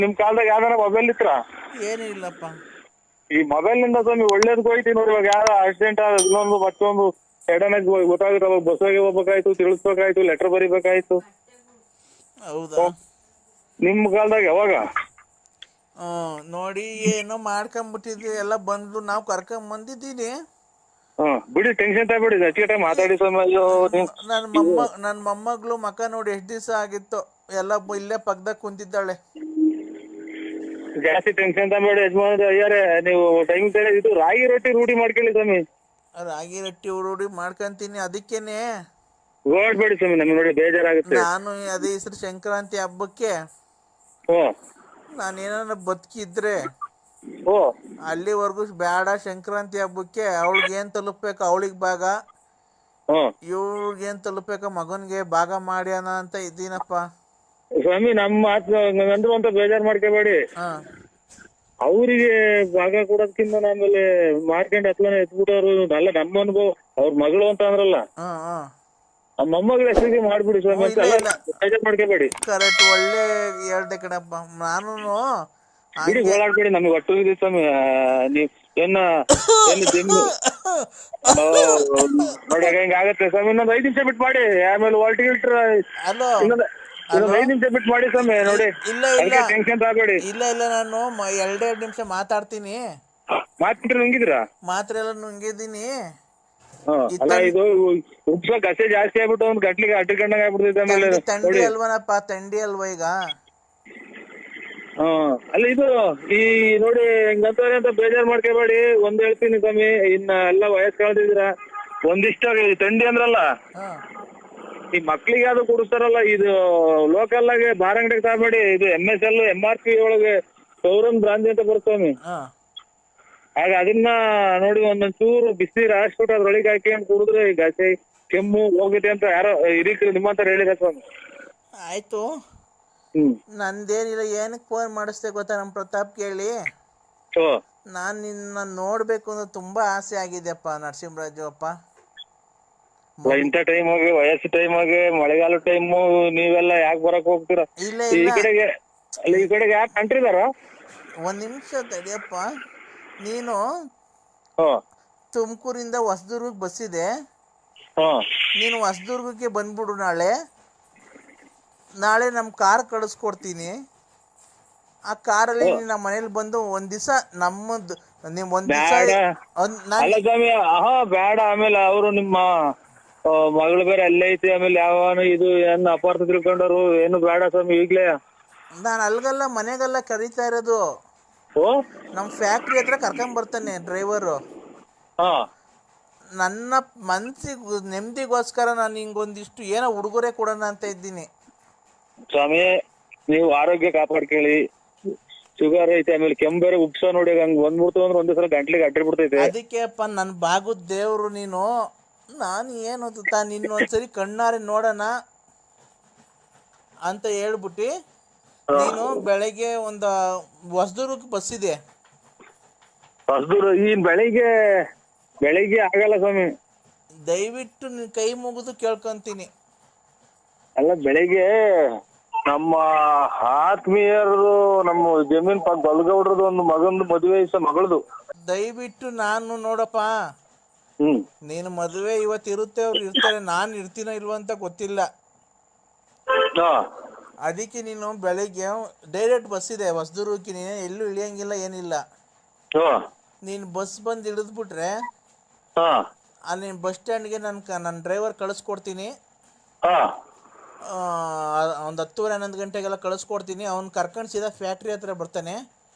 ನಿಮ್ ಕಾಲದಾಗ ಯಾವ್ದಾರ ಮೊಬೈಲ್ ಇತ್ರ? ಏನೂ ಇಲ್ಲಪ್ಪ. ಈ ಮೊಬೈಲ್ ನಿಂದ ಸ್ವಾಮಿ ಒಳ್ಳೇದ್ ಹೋಯ್ತಿ ನೋಡಿ. ಇವಾಗ ಯಾರ ಆಕ್ಸಿಡೆಂಟ್ ಇನ್ನೊಂದು ಮತ್ತೊಂದು ಸಡನ್ ಆಗಿ ಗೊತ್ತಾಗುತ್ತೆ. ಬಸ್ಸಾಗಿ ಹೋಗ್ಬೇಕಾಯ್ತು, ತಿಳಿಸ್ಬೇಕಾಯ್ತು, ಲೆಟರ್ ಬರಿಬೇಕಾಯ್ತು. ಹೌದಾ? ನಿಮ್ ಕಾಲದಾಗ ಯಾವಾಗ? ನೋಡಿ ಏನೋ ಮಾಡ್ಕೊಂಬಿಟ್ಟಿದ್ವಿ ಎಲ್ಲ ಬಂದು ನಾವು ಕರ್ಕೊಂಬಂದಿದ್ದೀನಿ. ಬಿಡಿ, ಟೆನ್ಷನ್ ತಗೊಬೇಡಿ, ಹೆಚ್ಚಿಗೆ ಟೈಮ್ ಮಾತಾಡಿ ಸ್ವಾಮಿ. ಅಯ್ಯೋ ನನ್ನ ಮೊಮ್ಮಗಳು ಮಕ ನೋಡಿ ಎಷ್ಟು ದಿವಸ ಆಗಿತ್ತು, ಎಲ್ಲ ಇಲ್ಲೇ ಪಕ್ಕದಾಗ ಕುಂತಿದ್ದಾಳೆ. ಜಾಸ್ತಿ ಟೆನ್ಷನ್ ತಗೊಬೇಡಿ ಯಜಮಾನ ಅಯ್ಯಾರೆ. ನೀವು ಟೈಮ್ ಇದು ರಾಗಿ ರೊಟ್ಟಿ ರೂಢಿ ಮಾಡ್ಕೊಳ್ಳಿ ಸ್ವಾಮಿ. ರಾಗಿ ರೊಟ್ಟಿ ರೂಢಿ ಮಾಡ್ಕೊಂತೀನಿ. ಅದಕ್ಕೇನೆ ಓಡ್ಬೇಡಿ ಸ್ವಾಮಿ, ನಮ್ಗೆ ನೋಡಿ ಬೇಜಾರಾಗುತ್ತೆ. ನಾನು ಅದೇ ಹೆಸರು ಸಂಕ್ರಾಂತಿ ಹಬ್ಬಕ್ಕೆ ನಾನೇನ ಬದುಕಿದ್ರೆ ಅಲ್ಲಿವರೆಗೂ ಬೇಡ, ಸಂಕ್ರಾಂತಿ ಹಬ್ಬಕ್ಕೆ ಅವಳಿಗೆ ಏನ್ ತಲುಪ್ಬೇಕು ಅವಳಿಗೆ ಭಾಗ, ಇವ್ಳಿಗೇನ್ ತಲುಪ್ಬೇಕ ಮಗನ್ಗೆ ಭಾಗ ಮಾಡ್ಯಾನ ಅಂತ ಇದ್ದೀನಪ್ಪ ಸ್ವಾಮಿ. ನಮ್ಮ ಮಾತು ಅಂದ್ರು ಅಂತ ಬೇಜಾರ್ ಮಾಡ್ಕೋಬೇಡಿ. ಅವ್ರಿಗೆ ಭಾಗ ಕೊಡೋದ್ಕಿಂತ ಆಮೇಲೆ ಮಾರ್ಕೆಂಡ್ ಹತ್ಲನೆ ಎತ್ಬಿಟ್ಟವ್ರು ಅಲ್ಲ. ನಮ್ಮ ಅನುಭವ ಅವ್ರ ಮಗಳು ಅಂತ ಅಂದ್ರಲ್ಲ, ಆ ಮೊಮ್ಮಗಳ ಹೆಸರಿಗೆ ಮಾಡ್ಬಿಡಿ ಸ್ವಾಮಿ ಅಂತ ಬೇಜಾರ್ ಮಾಡ್ಕೋಬೇಡಿ. ಕರೆಕ್ಟ್, ಒಳ್ಳೆ ಹೇಳ್ದೆ ಕಣಪ್ಪ. ನಾನು ಬಿಡಿ, ಓಡಾಡ್ಬೇಡಿ, ನಮಗೆ ಒಟ್ಟು ಇದೆ ಸ್ವಾಮಿ. ನೀವ್ ನೋಡಾಗ ಹಿಂಗ ಆಗತ್ತೆ ಸ್ವಾಮಿ. ಇನ್ನೊಂದು 5 ನಿಮಿಷ ಬಿಟ್ಟು ಮಾಡಿ, ಆಮೇಲೆ ಇನ್ನೊಂದು 5 ನಿಮಿಷ ಬಿಟ್ಟು ಮಾಡಿ ಸ್ವಾಮಿ. ನೋಡಿ, ಟೆನ್ಷನ್ ತಗೋಬೇಡಿ. ಇಲ್ಲ ನಾನು 2 ನಿಮಿಷ ಮಾತಾಡ್ತೀನಿ. ಮಾತ್ರ ನುಂಗಿದ್ರ? ಮಾತ್ರ ಎಲ್ಲ ನುಂಗಿದ್ದೀನಿ. ಅಲ್ಲ, ಇದು ಉಪ್ಸ ಕಸೆ ಜಾಸ್ತಿ ಆಗ್ಬಿಟ್ಟು ಒಂದ್ ಗಟ್ಲಿಗೆ ಅಟ್ಟಿಕೊಂಡಂಗ ಆಗ್ಬಿಡ್ತೈತೆ. ಥಂಡಿ ಅಲ್ವನಪ್ಪ, ಥಂಡಿ ಅಲ್ವಾ ಈಗ? ಅಲ್ಲ, ಇದು ಈ ನೋಡಿ ಹಿಂಗಂತವ್ರೆ ಅಂತ ಬೇಜಾರ್ ಮಾಡ್ಕೋಬೇಡಿ. ಒಂದ್ ಹೇಳ್ತೀನಿ ಸ್ವಾಮಿ, ಇನ್ನ ಎಲ್ಲ ವಯಸ್ಸು ಕಳೆದಿದ್ರ ಒಂದಿಷ್ಟ ಥಂಡಿ ಅಂದ್ರಲ್ಲ, ಈ ಮಕ್ಳಿಗೆ ಯಾವ್ದು ಕುಡಿಸ್ತಾರಲ್ಲ, ಇದು ಲೋಕಲ್ ಆಗಿ ಬಾರ್ ಅಂಗಡಿಗೆ ತಗಬೇಡಿ. ಇದು MSL MRP ಒಳಗೆ ಸೌರನ್ ಬ್ರಾಂಚ್ ಅಂತ ಬರ್ತವ್ನಿ. ಆಗ ಅದನ್ನ ನೋಡಿ ಒಂದೊಂದ್ ಚೂರು ಬಿಸಿನೀರು ಹಾಕ್ಬಿಟ್ಟು ಅದ್ರೊಳಗೆ ಹಾಕಿ ಕುಡಿದ್ರೆ ಈಗ ಕೆಮ್ಮು ಹೋಗುತ್ತೆ ಅಂತ ಯಾರೋ ಹಿರೀಕರು ನಿಮ್ಮಂತ ಹೇಳಿದ ಸ್ವಾಮಿ. ಆಯ್ತು, ನಂದೇನಿಲ್ಲ. ಏನಕ್ಕೆ ಫೋನ್ ಮಾಡಿಸ್ದೆ ಗೊತ್ತಾ ನಮ್ಮ ಪ್ರತಾಪ್ ಕೇಳಿ? ನಾನ್ ನಿನ್ನ ನೋಡ್ಬೇಕು ಅನ್ನೋ ತುಂಬಾ ಆಸೆ ಆಗಿದೆಪ್ಪ ನರಸಿಂಹರಾಜು ಅಪ್ಪ. ಇಂಥ ಟೈಮ್ ಆಗಿ, ವಯಸ್ಸು ಟೈಮ್ ಆಗಿ, ಮಳೆಗಾಲ ಟೈಮು, ನೀವೆಲ್ಲ ಯಾಕೆ ಬರಕ್ ಹೋಗ್ತೀರಾ ಈ ಕಡೆಗೆ? ಈ ಕಡೆಗೆ ಯಾಕೆ ಕಂಟ್ರಿದಾರ? ಒಂದ್ ನಿಮಿಷ ತಡಿಯಪ್ಪ. ನೀನು ತುಮಕೂರಿಂದ ಹೊಸದುರ್ಗಕ್ಕೆ ಬಸ್ ಇದೆ, ನೀನು ಹೊಸದುರ್ಗಕ್ಕೆ ಬಂದ್ಬಿಡು. ನಾಳೆ ನಮ್ಮ ಕಾರ್ ಕಳಿಸ್ಕೊಡ್ತೀನಿ. ಆ ಕಾರಲ್ಲಿ ನಮ್ಮ ಮನೇಲಿ ಬಂದು ಒಂದ್ ದಿವಸ ನಮ್ಮದು ಬೇಡ. ಆಮೇಲೆ ಅವರು ನಿಮ್ಮ ಮಗಳು ಬೇರೆ ಅಲ್ಲೇ ಐತಿ. ಆಮೇಲೆ ಯಾವನು ಇದು ಏನ್ ಅಪಾರ್ಥ ತಿಳ್ಕೊಂಡವ್ರು, ಏನು ಬೇಡ ಸ್ವಾಮಿ ಈಗ್ಲೇ. ನಾನು ಅಲ್ಗಲ್ಲ, ಮನೆಗೆಲ್ಲ ಕರೀತಾ ಇರೋದು. ನಮ್ ಫ್ಯಾಕ್ಟ್ರಿ ಹತ್ರ ಕರ್ಕೊಂಡ್ ಬರ್ತಾನೆ ಡ್ರೈವರು. ನನ್ನ ಮನ್ಸಿಗೆ ನೆಮ್ಮದಿಗೋಸ್ಕರ ನಾನು ಹಿಂಗೊಂದಿಷ್ಟು ಏನೋ ಉಡುಗೊರೆ ಕೊಡೋಣ ಅಂತ ಇದ್ದೀನಿ ಸ್ವಾಮಿ. ನೀವು ಆರೋಗ್ಯ ಕಾಪಾಡ್ಕೊಳ್ಳಿ. ಶುಗರ್ ಐತೆ, ಆಮೇಲೆ ಕೆಮ್ಮು ಬೇರೆ ಉಪ್ಸ ನೋಡಿ ಹಂಗ್ ಬಂದ್ಬಿಡ್ತು ಅಂದ್ರೆ ಒಂದೇ ಸಲ ಗಂಟ್ಲಿಗೆ ಅಡ್ಡಿ ಬಿಡ್ತೈತೆ. ಅದಕ್ಕೆ ಅಪ್ಪ ನನ್ ಬಾಗುದ್ ದೇವ್ರು ನೀನು. ನಾನು ಏನು ನಿನ್ನೊಂದ್ಸರಿ ಕಣ್ಣಾರೆ ನೋಡೋಣ ಅಂತ ಹೇಳ್ಬಿಟ್ಟು ನೀನು ಬೆಳಗ್ಗೆ ಒಂದು ಹೊಸದುರ್ಗಕ್ಕೆ ಬಸ್ ಇದೆ. ಈ ಬೆಳಿಗ್ಗೆ ಆಗಲ್ಲ ಸ್ವಾಮಿ. ದಯವಿಟ್ಟು ನಿನ್ ಕೈ ಮುಗಿದು ಕೇಳ್ಕೊಂತೀನಿ. ಅಲ್ಲ, ಬೆಳಿಗ್ಗೆ ನಮ್ಮ ಆತ್ಮೀಯರು ನಮ್ಮ ಜಮೀನ್ ಬಲ್ಗೌಡ್ರದ್ದು ಒಂದು ಮಗಂದು ಮದುವೆ ಮಗಳದು. ದಯವಿಟ್ಟು ನಾನು ನೋಡಪ್ಪ, ನೀನು ಮದುವೆ ಇವತ್ತು ಇರುತ್ತೆ, ಅವ್ರು ಇರ್ತಾರೆ, ನಾನು ಇರ್ತೀನೋ ಇಲ್ವ ಅಂತ ಗೊತ್ತಿಲ್ಲ. ಅದಕ್ಕೆ ನೀನು ಬೆಳಿಗ್ಗೆ ಡೈರೆಕ್ಟ್ ಬಸ್ ಇದೆ ಹೊಸದುರ್ಗಕ್ಕೆ, ನೀನು ಎಲ್ಲೂ ಇಳಿಯಂಗಿಲ್ಲ, ಏನಿಲ್ಲ. ನೀನು ಬಸ್ ಬಂದು ಇಳಿದ್ಬಿಟ್ರೆ ಅಲ್ಲಿ ಬಸ್ ಸ್ಟ್ಯಾಂಡ್ಗೆ ನನ್ನ ಡ್ರೈವರ್ ಕಳಿಸ್ಕೊಡ್ತೀನಿ. ಒಂದು 10:30-11 ಗಂಟೆಗೆಲ್ಲ ಕಳಿಸ್ಕೊಡ್ತೀನಿ. ಅವ್ನು ಕರ್ಕೊಂಡು ಸೀದಾ ಫ್ಯಾಕ್ಟ್ರಿ ಹತ್ರ ಬರ್ತಾನೆ.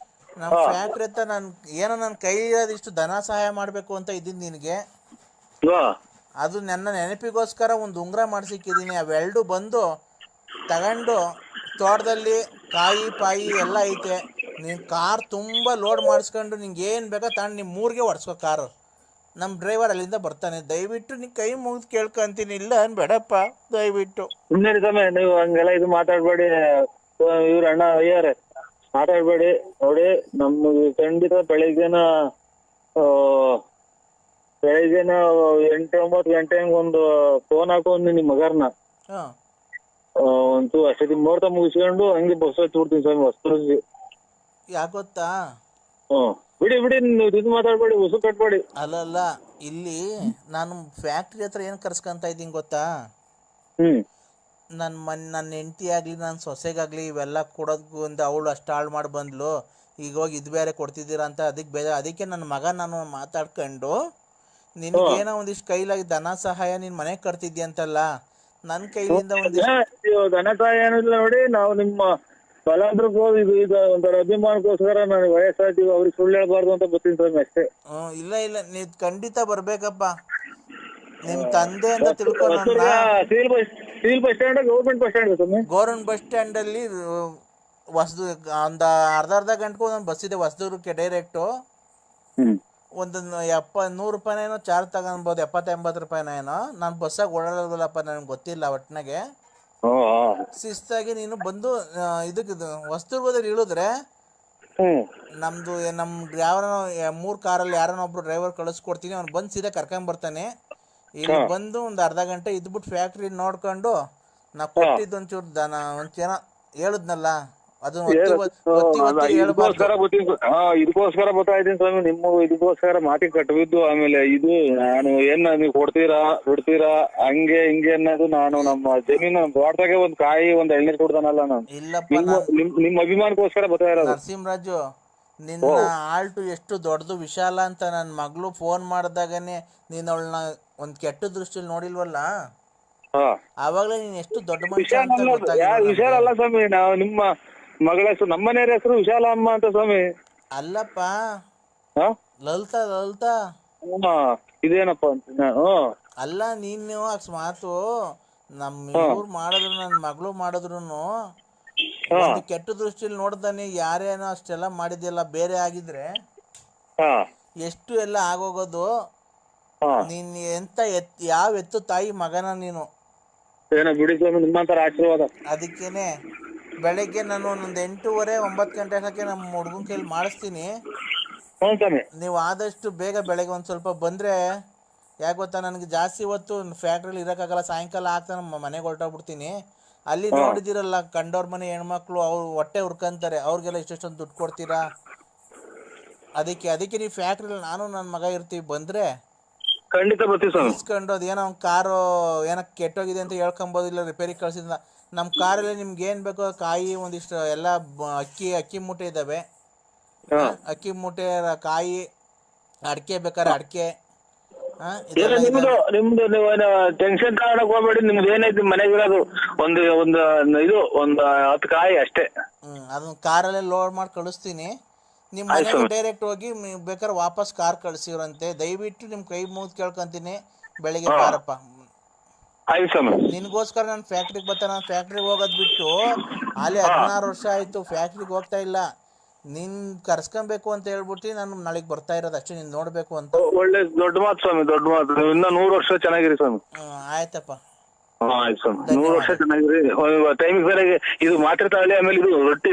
ನಮ್ಮ ಫ್ಯಾಕ್ಟ್ರಿ ಹತ್ರ ನನ್ನ ಕೈ ಇಷ್ಟು ಧನ ಸಹಾಯ ಮಾಡಬೇಕು ಅಂತ ಇದ್ದೀನಿ ನಿನಗೆ. ಅದು ನನ್ನ ನೆನಪಿಗೋಸ್ಕರ ಒಂದು ಉಂಗುರ ಮಾಡಿಸಿಕ್ಕಿದ್ದೀನಿ. ಅವೆರಡು ಬಂದು ತಗೊಂಡು ತೋಟದಲ್ಲಿ ಕಾಯಿ ಪಾಯಿ ಎಲ್ಲ ಐತೆ, ನೀನು ಕಾರ್ ತುಂಬ ಲೋಡ್ ಮಾಡಿಸ್ಕೊಂಡು ನಿಂಗೆ ಏನು ಬೇಕೋ ತಗೊಂಡು ನಿಮ್ಮ ಊರಿಗೆ ಹೊಡ್ಸ್ಕೊ ಕಾರು. ನಮ್ಮ ಡ್ರೈವರ್ ಅಲ್ಲಿಂದ ಬರ್ತಾನೆ. ದಯವಿಟ್ಟು ನೀನು ಕೈ ಮುಗಿದು ಕೇಳ್ಕೊಂತೀನಿ. ಇಲ್ಲ ಅನ್ಬೇಡಪ್ಪ ದಯವಿಟ್ಟು. ಸುಮ್ಮನೆ ಸಮಯ ನೀವು ಹಂಗೆಲ್ಲ ಇದು ಮಾತಾಡ್ಬೇಡಿ. ಇವ್ರ ಅಣ್ಣ ಅಯ್ಯಾರೆ ಮಾತಾಡ್ಬೇಡಿ. ನೋಡಿ, ನಮ್ಗೆ ಖಂಡಿತ ಬೆಳಿಗ್ಗೆನ 8-9 ಗಂಟೆ ಒಂದು ಫೋನ್ ಹಾಕೊಂಡು ನಿಮ್ಮ ಮಗರ್ನ ಒಂಚೂ ಅಷ್ಟೊತ್ತಿಗೆ ಮುಹೂರ್ತ ಮುಗಿಸ್ಕೊಂಡು ಹಂಗೆ ಬಸ್ ಹತ್ಬಿಡ್ತೀನಿ ಸ್ವಾಮಿ ಹೊಸದುರ್ಗಕ್ಕೆ. ಯಾಕೆ ಗೊತ್ತಾ? ಬಿಡಿ ಬಿಡಿ, ಇದು ಮಾತಾಡ್ಬೇಡಿ, ಉಸು ಕಟ್ಬೇಡಿ. ಅಲ್ಲ ಇಲ್ಲಿ ನಾನು ಫ್ಯಾಕ್ಟ್ರಿ ಹತ್ರ ಏನು ಕರ್ಸ್ಕೊಂತ ಇದ್ದೀನಿ ಗೊತ್ತಾ? ನನ್ನ ಹೆಂಡತಿ ಆಗಲಿ ನನ್ನ ಸೊಸೆಗಾಗಲಿ ಇವೆಲ್ಲ ಕೊಡೋದು ಒಂದು ಅವಳು ಅಷ್ಟು ಹಾಳು ಮಾಡಿ ಬಂದ್ಲು, ಈಗ ಹೋಗಿ ಇದು ಬೇರೆ ಕೊಡ್ತಿದ್ದೀರಾ ಅಂತ ಅದಕ್ಕೆ ಬೇಜಾರು. ಅದಕ್ಕೆ ನನ್ನ ಮಗ ನಾನು ಮಾತಾಡ್ಕೊಂಡು ನಿನಗೇನೋ ಒಂದಿಷ್ಟು ಕೈಲಾಗಿ ಧನ ಸಹಾಯ ನೀನು ಮನೆಗೆ ಕಟ್ತಿದ್ದಿ ಅಂತಲ್ಲ, ನನ್ನ ಕೈಲಿಂದ ಒಂದಿಷ್ಟು ಧನ ಸಹಾಯ ಏನಿಲ್ಲ ನೋಡಿ. ನಾವು ನಿಮ್ಮ ಕಲಾದ್ರೂ ಇದು ಈಗ ಒಂಥರ ಅಭಿಮಾನಕ್ಕೋಸ್ಕರ ನಾನು ವಯಸ್ಸಾಗ್ತೀವಿ, ಅವ್ರಿಗೆ ಸುಳ್ಳು ಹೇಳ್ಬಾರ್ದು ಅಂತ ಬರ್ತೀನಿ ಸ್ವಾಮಿ ಅಷ್ಟೇ. ಇಲ್ಲ ನೀವು ಖಂಡಿತ ಬರ್ಬೇಕಪ್ಪ. ನಿಮ್ ತಂದೆ ಅಂತ ತಿಳ್ಕೊಂಡು civil bus stand, government bus stand ಸ್ವಾಮಿ. ಗೌರ್ಮೆಂಟ್ ಬಸ್ ಸ್ಟ್ಯಾಂಡ್ ಅಲ್ಲಿ ಒಂದು ಅರ್ಧ ಗಂಟೆಗೂ ಒಂದೊಂದು ಬಸ್ ಇದೆ ಹೊಸದುರ್ಗಕ್ಕೆ ಡೈರೆಕ್ಟು. ಒಂದು 100 ರೂಪಾಯಿನೇನೋ ಚಾರ್ಜ್ ತಗೊಬೋದು, 70-80 ರೂಪಾಯಿನೇನೋ. ನಾನು ಬಸ್ಸಾಗ ಓಡಾಡೋದಿಲ್ಲಪ್ಪ, ನನಗೆ ಗೊತ್ತಿಲ್ಲ ಒಟ್ಟಿನಾಗೆ. ಶಿಸ್ತಾಗಿ ನೀನು ಬಂದು ಇದಕ್ಕೆ ಹೊಸದುರ್ಗದಲ್ಲಿ ಇಳಿದ್ರೆ ನಮ್ದು ಯಾವ 3 ಕಾರಲ್ಲಿ ಯಾರನ್ನ ಒಬ್ರು ಡ್ರೈವರ್ ಕಳಿಸ್ಕೊಡ್ತೀನಿ, ಅವ್ನು ಬಂದು ಸೀದಾ ಕರ್ಕೊಂಬರ್ತಾನೆ. ಇಲ್ಲಿ ಬಂದು ಒಂದು ಅರ್ಧ ಗಂಟೆ ಇದ್ಬಿಟ್ಟು ಫ್ಯಾಕ್ಟ್ರಿ ನೋಡ್ಕೊಂಡು ನಾ ಕೊಟ್ಟಿದ್ದು ಒಂಚೂರು ದನ ಒಂಚೇನ ಹೇಳಿದ್ನಲ್ಲ ಅದನ್ನ ಇದಕ್ಕೋಸ್ಕರ ಗೊತ್ತಾಯ್ತೀನಿ ಸ್ವಾಮಿ. ನಿಮ್ಮ ಇದಕ್ಕೋಸ್ಕರ ಮಾತಿಗೆ ಕಟ್ಟಬಿದ್ದು ಆಮೇಲೆ ಇದು ನಾನು ಏನ್ ನೀವು ಕೊಡ್ತೀರಾ ಬಿಡ್ತೀರಾ ಹಂಗೆ ಹಿಂಗೆ ಅನ್ನೋದು, ನಾನು ನಮ್ಮ ಜಮೀನು ನಮ್ಮ ತೋಟದಾಗೆ ಒಂದ್ ಕಾಯಿ ಒಂದ್ ಎಳ್ನೀರ್ ಕೊಡ್ತಾನಲ್ಲ ನಾನು. ನಿಮ್ಮ ಅಭಿಮಾನಕ್ಕೋಸ್ಕರ ಬರ್ತಾ ಇರೋದು. ನರಸಿಂಹರಾಜು, ನಿನ್ನ ಆಲ್ಟು ಎಷ್ಟು ದೊಡ್ಡದು ವಿಶಾಲ ಅಂತ ನನ್ನ ಮಗಳು ಫೋನ್ ಮಾಡಿದಾಗನೆ ನೀನ್ ಅವಳನ್ನ ಒಂದ್ ಕೆಟ್ಟ ದೃಷ್ಟಿಯಲ್ಲಿ ನೋಡಿಲ್ವಲ್ಲ, ಆವಾಗಲೇ ನೀನ್ ಎಷ್ಟು ದೊಡ್ಡ ಮನುಷ್ಯ ಅಂತ ಗೊತ್ತಾಗಿಲ್ಲ. ವಿಶಾಲ ಅಲ್ಲ ಸ್ವಾಮಿ, ನಾವು ನಿಮ್ಮ ಮಗಳ ಹೆಸರು, ನಮ್ಮ ಮನೆಯವ್ರ ಹೆಸರು ವಿಶಾಲ ಅಮ್ಮ ಅಂತ ಸ್ವಾಮಿ. ಅಲ್ಲಪ್ಪ, ಲಲಿತಾ ಇದೇನಪ್ಪ ಅಂತ. ಅಲ್ಲ ನೀನು ಅಕಸ್ಮಾತು ನಮ್ಮ ಇವ್ರು ಮಾಡಿದ್ರು ನನ್ನ ಮಗಳು ಮಾಡಿದ್ರು ಒಂದು ಕೆಟ್ಟ ದೃಷ್ಟಿಯಲ್ಲಿ ನೋಡ್ದಾನೆ ಯಾರೇನೋ ಅಷ್ಟೆಲ್ಲ ಮಾಡಿದ್ಯಲ್ಲ, ಬೇರೆ ಆಗಿದ್ರೆ ಎಷ್ಟು ಎಲ್ಲ ಆಗೋಗೋದು. ನೀನ್ ಎಂತ ಯಾವ ಎತ್ತು ತಾಯಿ ಮಗನ ನೀನು. ನಿಮ್ಮಂತರ ಆಶೀರ್ವಾದ. ಅದಕ್ಕೇನೆ ಬೆಳಗ್ಗೆ ನಾನು ಒಂದೊಂದು 8:30-9 ಗಂಟೆ ಹಾಕಿ ನಮ್ಮ ಹುಡುಗನ ಕೈಲಿ ಮಾಡಿಸ್ತೀನಿ. ನೀವು ಆದಷ್ಟು ಬೇಗ ಬೆಳಗ್ಗೆ ಒಂದು ಸ್ವಲ್ಪ ಬಂದರೆ, ಯಾಕೆ ಗೊತ್ತಾ, ನನಗೆ ಜಾಸ್ತಿ ಹೊತ್ತು ಫ್ಯಾಕ್ಟ್ರಿಲಿ ಇರೋಕ್ಕಾಗಲ್ಲ. ಸಾಯಂಕಾಲ ಆಗ್ತಾ ನಮ್ಮ ಮನೆಗೆ ಹೊರಟೋಗ್ಬಿಡ್ತೀನಿ. ಅಲ್ಲಿ ನೋಡಿದಿರಲ್ಲ ಕಂಡವ್ರ ಮನೆ ಹೆಣ್ಮಕ್ಳು, ಅವ್ರು ಹೊಟ್ಟೆ ಹುರ್ಕೊಂತಾರೆ, ಅವ್ರಿಗೆಲ್ಲ ಇಷ್ಟೊಂದು ದುಡ್ಡು ಕೊಡ್ತೀರಾ. ಅದಕ್ಕೆ ನೀವು ಫ್ಯಾಕ್ಟ್ರಿಲಿ ನಾನು ನನ್ನ ಮಗ ಇರ್ತೀವಿ, ಬಂದರೆ ಖಂಡಿತ ಇಸ್ಕೊಂಡು ಅದೇನೋ ಕಾರು ಏನೋ ಕೆಟ್ಟೋಗಿದೆ ಅಂತ ಹೇಳ್ಕೊಬೋದು, ಇಲ್ಲ ರಿಪೇರಿ ಕಳ್ಸಿದ. ನಮ್ಮ ಕಾರಲ್ಲಿ ನಿಮ್ಗೆ ಏನು ಬೇಕೋ ಕಾಯಿ ಒಂದಿಷ್ಟು ಎಲ್ಲ ಅಕ್ಕಿ ಮೂಟೆ ಇದ್ದಾವೆ, ಅಕ್ಕಿ ಮೂಟೆ, ಕಾಯಿ, ಅಡಿಕೆ ಬೇಕಾದ್ರೆ ಅಡಿಕೆ. ನಿಮ್ದು ನೀವು ಟೆನ್ಷನ್ ತಗೊಳಕ್ ಹೋಗ್ಬೇಡಿ. ನಿಮ್ದು ಏನೈತಿ ಮನೆಗಿರೋದು ಒಂದು 10 ಕಾಯಿ ಅಷ್ಟೇ. ಅದನ್ನ ಕಾರಲ್ಲೇ ಲೋಡ್ ಮಾಡಿ ಕಳಿಸ್ತೀನಿ. ನಿಮ್ಮ ಮನೆಗೆ ಡೈರೆಕ್ಟ್ ಹೋಗಿ ಬೇಕಾದ್ರೆ ವಾಪಸ್ ಕಾರ್ ಕಳ್ಸಿವ್ರಂತೆ. ದಯವಿಟ್ಟು ನಿಮ್ ಕೈ ಮುಗಿದು ಕೇಳ್ಕೊಂತೀನಿ, ಬೆಳಿಗ್ಗೆ ಬಾರಪ್ಪ. ನಿನ್ಗೋಸ್ಕರ ನಾನು ಫ್ಯಾಕ್ಟ್ರಿಗೆ ಬರ್ತಾನೆ. ನಾನು ಫ್ಯಾಕ್ಟ್ರಿಗೆ ಹೋಗೋದ್ ಬಿಟ್ಟು ಅಲ್ಲಿ 16 ವರ್ಷ ಆಯ್ತು ಫ್ಯಾಕ್ಟ್ರಿಗೆ ಹೋಗ್ತಾ ಇಲ್ಲ. ನೀನ್ ಕರ್ಸ್ಕೊಬೇಕು ಅಂತ ಹೇಳ್ಬಿಟ್ಟು ನಾನು ನಾಳೆಗೆ ಬರ್ತಾ ಇರೋದು ಅಷ್ಟೇ, ನೀನ್ ನೋಡ್ಬೇಕು ಅಂತ. ಒಳ್ಳೆ ದೊಡ್ಡ ಮಾತು ಸ್ವಾಮಿ, ದೊಡ್ಡ ಮಾತು. ಇನ್ನ 100 ವರ್ಷ ಚೆನ್ನಾಗಿರಿ ಸ್ವಾಮಿ. ಆಯ್ತಪ್ಪ, ಆಯ್ತು ಸ್ವಾಮಿ, 100 ವರ್ಷ ಚೆನ್ನಾಗಿರಿ. ಟೈಮಿಗೆ ಸರಿಯಾಗಿ ಇದು ಮಾತ್ರೆ ತಾಳಿ, ಆಮೇಲೆ ಇದು ರೊಟ್ಟಿ,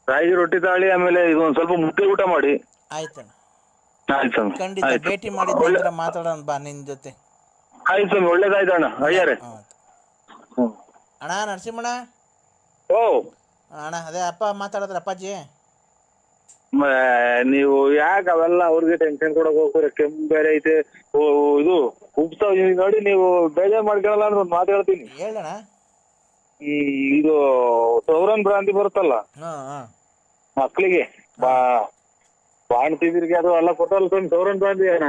ರಾಗಿ ರೊಟ್ಟಿ ತಾಳಿ, ಆಮೇಲೆ ಇದು ಒಂದ್ ಸ್ವಲ್ಪ ಮುದ್ದೆ ಊಟ ಮಾಡಿ. ಆಯ್ತಣ್ಣ, ಆಯ್ತು ಸ್ವಾಮಿ. ಖಂಡಿತ ಭೇಟಿ ಮಾಡಿದ್ರೆ ಮಾತಾಡೋಣ ಬಾ ನಿನ್ ಜೊತೆ. ಆಯ್ತು ಸ್ವಾಮಿ, ಒಳ್ಳೇದಾಯ್ತಣ್ಣ. ಅಯ್ಯಾರೆ ಅಣ್ಣ, ನರಸಿಂಹಣ್ಣ. ಓ ಅಣ್ಣ, ಅದೇ ಅಪ್ಪ ಮಾತಾಡಿದ್ರ ಅಪ್ಪಾಜಿ. ನೀವು ಯಾಕೆ ಅವೆಲ್ಲ ಅವ್ರಿಗೆ ಟೆನ್ಷನ್ ಕೊಡಕ್ ಹೋಗ್ತೀರ? ಕೆಮ್ಮು ಬೇರೆ ಐತೆ, ಇದು ಉಪ್ತಾವ ನೋಡಿ. ನೀವು ಬೇಜಾರ್ ಮಾಡ್ಕೊಳಲ್ಲ ಅಂದ್ರೆ ಒಂದು ಮಾತು ಹೇಳ್ತೀನಿ. ಹೇಳಣ್ಣ. ಇದು ಸೌರನ್ ಭ್ರಾಂತಿ ಬರುತ್ತಲ್ಲ ಮಕ್ಳಿಗೆ, ಬಾಣ್ತಿದ್ರಿಗೆ ಅದು ಎಲ್ಲ ಕೊಟ್ಟಲ್ಲ ಸ್ವಾಮಿ. ಸೌರನ್ ಭ್ರಾಂತಿ ಅಣ್ಣ,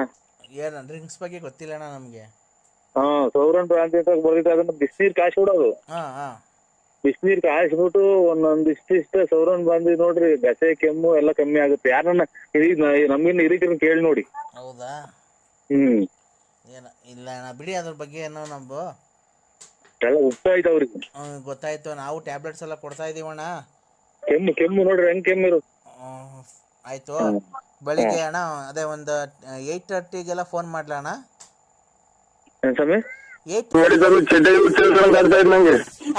ಏನ ಡ್ರಿಂಕ್ಸ್ ಬಗ್ಗೆ ಗೊತ್ತಿಲ್ಲ ಅಣ್ಣ ನಮ್ಗೆ. ಸೌರನ್ ಭ್ರಾಂತಿ ಅಂತ ಬರ್ದಿತ್ತು. ಅದನ್ನ ಬಿಸಿನೀರ್ ಕಾಯಿಸಿ ಬಿಡೋದು. ಬಿಸಿನೀರ್ ಕಾಯಿಸ್ಬಿಟ್ಟು ಒಂದೊಂದಿಷ್ಟ ಸೌರನ್ ಭ್ರಾಂತಿ ನೋಡ್ರಿ, ಗಸೆ ಕೆಮ್ಮು ಎಲ್ಲ ಕಮ್ಮಿ ಆಗುತ್ತೆ. ಯಾರನ್ನ ನಮ್ಗಿನ್ನ ಹಿರಿಕರನ್ನ ಕೇಳಿ ನೋಡಿ. ಹೌದಾ? ಏನ ಇಲ್ಲ ಅಣ್ಣ, ಬಿಡಿ ಅದ್ರ ಬಗ್ಗೆ ಏನೋ ನಮ್ದು ಎಲ್ಲ ಉಪ್ಪಾಯ್ತು ಅವ್ರಿಗೆ. ಗೊತ್ತಾಯ್ತು, ನಾವು ಟ್ಯಾಬ್ಲೆಟ್ಸ್ ಎಲ್ಲ ಕೊಡ್ತಾ ಇದೀವಣ್ಣ. ಕೆಮ್ಮು ನೋಡ್ರಿ ಹೆಂಗ್ ಕೆಮ್ಮಿರು. ಆಯ್ತು, ಬೆಳಿಗ್ಗೆ ಅಣ್ಣ ಅದೇ ಒಂದು 8:30ಗೆಲ್ಲ ಫೋನ್ ಮಾಡ್ಲಾ ಅಣ್ಣ?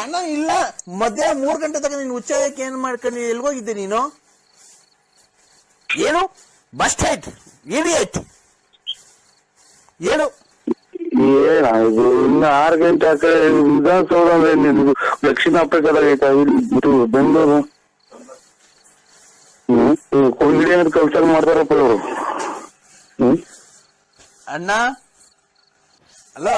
ಅಣ್ಣ ಇಲ್ಲ, ಮಧ್ಯಾಹ್ನ 3 ಗಂಟೆ ತನಕ ನೀನು ಉಚ್ಚಾರಕ್ಕೆ ಏನ್ ಮಾಡ್ಕೊಂಡು ಎಲ್ಗೋಗಿದ್ದೆ ನೀನು? ಏನು ಬಸ್ ಸ್ಟ್ಯಾಂಡ್ ಇಡಿಯಟ್ ಏನು? ಇನ್ನು 6 ಗಂಟೆ ಆ ಕಡೆ ವಿಧಾನಸೌಧ ಅಂದ್ರೆ ದಕ್ಷಿಣ ಆಫ್ರಿಕಾದಾಗ ಐತಾ ಬೆಂಗಳೂರು? ಏನಾದ್ರು ಕೆಲಸ ಮಾಡ್ತಾರಪ್ಪ ಇವರು. ಅಣ್ಣ ಅಲೋ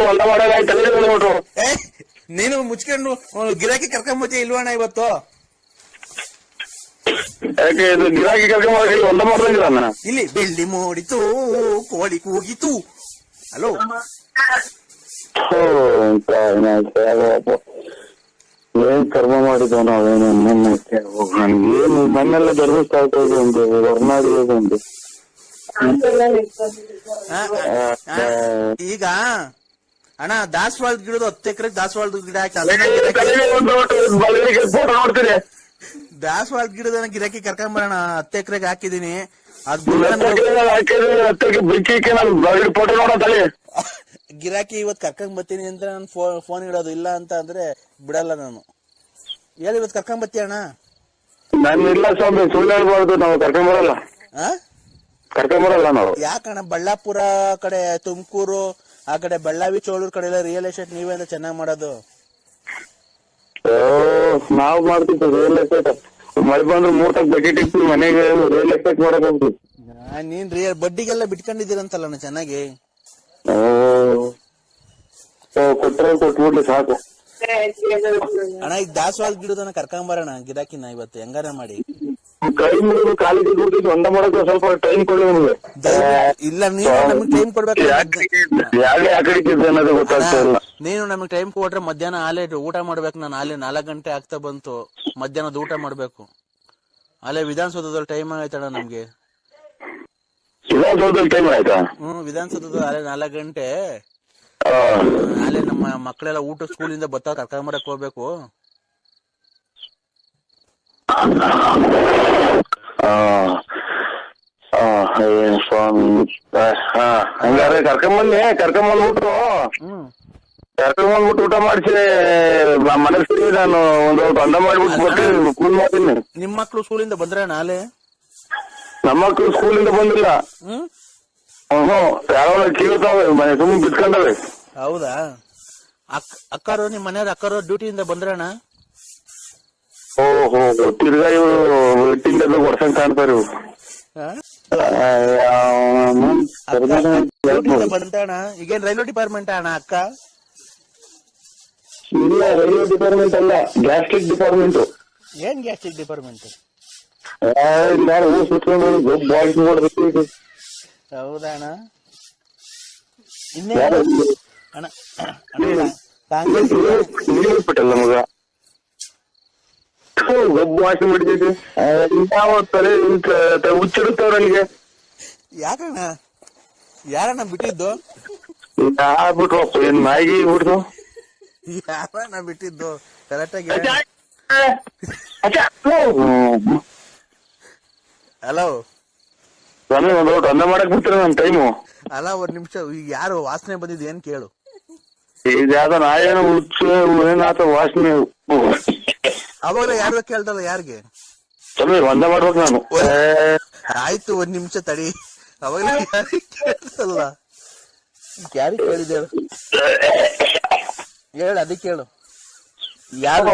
ಹೊಲ ಮಾಡಾಯ್ತು. ನೀನು ಮುಚ್ಕೊಂಡು ಗಿರಾಕಿ ಕರ್ಕೊಂಬತ್ತಿ ಇಲ್ವಣ್ಣ ಇವತ್ತು? ಯಾಕೆ ಇದು ಗಿರಾಕಿ ಕರ್ಕೊಂಡ್ ಹೊಲ ಮಾಡ್ದಂಗಿಲ್ಲ. ಇಲ್ಲಿ ಬೆಳ್ಳಿ ಮೂಡಿತು ಕೋಳಿ ಕೂಗಿತು. ಹಲೋ ಏನ್ ಕರ್ಮ ಮಾಡಿದ್ವ ನಾವೇನು ನನಗೇನು ಮನೆಲ್ಲ ಧರ್ಮಸ್ಥಳ ಒಂದು ಹೊರನಾಡಿ ಒಂದು. ಈಗ ಅಣ್ಣ ದಾಸವಾಳದ ಗಿಡದ 10 ಎಕರೆ ದಾಸವಾಳದ ಗಿಡ ನೋಡ್ತೀನಿ. ದಾಸವಾಳದ ಗಿಡದ ಗಿರಾಕಿ ಕರ್ಕೊಂಬರೋಣ. 10 ಎಕರೆಗೆ ಹಾಕಿದೀನಿ. ಅದು ಫೋಟೋ ನೋಡೋದಲ್ಲಿ ಗಿರಾಕಿ ಇವತ್ ಕರ್ಕೊಂಡ್ ಬರ್ತೀನಿ ಅಂತ ನಾನು ಫೋನ್ ಇಡೋದು. ಇಲ್ಲ ಅಂತ ಅಂದ್ರೆ ಬಿಡಲ್ಲ ನಾನು. ಹೇಳಿ ಇವತ್ ಕರ್ಕೊಂಡ್ ಬರ್ತೀಯ ಅಣ್ಣ? ನಾನು ಇಲ್ಲ ಸ್ವಾಮಿ, ಸುಳ್ಳು ಹೇಳ್ಬಾರ್ದು. ನಾವು ಕರ್ಕೊಂಬರಲ್ಲ ನಾವು. ಯಾಕಣ್ಣ ಬಳ್ಳಾಪುರ ಕಡೆ, ತುಮಕೂರು ಆ ಕಡೆ, ಬೆಳ್ಳಾವಿ ಚೋಳೂರ್ ಕಡೆ ಎಲ್ಲ ರಿಯಲ್ ಎಸ್ಟೇಟ್ ನೀವೇ ಅಂತ ಚೆನ್ನಾಗ್ ಮಾಡೋದು. ನಾವ್ ಮಾಡ್ತಿದ್ವಿ ರಿಯಲ್ ಎಸ್ಟೇಟ್. ಮಳೆ ಬಂದ್ರೆ 3 ತಕ್ಕ ಬಡ್ಡಿ ಟಿಕ್ತೀವಿ ಮನೆಗೆ. ರಿಯಲ್ ಎಸ್ಟೇಟ್ ಮಾಡಕ್ ಹೋಗ್ತೀವಿ. ನೀನ್ ಬಡ್ಡಿಗೆಲ್ಲ ಬಿಟ್ಕೊಂಡಿದ್ದೀರಂತಲ್ಲ ಚೆನ್ನಾಗಿ. ಕೊಟ್ರೆ ಕೊಟ್ಬಿಡ್ಲಿ ಸಾಕು ಅಣ್ಣ. ಈಗ ದಾಸವಾಳ ಗಿಡದನ್ನ ಕರ್ಕೊಂಬರೋಣ ಗಿರಾಕಿನ ಇವತ್ತು ಹೆಂಗಾರ ಮಾಡಿ. ಕೈ ಮುಗಿದು ಕಾಲಿಗೆ ಬಿಡ್ತಿದ್ದು ಒಂದ ಮಾಡಕ್ ಸ್ವಲ್ಪ ಟೈಮ್ ಕೊಡಿ ನಮ್ಗೆ. ಇಲ್ಲ ನೀನು ನಮ್ಗೆ ಟೈಮ್ ಕೊಡ್ಬೇಕು. ಅನ್ನೋದು ಗೊತ್ತಾಗ್ತಾ ಇಲ್ಲ. ನೀನು ನಮಗ್ ಟೈಮ್ ಕೊಟ್ರೆ ಮಧ್ಯಾಹ್ನ ಆಲೆ ಊಟ ಮಾಡ್ಬೇಕು. ನಾನು ಆಲೆ 4 ಗಂಟೆ ಆಗ್ತಾ ಬಂತು. ಮಧ್ಯಾಹ್ನದ ಊಟ ಮಾಡ್ಬೇಕು. ಅಲ್ಲೇ ವಿಧಾನಸೌಧದಲ್ಲಿ ಟೈಮ್ ಆಯ್ತಣ್ಣ ನಮ್ಗೆ. ವಿಧಾನಸೌಧದಲ್ಲಿ ಟೈಮ್ ಆಯ್ತಾ? ವಿಧಾನಸೌಧದ ಅಲ್ಲೇ 4 ಗಂಟೆ. ಅಲ್ಲೇ ನಮ್ಮ ಮಕ್ಕಳೆಲ್ಲ ಊಟ ಸ್ಕೂಲಿಂದ ಬತ್ತ ಕರ್ಕೊಂಬರಕ್ ಹೋಗ್ಬೇಕು. ಸ್ವಾಮಿ ಹಂಗಾರೆ ಕರ್ಕೊಂಬಂದ್ಬಿಟ್ಟು ಊಟ ಮಾಡಿಸಿ ಮನಸ್ಸಿಗೆ ನಾನು ಒಂದು ಅಂದ ಮಾಡ್ಬಿಟ್ಟು ಫೋನ್ ಮಾಡ್ತೀನಿ. ನಿಮ್ ಮಕ್ಳು ಸ್ಕೂಲಿಂದ ಬಂದ್ರ ನಾಳೆ? ನಮ್ಮ ಮಕ್ಳು ಸ್ಕೂಲಿಂದ ಬಂದಿಲ್ಲ. ಯಾವ ಕೇಳ್ತಾವೆ ಮನೆ ಸುಮ್ಮನೆ ಬಿಟ್ಕೊಂಡವೆ. ಹೌದಾ? ಅಕ್ಕರು ನಿಮ್ ಮನೆಯವ್ರ ಅಕ್ಕರು ಡ್ಯೂಟಿಯಿಂದ ಬಂದ್ರಣ್ಣ? ಓಹೋ, ತಿರ್ಗಾ ಇವರು ಎಟ್ಟಿಂದ ವರ್ಷ ಕಾಣ್ತಾರೆ ಇವ್ರು. ಬಂತಣ್ಣ. ಈಗೇನ್ ರೈಲ್ವೆ ಡಿಪಾರ್ಟ್ಮೆಂಟ್ ಅಣ್ಣ ಅಕ್ಕ? ಇಲ್ಲ, ರೈಲ್ವೆ ಡಿಪಾರ್ಟ್ಮೆಂಟ್ ಅಲ್ಲ, ಗ್ಯಾಸ್ಟ್ರಿಕ್ ಡಿಪಾರ್ಟ್ಮೆಂಟ್. ಏನ್ ಗ್ಯಾಸ್ಟ್ರಿಕ್ ಡಿಪಾರ್ಟ್ಮೆಂಟ್? ಹೌದಾ ಅಣ್ಣ? ಇನ್ನೇ ಅಣ್ಣ ಬಿಟ್ಟಲ್ಲ ಮಗ ಗೊಬ್ಬ ವಾಸಿ ಮಾಡಿದ್ದೀವಿ. ಯಾವ ತಲೆ ಹುಚ್ಚಿಡುತ್ತವ್ರ ನನಗೆ. ಯಾಕಣ್ಣ? ಯಾರಣ್ಣ ಬಿಟ್ಟಿದ್ದು? ಆಗ್ಬಿಟ್ರಪ್ಪ ಏನ್ ನಾಯಿಗೆ ಬಿಡ್ತು. ಯಾರಣ್ಣ ಬಿಟ್ಟಿದ್ದು ಕರೆಕ್ಟಾಗಿ? ಹಲೋ ಸ್ವಾಮಿ, ಒಂದು ಅನ್ನ ಮಾಡಕ್ ಬಿಡ್ತೀರ ನನ್ ಟೈಮು. ಅಲ್ಲ, 1 ನಿಮಿಷ. ಈಗ ಯಾರು ವಾಸನೆ ಬಂದಿದ್ ಏನ್ ಕೇಳು. ಈಗ ಯಾವ್ದ ನಾಯೇನೋ ಹುಚ್ಚು ಏನಾತ ವಾಸನೆ. ಅವಾಗ ಯಾರು ಕೇಳ್ತಲ್ಲ ಯಾರಿಗೆ? ಸ್ವಾಮಿ ಒಂದ ಮಾಡ್ಬೇಕು ನಾನು. ಆಯ್ತು, 1 ನಿಮಿಷ ತಡಿ. ಅವಾಗ ಕೇಳ್ತಲ್ಲ. ಯಾರಿಗೆ ಕೇಳಿದೆ ಹೇಳು, ಅದಕ್ಕೆ ಹೇಳು. ಯಾವ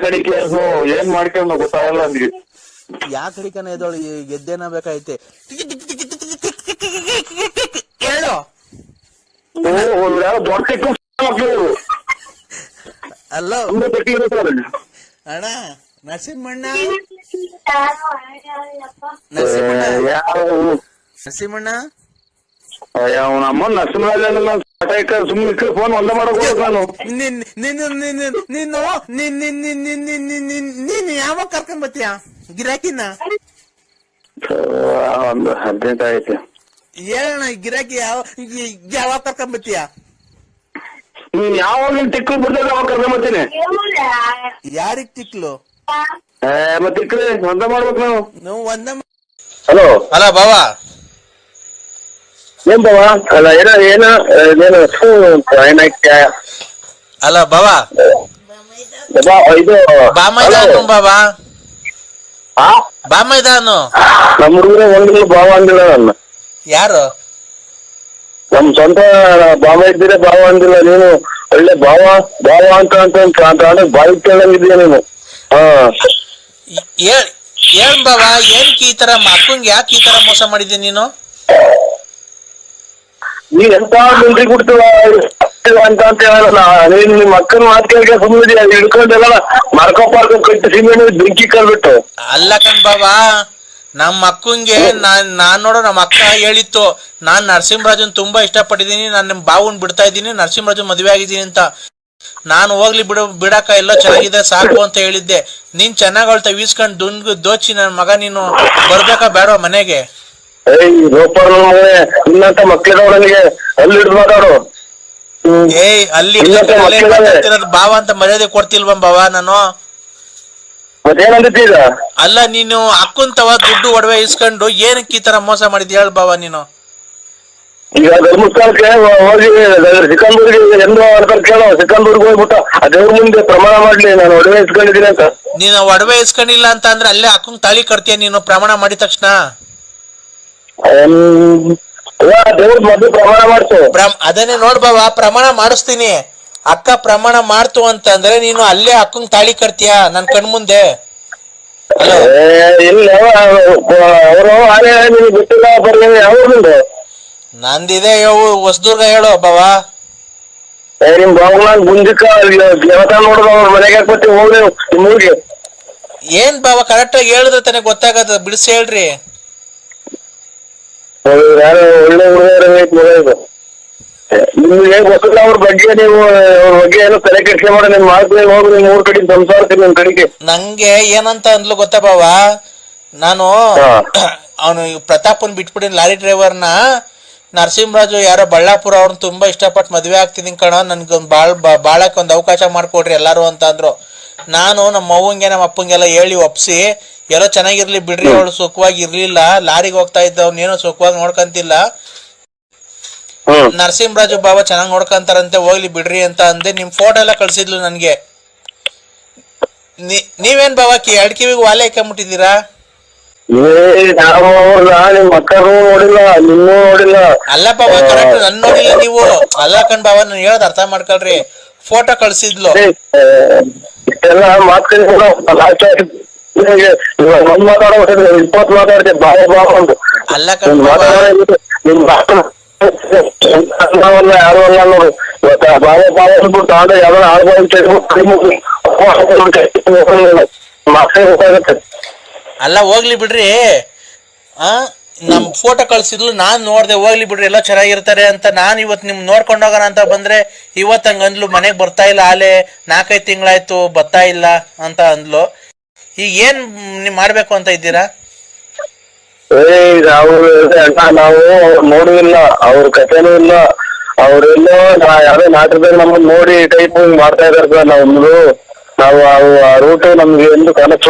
ಕಡೆ ಕೇಳ್ಸು ಏನ್ ಮಾಡ್ಕೊಂಡು ಗೊತ್ತಾಗಲ್ಲ ಅಂದ್ವಿ. ಯಾ ಕಡಿಕನ ಎದೋಳು ಗೆದ್ದೇನ ಬೇಕಾಯ್ತೆ ಹೇಳು. ಅಲ್ಲ ಅಣ್ಣ, ನರಸಿಂಹಣ್ಣ ಅವನಮ್ಮ ನರಸಿಂಹ ಸುಮ್ಮನೆ ಫೋನ್ ಒಂದ ಮಾಡಕ್ ನಾನು. ನೀನ್ ಯಾವಾಗ ಕರ್ಕೊಂಡ್ ಬರ್ತೀಯ ಗಿರಾಕಿನ? ಒಂದು 18 ಆಯ್ತು. ಹೇಳಣ್ಣ, ಗಿರಾಕಿ ಯಾವಾಗ ಕರ್ಕೊಂಡ್ ಬರ್ತೀಯ? ನೀನ್ ಯಾವಾಗ ತಿಕ್ಲು ಬಿಡ್ದಾಗ ಅವಾಗ ಕರ್ಕೊಂಡ್ ಬರ್ತೀನಿ. ಯಾರಿಗ್ ತಿಕ್ಲು? ಮತ್ತೆ ತಿಕ್ಲಿ ಒಂದ ಮಾಡ್ಬೇಕು ನಾವು ಒಂದ. ಹಲೋ ಹಲೋ ಬಾವಾ. ಏನ್ ಬಾವ? ಅಲ್ಲ ಏನೋ ಅಲ್ಲ ಬಾವಾ, ಇದು ಬಾಮೈದಾನು ಬಾಬಾ, ಬಾಮೈದಾನು. ನಮ್ಮ ಹುಡುಗರ ಒಂದಿಲ್ಲ ಭಾವ ಅಂದಿಲ್ಲ ನನ್ನ. ಯಾರು? ನಮ್ ಸ್ವಂತ ಭಾವ ಇದ್ದೀರ ಭಾವ ಅಂದಿಲ್ಲ. ನೀನು ಒಳ್ಳೆ ಭಾವ ಭಾವ ಅಂತ ಬಾಯಿ ಕೇಳಂಗಿದ್ದೀಯ ನೀನು. ಏನ್ ಬಾವ, ಏನಕ್ಕೆ ಈ ತರ ಅಕ್ಕಂಗೆ ಯಾಕೆ ಈ ತರ ಮೋಸ ಮಾಡಿದ್ದೀನಿ ನೀನು? ನೀನ್ ಎಂತ ಮಿಲ್ಟ್ರಿ ಕೊಡ್ತೀವ ಅಂತ ಹೇಳಲ್ಲ, ನೀನ್ ನಿಮ್ ಅಕ್ಕನ ಮಾತು ಕೇಳಿಗೆ ಸುಮ್ಮನೆ ಹಿಡ್ಕೊಂಡೆಲ್ಲ ಮಾರ್ಕೋ ಕಟ್ಟಿ ಸಿಮೆಂಟ್ ಬೆಂಕಿ ಕಲ್ಬಿಟ್ಟು. ಅಲ್ಲ ಕಣ್ ಬಾವ, ನಮ್ಮ ಅಕ್ಕಂಗೆ ನಾನ್ ನೋಡೋ ನಮ್ಮ ಅಕ್ಕ ಹೇಳಿತ್ತು, ನಾನ್ ನರಸಿಂಹರಾಜನ್ ತುಂಬಾ ಇಷ್ಟಪಟ್ಟಿದ್ದೀನಿ, ನಾನು ನಿಮ್ ಬಾವನ್ ಬಿಡ್ತಾ ಇದ್ದೀನಿ, ನರಸಿಂಹರಾಜನ್ ಮದುವೆ ಆಗಿದ್ದೀನಿ ಅಂತ. ನಾನು ಹೋಗ್ಲಿ ಬಿಡಾಕ ಎಲ್ಲ ಚೆನ್ನಾಗಿದೆ ಸಾಕು ಅಂತ ಹೇಳಿದ್ದೆ. ನೀನ್ ಚೆನ್ನಾಗ್ ಅವಳ್ತ ವೀಸ್ಕೊಂಡ್ ದೋಚಿ ನನ್ ಮಗ, ನೀನು ಬರ್ಬೇಕಾ ಬೇಡ ಮನೆಗೆ? ಇನ್ನಂತ ಮಕ್ಳಿದಾವ ನನಗೆ, ಅಲ್ಲಿ ಹಿಡ್ದು ಮಾತಾಡು. ಅಲ್ಲಿ ಬಾವ ಅಂತ ಮರ್ಯಾದೆ ಕೊಡ್ತಿಲ್ವ ಬಾವ ನಾನು? ಮತ್ತೇನಂದಿದ್ದೀಗ? ಅಲ್ಲ ನೀನು ಅಕ್ಕಂತವ ದುಡ್ಡು ಒಡವೆ ಇಸ್ಕೊಂಡು ಏನಕ್ಕೆ ಈ ತರ ಮೋಸ ಮಾಡಿದ್ ಹೇಳ್ ಬಾವ ನೀನು? ಈಗ ಧರ್ಮಸ್ಥಳಕ್ಕೆ ಹೋಗಿ ಸಿಕಂದೂರಿಗೆ ಎಂದು ಅರ್ಥ ಕೇಳೋ, ಸಿಕಂದೂರ್ಗೆ ಹೋಗ್ಬಿಟ್ಟು ದೇವ್ರ ಮುಂದೆ ಪ್ರಮಾಣ ಮಾಡ್ಲಿ ನಾನು ಒಡವೆ ಇಸ್ಕೊಂಡಿದ್ದೀನಿ ಅಂತ. ನೀನು ಒಡವೆ ಇಸ್ಕೊಂಡಿಲ್ಲ ಅಂತ ಅಂದ್ರೆ ಅಲ್ಲೇ ಅಕ್ಕಂಗ್ ತಾಳಿ ಕಟ್ತೀಯ ನೀನು ಪ್ರಮಾಣ ಮಾಡಿದ ತಕ್ಷಣ? ದೇವ್ರ ಮೊದ್ಲು ಪ್ರಮಾಣ ಮಾಡ್ತು. ಅದನ್ನೇ ನೋಡ್ಬಾವ, ಪ್ರಮಾಣ ಮಾಡಿಸ್ತೀನಿ. ಅಕ್ಕ ಪ್ರಮಾಣ ಮಾಡ್ತು ಅಂತಂದ್ರೆ ನೀನು ಅಲ್ಲೇ ಅಕ್ಕಂಗ್ ತಾಳಿ ಕಟ್ತೀಯ ನನ್ ಕಣ್ ಮುಂದೆ? ಇಲ್ಲ ಅವರು ಆನೆ ನಿಮ್ಗೆ ಗೊತ್ತಿಲ್ಲ ಬರ್ಲಿ ಯಾವ್ದು ನಂದಿದೆ ಹೊಸದುರ್ಗ ಹೇಳು ಬಾವ. ನಿಮ್ ಬಾವುನಾಗ್ ಗುಂಜಿಕ ದೇವತಾ ನೋಡಿದ ಅವ್ರ ಮನೆಗೆ ಹಾಕ್ಬತ್ತಿ ಹೋಗ್ರಿ ನಿಮ್ ಊರಿಗೆ. ಏನ್ ಬಾವ ಕರೆಕ್ಟ್ ಆಗಿ ಹೇಳಿದ್ರೆ ತಾನೇ ಗೊತ್ತಾಗದ, ಬಿಡಿಸಿ ಹೇಳ್ರಿ. ಯಾರು ಒಳ್ಳೆ ಹುಡುಗ ನಿಮ್ಗೆ ಗೊತ್ತಿಲ್ಲ ಅವ್ರ ಬಗ್ಗೆ, ನೀವು ಅವ್ರ ಬಗ್ಗೆ ಏನೋ ತಲೆ ಕೆಡಿಸಿ ಮಾಡಿ ನಿಮ್ ಮಾಡ್ತೀವಿ ಹೋಗ್ರಿ ನಿಮ್ ಊರ್ ಕಡೆ ಸಂಸಾರಕ್ಕೆ ನಿಮ್ ಕಡೆಗೆ. ನಂಗೆ ಏನಂತ ಅಂದ್ಲು ಗೊತ್ತಾ ಬಾವ, ನಾನು ಅವನು ಪ್ರತಾಪನ್ ಬಿಟ್ಬಿಟ್ಟಿನ ಲಾರಿ ಡ್ರೈವರ್ನ, ನರಸಿಂಹರಾಜು ಯಾರೋ ಬಳ್ಳಾಪುರ ಅವ್ರನ್ನ ತುಂಬಾ ಇಷ್ಟಪಟ್ಟು ಮದ್ವೆ ಆಗ್ತಿದೀನಿ ಕಣ, ನನ್ಗೊಂದ್ ಬಾಳಕ್ ಒಂದ್ ಅವಕಾಶ ಮಾಡ್ಕೊಡ್ರಿ ಎಲ್ಲಾರು ಅಂತ ಅಂದ್ರು. ನಾನು ನಮ್ಮ ಅವ್ವಂಗೆ ನಮ್ಮ ಅಪ್ಪಂಗೆಲ್ಲ ಹೇಳಿ ಒಪ್ಸಿ, ಎಲ್ಲೋ ಚೆನ್ನಾಗಿರ್ಲಿ ಬಿಡ್ರಿ, ಅವಳು ಸುಖವಾಗಿ ಇರ್ಲಿಲ್ಲ, ಲಾರಿಗೆ ಹೋಗ್ತಾ ಇದ್ದವ್ನ ಏನೋ ಸುಖವಾಗಿ ನೋಡ್ಕಂತಿಲ್ಲ, ನರಸಿಂಹರಾಜು ಬಾಬಾ ಚೆನ್ನಾಗ್ ನೋಡ್ಕಂತಾರಂತೆ, ಹೋಗ್ಲಿ ಬಿಡ್ರಿ ಅಂತ ಅಂದೆ. ನಿಮ್ ಫೋಟೋ ಎಲ್ಲ ಕಳ್ಸಿದ್ಲು ನನ್ಗೆ. ನೀವೇನ್ ಬಾಬಾ ಎರಡ್ ಕಿವಿಗೆ ವಾಲೆ ಹಾಕೊಂಡ್ಬಿಟ್ಟಿದ್ದೀರಾ? ನಿಮ್ ಮಕ್ಕಳು ನೋಡಿಲ್ಲ, ನಿನ್ನೂ ನೋಡಿಲ್ಲ. ಅಲ್ಲ ಬಾಬಾ ಕರೆಕ್ಟ್ ನನ್ ನೋಡಿಲ್ಲ ನೀವು. ಅಲ್ಲ ಕಣ್ ಬಾಬಾ, ನಾನು ಹೇಳೋದ್ ಅರ್ಥ ಮಾಡ್ಕೊಳ್ರಿ. ಫೋಟೋ ಕಳ್ಸಿದ್ಲು. ಇಷ್ಟೆಲ್ಲ ಮಾತಾಡೋ 20 ಮಾತಾಡ್ತೆ ಬಾಳ ಬಾಂದು. ಅಲ್ಲ ಕಣ್ ನಿಮ್ ಯಾರು ಅಲ್ಲ ನೋಡು, ಬಾಳ ಬಾಳ ಅಂದ್ಬಿಟ್ಟು ಆಡ ಯಾವ್ದಾರ ಗೊತ್ತಾಗತ್ತೆ. ಅಲ್ಲ ಹೋಗ್ಲಿ ಬಿಡ್ರಿ, ನಮ್ ಫೋಟೋ ಕಳ್ಸಿದ್ಲು, ನಾನ್ ನೋಡ್ದೆ, ಹೋಗ್ಲಿ ಬಿಡ್ರಿ ಎಲ್ಲ ಚೆನ್ನಾಗಿರ್ತಾರೆ ಅಂತ. ನಾನ್ ಇವತ್ ನಿಮ್ ನೋಡ್ಕೊಂಡ್ ಹೋಗೋಣ ಅಂತ ಬಂದ್ರೆ ಇವತ್ ಹಂಗ ಅಂದ್ಲು, ಮನೆಗ್ ಬರ್ತಾ ಇಲ್ಲ, ಆಲೆ 4-5 ತಿಂಗಳಾಯ್ತು ಬರ್ತಾ ಇಲ್ಲ ಅಂತ ಅಂದ್ಲು. ಈಗ ಏನ್ ನೀವ್ ಮಾಡ್ಬೇಕು ಅಂತ ಇದ್ದೀರಾ? ನಾವು ನೋಡುವಿಲ್ಲ, ಅವ್ರ ಕಥೆನೂ ಇಲ್ಲ, ಅವ್ರೆಲ್ಲೋ ಯಾವ್ದೋ ನಾಟಕದಾಗ ನಮ್ಮನ್ನ ನೋಡಿ ಟೈಪ್ ಮಾಡ್ತಾ ಇದಾರ. ನಾವು ಆ ರೂಟ್ ನಮ್ಗೆ ಎಂದು ಕನೆಕ್ಟ್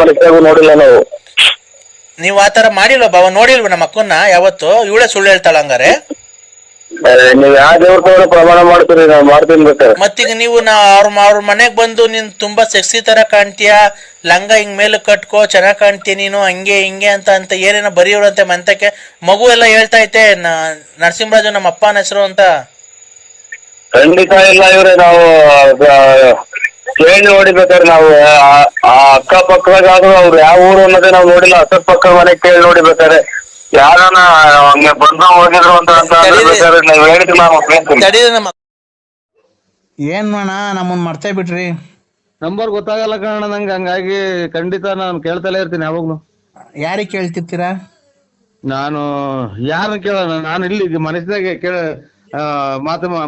ನೋಡಿಲ್ಲ ನಾವು. ನೀವ್ ಆತರ ಮಾಡಿಲ್ವ ಬಾವ? ನೋಡಿಲ್ವ ನಮ್ಮ ಅಕ್ಕನ್ನ ಯಾವತ್ತು? ಇವಳೇ ಸುಳ್ಳು ಹೇಳ್ತಾಳ ಹಂಗಾರೆ? ನೀವ್ ಯಾವ ದೇವ್ರ ಪ್ರಮಾಣ ಮಾಡ್ತೀರಿ? ನಾವ್ ಮಾಡ್ತೀನಿ ಬೇಕಾರೆ. ಮತ್ತೀಗ ನೀವು ಅವ್ರ ಮನೆಗ್ ಬಂದು ನೀನ್ ತುಂಬಾ ಸೆಕ್ಸಿ ತರ ಕಾಣ್ತೀಯ, ಲಂಗ ಹಿಂಗ್ ಮೇಲೆ ಕಟ್ಕೋ ಚೆನ್ನಾಗ್ ಕಾಣ್ತೀಯ ನೀನು, ಹಂಗೆ ಹಿಂಗೆ ಅಂತ ಏನೇನೋ ಬರೀವ್ರಂತೆ ಮಂತಕ್ಕೆ. ಮಗು ಎಲ್ಲ ಹೇಳ್ತಾ ಐತೆ ನರಸಿಂಹರಾಜು ನಮ್ಮ ಅಪ್ಪನ ಹೆಸರು ಅಂತ. ಖಂಡಿತ ಇಲ್ಲ ಇವ್ರೆ, ನಾವು ಕೇಳಿ ನೋಡಿಬೇಕಾದ್ರೆ ನಾವು ಆ ಅಕ್ಕಪಕ್ಕದಾಗ ಆದ್ರೂ ಅವ್ರು ಯಾವ ಊರು ಅನ್ನೋದೇ ನಾವು ನೋಡಿಲ್ಲ. ಅಕ್ಕಪಕ್ಕ ಮನೆ ಕೇಳಿ ನೋಡಿಬೇಕಾದ್ರೆ ಯಾರನ್ನ ಹಂಗೆ ಬಂದು ಹೋಗಿದ್ರು ಅಂತ ನಾವ್ ಹೇಳಿದ್ವಿ. ಏನ್ ಮಾಡೋಣ, ನಮ್ಮನ್ ಮರ್ತೇ ಬಿಟ್ರಿ. ನಂಬರ್ ಗೊತ್ತಾಗಲ್ಲ ಕಾರಣ ನಂಗೆ, ಹಂಗಾಗಿ ಖಂಡಿತ ನಾನು ಕೇಳ್ತಲೇ ಇರ್ತೀನಿ ಯಾವಾಗ್ಲೂ. ಯಾರಿಗೆ ಕೇಳ್ತಿರ್ತೀರಾ? ನಾನು ಯಾರನ್ನ ಕೇಳೋಣ, ನಾನು ಇಲ್ಲಿ ಮನಸ್ಸಿನಾಗೆ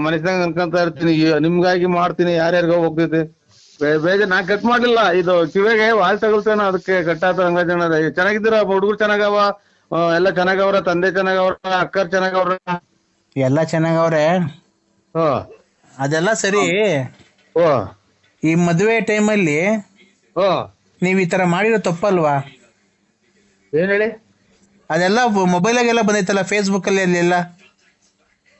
ಮನಸ್ಸಿನಾಗ ಅನ್ಕೊಂತ ಇರ್ತೀನಿ, ನಿಮ್ಗಾಗಿ ಮಾಡ್ತೀನಿ, ಯಾರ್ಯಾರಿಗೋ ಹೋಗ್ತೈತಿ ಬೇಜಾರ್. ನಾನ್ ಕಟ್ ಮಾಡ್ಲಿಲ್ಲ, ಇದು ಕಿವಿಗೆ ವಾಲ್ ತಗೊಳ್ತೇನೆ, ಅದಕ್ಕೆ ಕಟ್ಟಾತ. ಹಂಗಜನ ಚೆನ್ನಾಗಿದ್ದೀರ? ಹುಡುಗರು ಚೆನ್ನಾಗವ, ಎಲ್ಲ ಚೆನ್ನಾಗವ್ರ, ತಂದೆ ಚೆನ್ನಾಗವ್ರ, ಅಕ್ಕರ್ ಚೆನ್ನಾಗವ್ರ, ಎಲ್ಲ ಚೆನ್ನಾಗವ್ರೆ. ಅದೆಲ್ಲ ಸರಿ. ಈ ಮದುವೆ ಟೈಮಲ್ಲಿ ನೀವ್ ಈ ತರ ಮಾಡಿರೋ ತಪ್ಪಲ್ವಾ? ಏನ್ ಹೇಳಿ? ಅದೆಲ್ಲ ಮೊಬೈಲಾಗೆಲ್ಲ ಬಂದೈತಲ್ಲ, ಫೇಸ್ಬುಕ್ ಅಲ್ಲಿ ಅಲ್ಲೆಲ್ಲ.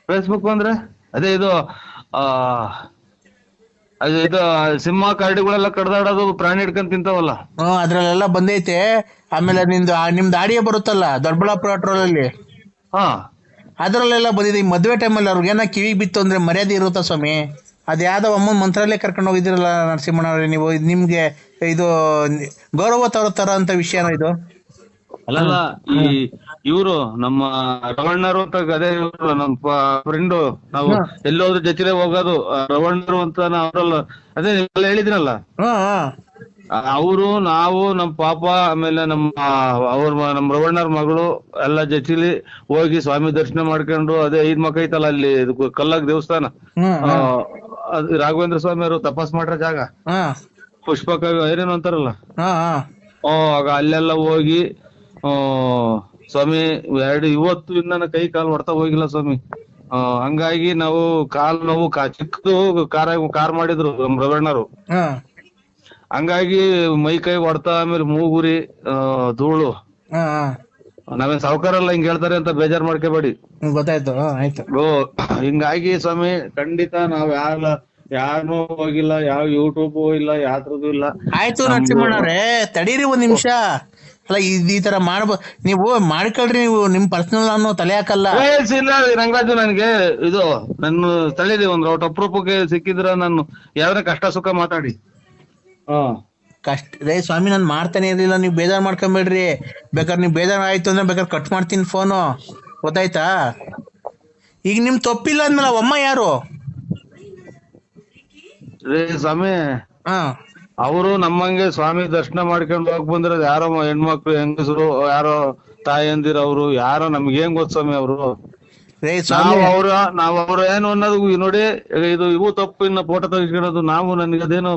ಫೇಸ್ಬುಕ್ ಅಂದ್ರೆ ಅದೇ ಇದು ಇದು ಸಿಂಹ ಕರಡಿಗಳೆಲ್ಲ ಕಡ್ದಾಡೋದು, ಪ್ರಾಣಿ ಹಿಡ್ಕೊಂಡ್ ತಿಂತಾವಲ್ಲ, ಅದ್ರಲ್ಲೆಲ್ಲ ಬಂದೈತೆ. ಆಮೇಲೆ ನಿಮ್ದು ಆಡಿಯೋ ಬರುತ್ತಲ್ಲ ದೊಡ್ಡಬಳ್ಳಾಪುರ ಟ್ರೋಲ್ ಅಲ್ಲಿ, ಅದ್ರಲ್ಲೆಲ್ಲ ಬಂದಿದೆ. ಈ ಮದುವೆ ಟೈಮಲ್ಲಿ ಅವ್ರಿಗೇನ ಕಿವಿಗೆ ಬಿತ್ತು ಅಂದ್ರೆ ಮರ್ಯಾದೆ ಇರುತ್ತಾ ಸ್ವಾಮಿ? ಅದ್ಯಾವ್ದೋ ಅಮ್ಮನ ಮಂತ್ರಾಲಯ ಕರ್ಕೊಂಡು ಹೋಗಿದ್ದೀರಲ್ಲ ನರಸಿಂಹಣ್ಣವ್ರೆ ನೀವು, ನಿಮ್ಗೆ ಇದು ಗೌರವ ತರೋ ಅಂತ ವಿಷಯನೋ ಇದು? ಅಲ್ಲಲ್ಲ, ಈ ಇವ್ರು ನಮ್ಮ ರವಣ್ಣರು ಅಂತ ಅದೇ ಇವ್ರು ನಮ್ಮ ಫ್ರೆಂಡು, ನಾವು ಎಲ್ಲೋದ್ರ ಜೊತೆ ಹೋಗೋದು ರವಣ್ಣರು ಅಂತ ಅವರಲ್ಲ, ಅದೇ ನೀವೆಲ್ಲ ಹೇಳಿದ್ರಲ್ಲ, ಅವರು ನಾವು ನಮ್ಮ ಪಾಪ ಆಮೇಲೆ ನಮ್ಮ ರವಣ್ಣರ ಮಗಳು ಎಲ್ಲ ಜೊತೆಲಿ ಹೋಗಿ ಸ್ವಾಮಿ ದರ್ಶನ ಮಾಡ್ಕೊಂಡು, ಅದೇ ಐದ್ ಮಕ್ಕ ಐತಲ್ಲ ಅಲ್ಲಿ ಕಲ್ಲಾಗ ದೇವಸ್ಥಾನ, ರಾಘವೇಂದ್ರ ಸ್ವಾಮಿ ಅವರು ತಪಾಸ್ ಮಾಡ್ರ ಜಾಗ, ಪುಷ್ಪಕ ಏನೇನು ಅಂತಾರಲ್ಲ, ಆಗ ಅಲ್ಲೆಲ್ಲ ಹೋಗಿ ಸ್ವಾಮಿ ಇವತ್ತು ಇನ್ನ ಕೈ ಕಾಲು ಹೊಡ್ತಾ ಹೋಗಿಲ್ಲ ಸ್ವಾಮಿ. ಹಂಗಾಗಿ ನಾವು ಕಾಲ್ ನೋವು ಚಿಕ್ಕದು ಕಾರ್ ಮಾಡಿದ್ರು ನಮ್ ರವಣ್ಣರು, ಹಂಗಾಗಿ ಮೈ ಕೈ ಹೊಡ್ತಾ, ಆಮೇಲೆ ಮೂಗುರಿ ಧೂಳು. ನಾವೇನ್ ಸಾವುಕಾರಲ್ಲ ಹಿಂಗ್ ಹೇಳ್ತಾರೆ ಅಂತ ಬೇಜಾರ್ ಮಾಡ್ಕೋಬೇಡಿ, ಗೊತ್ತಾಯ್ತು, ಆಯ್ತು. ಹಿಂಗಾಗಿ ಸ್ವಾಮಿ ಖಂಡಿತ ನಾವ್ ಯಾರು ಹೋಗಿಲ್ಲ, ಯಾವ ಯೂಟ್ಯೂಬ್ ಇಲ್ಲ, ಯಾತ್ರದ್ದು ಇಲ್ಲ. ಆಯ್ತು ನರಸಿಂಹಣ್ಣವ್ರೆ, ತಡೀರಿ ಒಂದ್ ನಿಮಿಷ. ಅಲ್ಲ ಈ ತರ ನೀವು ಮಾಡ್ಕೊಳ್ರಿ, ನೀವು ನಿಮ್ ಪರ್ಸನಲ್ ಅನ್ನೋ ತಲೆ ಹಾಕಲ್ಲ. ಇಲ್ಲ ರಂಗರಾಜು, ನನ್ಗೆ ಇದು ನನ್ನ ತಳಿದಿ ಒಂದ್ ಅಪರೂಪಕ್ಕೆ ಸಿಕ್ಕಿದ್ರ ನಾನು ಯಾವ್ದಾರ ಕಷ್ಟ ಸುಖ ಮಾತಾಡಿ. ರೇ ಸ್ವಾಮಿ, ನಾನ್ ಮಾಡ್ತಾನೆ ಇರ್ಲಿಲ್ಲ, ನೀವ್ ಬೇಜಾರ್ ಮಾಡ್ಕೊಂಬೇಡ್ರಿ. ಬೇಕಾದ್ರೆ ನೀವ್ ಬೇಜಾರ್ ಆಯ್ತು ಅಂದ್ರೆ ಬೇಕಾದ್ರೆ ಕಟ್ ಮಾಡ್ತೀನಿ ಫೋನು, ಗೊತ್ತಾಯ್ತಾ? ಈಗ ನಿಮ್ ತಪ್ಪಿಲ್ಲ ಅಂದ್ಮೇಲೆ ಅಮ್ಮ ಯಾರು? ರೇ ಸ್ವಾಮಿ, ಅವರು ನಮ್ಮಂಗೆ ಸ್ವಾಮಿ ದರ್ಶನ ಮಾಡ್ಕೊಂಡು ಹೋಗ್ ಬಂದ್ರ ಯಾರೋ ಹೆಣ್ಮಕ್ಳು ಹೆಂಗಸರು, ಯಾರೋ ತಾಯಂದಿರ, ಅವ್ರು ಯಾರೋ ನಮ್ಗೇನ್ ಗೊತ್ತ ಸ್ವಾಮಿ. ಅವರು ನಾವ್ ಅವ್ರ ಏನು ಅನ್ನೋದು ನೋಡಿ, ಇದು ಇವು ತಪ್ಪು. ಇನ್ನ ಫೋಟೋ ತೆಗಿಸ್ಕೊಳೋದು ನಾವು, ನನ್ಗೆ ಅದೇನೋ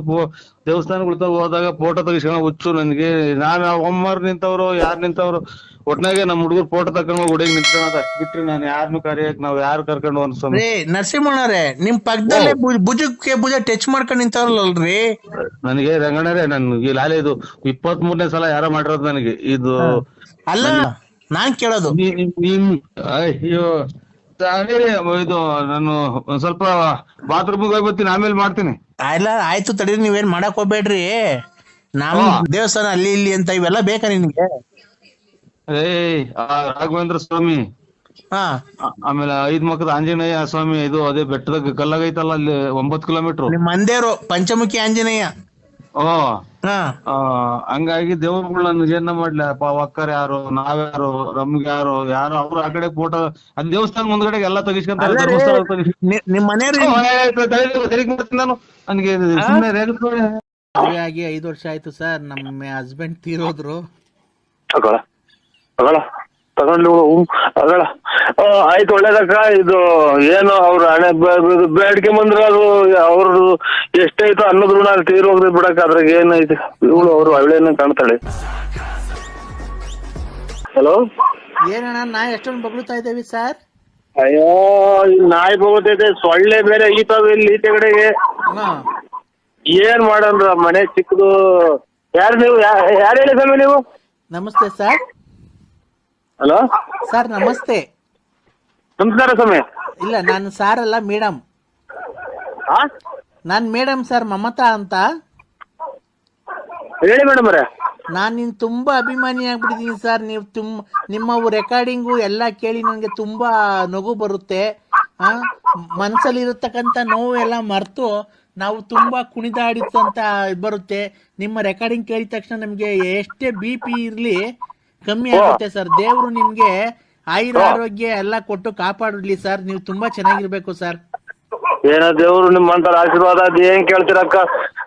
ದೇವಸ್ಥಾನಗಳ ಹೋದಾಗ ಫೋಟೋ ತೆಗಿಸ್ಕೊಳೋ ಹುಚ್ಚು ನನ್ಗೆ. ನಾನ್ ಒಮ್ಮರ್ ನಿಂತವ್ರು ಯಾರ್ ನಿಂತವ್ರು ಒಟ್ನಾಗೆ ನಮ್ ಹುಡುಗರು ಫೋಟೋ ತಕೊಂಡ್ ಹುಡುಗಿ ನಿಂತ್ಕೊಳ್ಳೋದು ಅಷ್ಟ್ ಬಿಟ್ರಿ ನಾನು ಯಾರನ್ನು ಕರೆಯಕ್ ನಾವ್ ಯಾರು ಕರ್ಕೊಂಡು ಅನ್ಸ್ವಾಮಿ. ನರಸಿಂಹಣ್ಣವ್ರೆ, ನಿಮ್ ಪಕ್ಕದಲ್ಲೇ ಭುಜಕ್ಕೆ ಭುಜ ಟಚ್ ಮಾಡ್ಕೊಂಡ್ ನಿಂತವ್ರಲ್ರಿ. ನನಗೆ ರಂಗಣ್ಣರೇ, ನನ್ಗೆ ಲಾಲೆ ಇದು 23ನೇ ಸಲ ಯಾರೋ ಮಾಡಿರೋದು ನನಗೆ ಇದು. ಅಲ್ಲ ನಾನ್ ಕೇಳೋದು, ಅಯ್ಯೋ ಇದು ನಾನು ಒಂದ್ ಸ್ವಲ್ಪ ಬಾತ್ರೂಮ್ಗೆ ಹೋಗಿ ಬರ್ತೀನಿ, ಆಮೇಲೆ ಮಾಡ್ತೀನಿ. ಆಯ್ತು ತಡೀರಿ, ನೀವೇನ್ ಮಾಡಕ್ ಹೋಗ್ಬೇಡ್ರಿ. ನಮ್ ದೇವಸ್ಥಾನ ಅಲ್ಲಿ ಇಲ್ಲಿ ಅಂತ ಇವೆಲ್ಲ ಬೇಕಾ ನಿನ್ಗೆ? ರಾಘವೇಂದ್ರ ಸ್ವಾಮಿ, ಆಮೇಲೆ 5 ಮಕ್ಕದ ಆಂಜನೇಯ ಸ್ವಾಮಿ, ಇದು ಅದೇ ಬೆಟ್ಟದಾಗ ಕಲ್ಲಾಗೈತಲ್ಲ ಅಲ್ಲಿ 9 ಕಿಲೋಮೀಟರ್, ನಿಮ್ ಮಂದೇರು ಪಂಚಮುಖಿ ಆಂಜನೇಯ. ಹಂಗಾಗಿ ದೇವ್ರುಗಳು ನನ್ಗೆ ಏನ ಮಾಡ್ಲಿ, ಒಕ್ಕರ್ ಯಾರು, ನಾವ್ಯಾರು, ನಮ್ಗೆ ಯಾರು ಅವ್ರು ಆ ಕಡೆ ಫೋಟೋ ಅದ್ ದೇವಸ್ಥಾನ ಮುಂದ್ಗಡೆ ಎಲ್ಲ ತೆಗಿಸ್ಕೊಂತಾರೆ. ನಿಮ್ ಮನೆಯವ್ರು ನಾನು ನನ್ಗೆ ಮದುವೆ ಆಗಿ 5 ವರ್ಷ ಆಯ್ತು ಸರ್. ನಮ್ಮ ಹಸ್ಬೆಂಡ್ ತೀರೋದ್ರು. ತಗೊಂಡ್ಲಿ ಆಯ್ತು, ಒಳ್ಳೇದಕ್ಕ. ಇದು ಏನು ಅವ್ರ ಹಣೆ ಬೇಡಿಕೆ ಬಂದ್ರ ಅದು ಅವ್ರದ್ದು ಎಷ್ಟೈತೋ ಅನ್ನೋದ್ರು ನಾನು ತೀರ್ ಹೋಗ್ದೆ ಬಿಡಕ್, ಅದ್ರಾಗ ಏನೈತಿ. ಇವಳು ಅವ್ರು ಅವಳೇನ ಕಾಣ್ತಾಳೆ. ಹಲೋ, ಏನಣ್ಣ ನಾಯಿ ಎಷ್ಟೊಂದು ಬಗ್ಳುತ್ತಾ ಇದ್ದೇವಿ ಸರ್? ಅಯ್ಯೋ, ಇಲ್ಲಿ ನಾಯಿ ಬಗ್ತೈತೆ, ಸೊಳ್ಳೆ ಬೇರೆ ಈತಾವ ಇಲ್ಲಿ ಈಚೆಗಡೆಗೆ. ಏನ್ ಮಾಡಂದ್ರ ಮನೆ ಚಿಕ್ಕದು. ಯಾರು ನೀವು? ಯಾರು ಹೇಳಿ ಸ್ವಾಮಿ ನೀವು? ನಮಸ್ತೆ ಸರ್. ಹಲೋ ಸರ್, ನಮಸ್ತೆ. ನಮಸ್ಕಾರ ಸ್ವಾಮಿ. ಇಲ್ಲ, ನಾನು ಸಾರ್ ಅಲ್ಲ, ಮೇಡಮ್. ನಾನ್ ಮೇಡಮ್ ಸರ್, ಮಮತಾ ಅಂತ. ಹೇಳಿ ಮೇಡಮ್ ಅವರೇ. ನಾನ್ ನಿನ್ ತುಂಬಾ ಅಭಿಮಾನಿ ಆಗ್ಬಿಟ್ಟಿದೀನಿ ಸರ್. ನೀವು ನಿಮ್ಮ ರೆಕಾರ್ಡಿಂಗು ಎಲ್ಲ ಕೇಳಿ ನನಗೆ ತುಂಬಾ ನಗು ಬರುತ್ತೆ. ಮನ್ಸಲ್ಲಿ ಇರತಕ್ಕಂತ ನೋವು ಎಲ್ಲ ಮರ್ತು ನಾವು ತುಂಬಾ ಕುಣಿದಾಡಿದಂತ ಬರುತ್ತೆ. ನಿಮ್ಮ ರೆಕಾರ್ಡಿಂಗ್ ಕೇಳಿದ ತಕ್ಷಣ ನಮ್ಗೆ ಎಷ್ಟೇ BP ಇರ್ಲಿ ಕಮ್ಮಿ ಆಗುತ್ತೆ ಸರ್. ದೇವ್ರು ನಿಮ್ಗೆ ಆರೋಗ್ಯ ಎಲ್ಲ ಕೊಟ್ಟು ಕಾಪಾಡಲಿ ಸರ್. ನೀವು ತುಂಬಾ ಚೆನ್ನಾಗಿರ್ಬೇಕು ಸರ್. ಏನೋ ದೇವ್ರು ನಿಮ್ಮಂತರ ಆಶೀರ್ವಾದ ಅದ್ ಏನ್ ಕೇಳ್ತೀರಕ್ಕ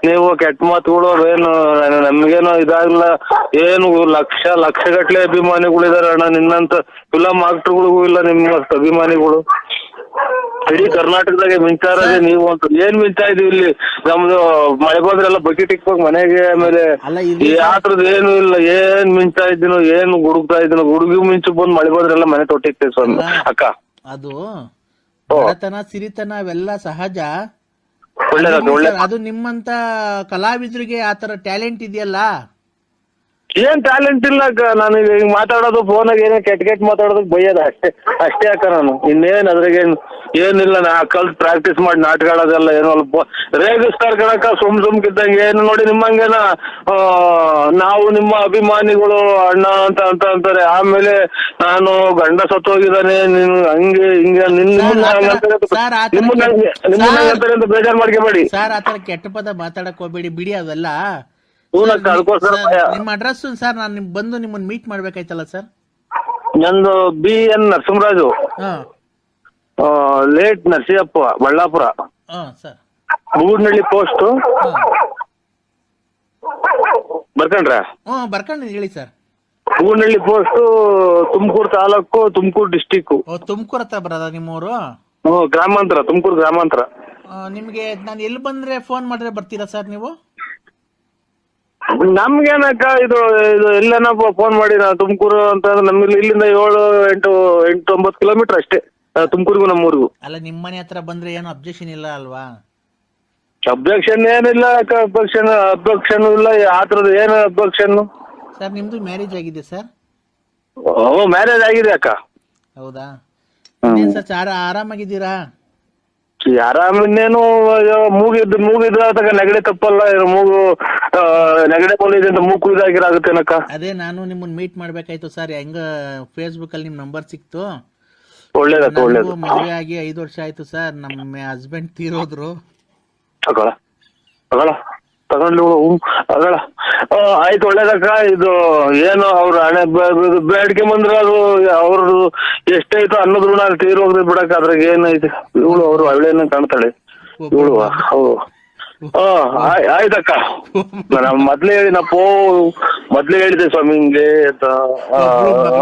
ನೀವು? ಕೆಟ್ಟ ಮಾತುಗಳು ಏನು ನಮ್ಗೇನು ಇದಾಗಿಲ್ಲ. ಏನು ಲಕ್ಷಗಟ್ಲೆ ಅಭಿಮಾನಿಗಳಿದಾರೆ ಅಣ್ಣ. ನಿನ್ನಂತ ಫಿಲಂ ಆಕ್ಟರ್ಗಳಿಗೂ ಇಲ್ಲ ನಿಮ್ಮಷ್ಟು ಅಭಿಮಾನಿಗಳು. ಇಡೀ ಕರ್ನಾಟಕದಾಗೆ ಮಿಂಚಾರದೆ ನೀವು ಅಂತ. ಏನ್ ಮಿಂಚಾ ಇದೀವಿ ಇಲ್ಲಿ. ನಮ್ದು ಮಳೆ ಬಂದ್ರೆಲ್ಲ ಬಕೆಟ್ ಇಕ್ಬೇಕು ಮನೆಗೆ. ಆಮೇಲೆ ಯಾತ್ರದ್ ಏನು ಇಲ್ಲ. ಏನ್ ಮಿಂಚಾ ಇದ್ದೀನೋ, ಏನ್ ಗುಡುಗ್ತಾ ಇದ್ದೀನೋ. ಗುಡುಗಿ ಮಿಂಚು ಬಂದ್ ಮಳೆ ಬಂದ್ರೆಲ್ಲ ಮನೆ ತೊಟ್ಟಿಕ್ತೇವೆ ಸ್ವಾಮಿ ಅಕ್ಕ. ಅದು ಬಡತನ ಸಿರಿತನ ಅವೆಲ್ಲ ಸಹಜ. ಅದು ನಿಮ್ಮಂತ ಕಲಾವಿದರಿಗೆ ಆತರ ಟ್ಯಾಲೆಂಟ್ ಇದೆಯಲ್ಲ. ಏನ್ ಟ್ಯಾಲೆಂಟ್ ಇಲ್ಲ ಅಕ್ಕ. ನಾನು ಈಗ ಮಾತಾಡೋದು ಫೋನಾಗ ಏನೋ ಕೆಟ್ಟ ಮಾತಾಡೋದಕ್ಕೆ ಬೈಯೋದು ಅಷ್ಟೇ ಅಕ್ಕ. ನಾನು ಇನ್ನೇನ್ ಅದ್ರಾಗೇನು ಏನಿಲ್ಲ. ನಾ ಕಲ್ತ್ ಪ್ರಾಕ್ಟೀಸ್ ಮಾಡಿ ನಾಟಕ ಆಡೋದೆಲ್ಲ ಏನೋ ಅಲ್ಪ ರೇಗಿಸ್ತಾರ ಕಣಕ್ಕ ಸುಮ್ಕಿದ್ದಂಗೆ. ಏನು ನೋಡಿ ನಿಮ್ಮಂಗೇನ ನಾವು ನಿಮ್ಮ ಅಭಿಮಾನಿಗಳು ಅಣ್ಣ ಅಂತ ಅಂತಾರೆ. ಆಮೇಲೆ ನಾನು ಗಂಡ ಸತ್ತೋಗಿದ್ದಾನೆ ನೀನು ಹಂಗೆ ಹಿಂಗೆ ನಿಮ್ಮನ್ನ ಅಂತಾರೆ ಅಂತ ಬೇಜಾರು ಮಾಡ್ಕೋಬೇಡಿ ಸರ್. ಆತರ ಕೆಟ್ಟ ಪದ ಮಾತಾಡಕ್ ಹೋಗ್ಬೇಡಿ, ಬಿಡಿ ಅವೆಲ್ಲ. ನಿಮ್ಮ ಅಡ್ರೆಸ್ ಸರ್, ನಾನು ಬಂದು ನಿಮ್ಮನ್ನ ಮೀಟ್ ಮಾಡ್ಬೇಕಾಯ್ತಲ್ಲ ಸರ್. ನಂದು BN Narasimharaju, late Narasiyappa, Ballapura, sir. Boornahalli post. ಬರ್ಕೊಂಡ್ರ? ಬರ್ಕೊಂಡು ಹೇಳಿ ಸರ್. Boornahalli post, Tumakuru taluk, Tumakuru district. ತುಮಕೂರು ಹತ್ರ ಬರೋದ ನಿಮ್ಮೂರು? ಗ್ರಾಮಾಂತರ, ತುಮಕೂರು ಗ್ರಾಮಾಂತರ. ನಿಮ್ಗೆ ನಾನು ಎಲ್ಲಿ ಬಂದ್ರೆ ಫೋನ್ ಮಾಡಿದ್ರೆ ಬರ್ತೀರಾ ಸರ್ ನೀವು? ನಮ್ಗೇನಕ್ಕ ಇದು ಎಲ್ಲೇನ ಫೋನ್ ಮಾಡಿ. ನಾವು ತುಮಕೂರು ಅಂತ ನಮ್ಗೆ ಇಲ್ಲಿಂದ 7-8-9 ಕಿಲೋಮೀಟರ್ ಅಷ್ಟೇ ತುಮಕೂರಿಗೂ ನಮ್ಮೂರಿಗೂ. ಅಲ್ಲ, ನಿಮ್ಮ ಮನೆ ಹತ್ರ ಬಂದ್ರೆ ಏನು ಅಬ್ಜೆಕ್ಷನ್ ಇಲ್ಲ ಅಲ್ವಾ? ಅಬ್ಜೆಕ್ಷನ್ ಏನಿಲ್ಲ ಅಕ್ಕ. ಅಬ್ಜೆಕ್ಷನ್ ಇಲ್ಲ. ಆ ಥರದ್ದು ಏನು ಅಬ್ಜೆಕ್ಷನ್? ಸರ್ ನಿಮ್ದು ಮ್ಯಾರೇಜ್ ಆಗಿದೆ ಸರ್? ಮ್ಯಾರೇಜ್ ಆಗಿದೆ ಅಕ್ಕ. ಹೌದಾ ಸರ್? ಆರಾಮಾಗಿದ್ದೀರಾ? ಆರಾಮಿನ್ನೇನು ಮೂಗಿದ್ರೆ ತಗ ನೆಗಡೆ ತಪ್ಪಲ್ಲ. ಮೂಗು ನೆಗಡೆ ಬಂದಿದೆ ಅಂತ ಮೂಗು ಇದಾಗಿರಾಗುತ್ತೇನಕ್ಕ. ಅದೇ ನಾನು ನಿಮ್ಮನ್ನ ಮೀಟ್ ಮಾಡ್ಬೇಕಾಯ್ತು ಸರ್. ಹೆಂಗ ಫೇಸ್ಬುಕ್ ಅಲ್ಲಿ ನಿಮ್ ನಂಬರ್ ಸಿಕ್ತು. ಒಳ್ಳೇದಕ್ಕ, ಒಳ್ಳೇದು. ಮದುವೆ ಆಗಿ 5 ವರ್ಷ ಆಯ್ತು ಸರ್. ನಮ್ಮ ಹಸ್ಬೆಂಡ್ ತೀರೋದ್ರು. ಆಯ್ತು, ಒಳ್ಳೇದಕ್ಕ. ಇದು ಏನು ಅವ್ರ ಹಣೆ ಬೇಡಿಕೆ ಬಂದ್ರ ಅದು ಅವ್ರದ್ದು ಎಷ್ಟೈತೋ ಅನ್ನೋದ್ ಋಣ ತೀರೋಗ್ರಿ ಬಿಡಕ್ಕ. ಅದ್ರಾಗ ಏನೈತೆ. ಇವಳು ಅವ್ರು ಅವಳೇನ ಕಾಣ್ತಾಳೆ ಇವಳು. ಆಯ್ತಕ್ಕ. ನಾನು ಮೊದ್ಲೇ ಹೇಳಿದೆ ಸ್ವಾಮಿ ಹಿಂಗೆ ಅಂತ.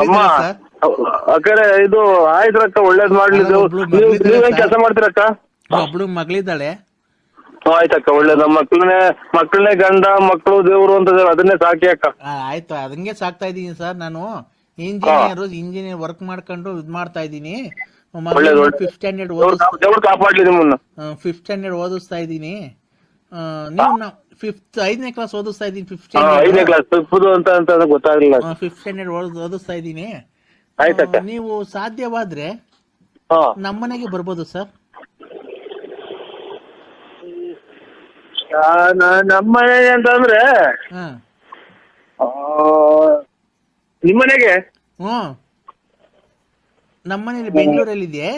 ಅಮ್ಮ ಅಕ್ಕರೆ ಇದು ಆಯ್ತ್ರಕ್ಕ, ಒಳ್ಳೇದ್ ಮಾಡ್ಲಿದ್ದು. ನೀವೇನ್ ಕೆಲಸ ಮಾಡ್ತೀರಕ್ಕ? ಒಬ್ಳು ಮಗಳಿದ್ದಾಳೆ. ಆಯ್ತಕ್ಕ, ಒಳ್ಳೇದ. ಮಕ್ಕಳನ್ನೇ ಗಂಡ ಮಕ್ಕಳು ದೇವ್ರು ಅಂತ ಅದನ್ನೇ ಸಾಕಿ ಅಕ್ಕ. ಆಯ್ತು, ಅದನ್ನೇ ಸಾಕ್ತಾ ಇದೀನಿ ಸರ್. ನಾನು ಇಂಜಿನಿಯರ್ ವರ್ಕ್ ಮಾಡ್ಕೊಂಡು ಇದ್ ಮಾಡ್ತಾ ಇದೀನಿ. 5th ಸ್ಟ್ಯಾಂಡರ್ಡ್ ಓದಿಸ್ತಾ ಇದೀನಿ. ನೀವು 5ನೇ ಕ್ಲಾಸ್ ಓದಿಸ್ತಾ ಇದೀನಿ. 5th ಸ್ಟ್ಯಾಂಡರ್ಡ್ ಓದಿಸ್ತಾ ಇದೀನಿ. ನೀವು ಸಾಧ್ಯವಾದ್ರೆ ನಮ್ಮನೆಗೆ ಬರ್ಬೋದು ಸರ್. ನಮ್ಮನೆ ಅಂತಂದ್ರೆ ನಿಮ್ಮನೆಗೆ? ನಮ್ಮನೇಲಿ ಬೆಂಗಳೂರಲ್ಲಿ ಇದೆ.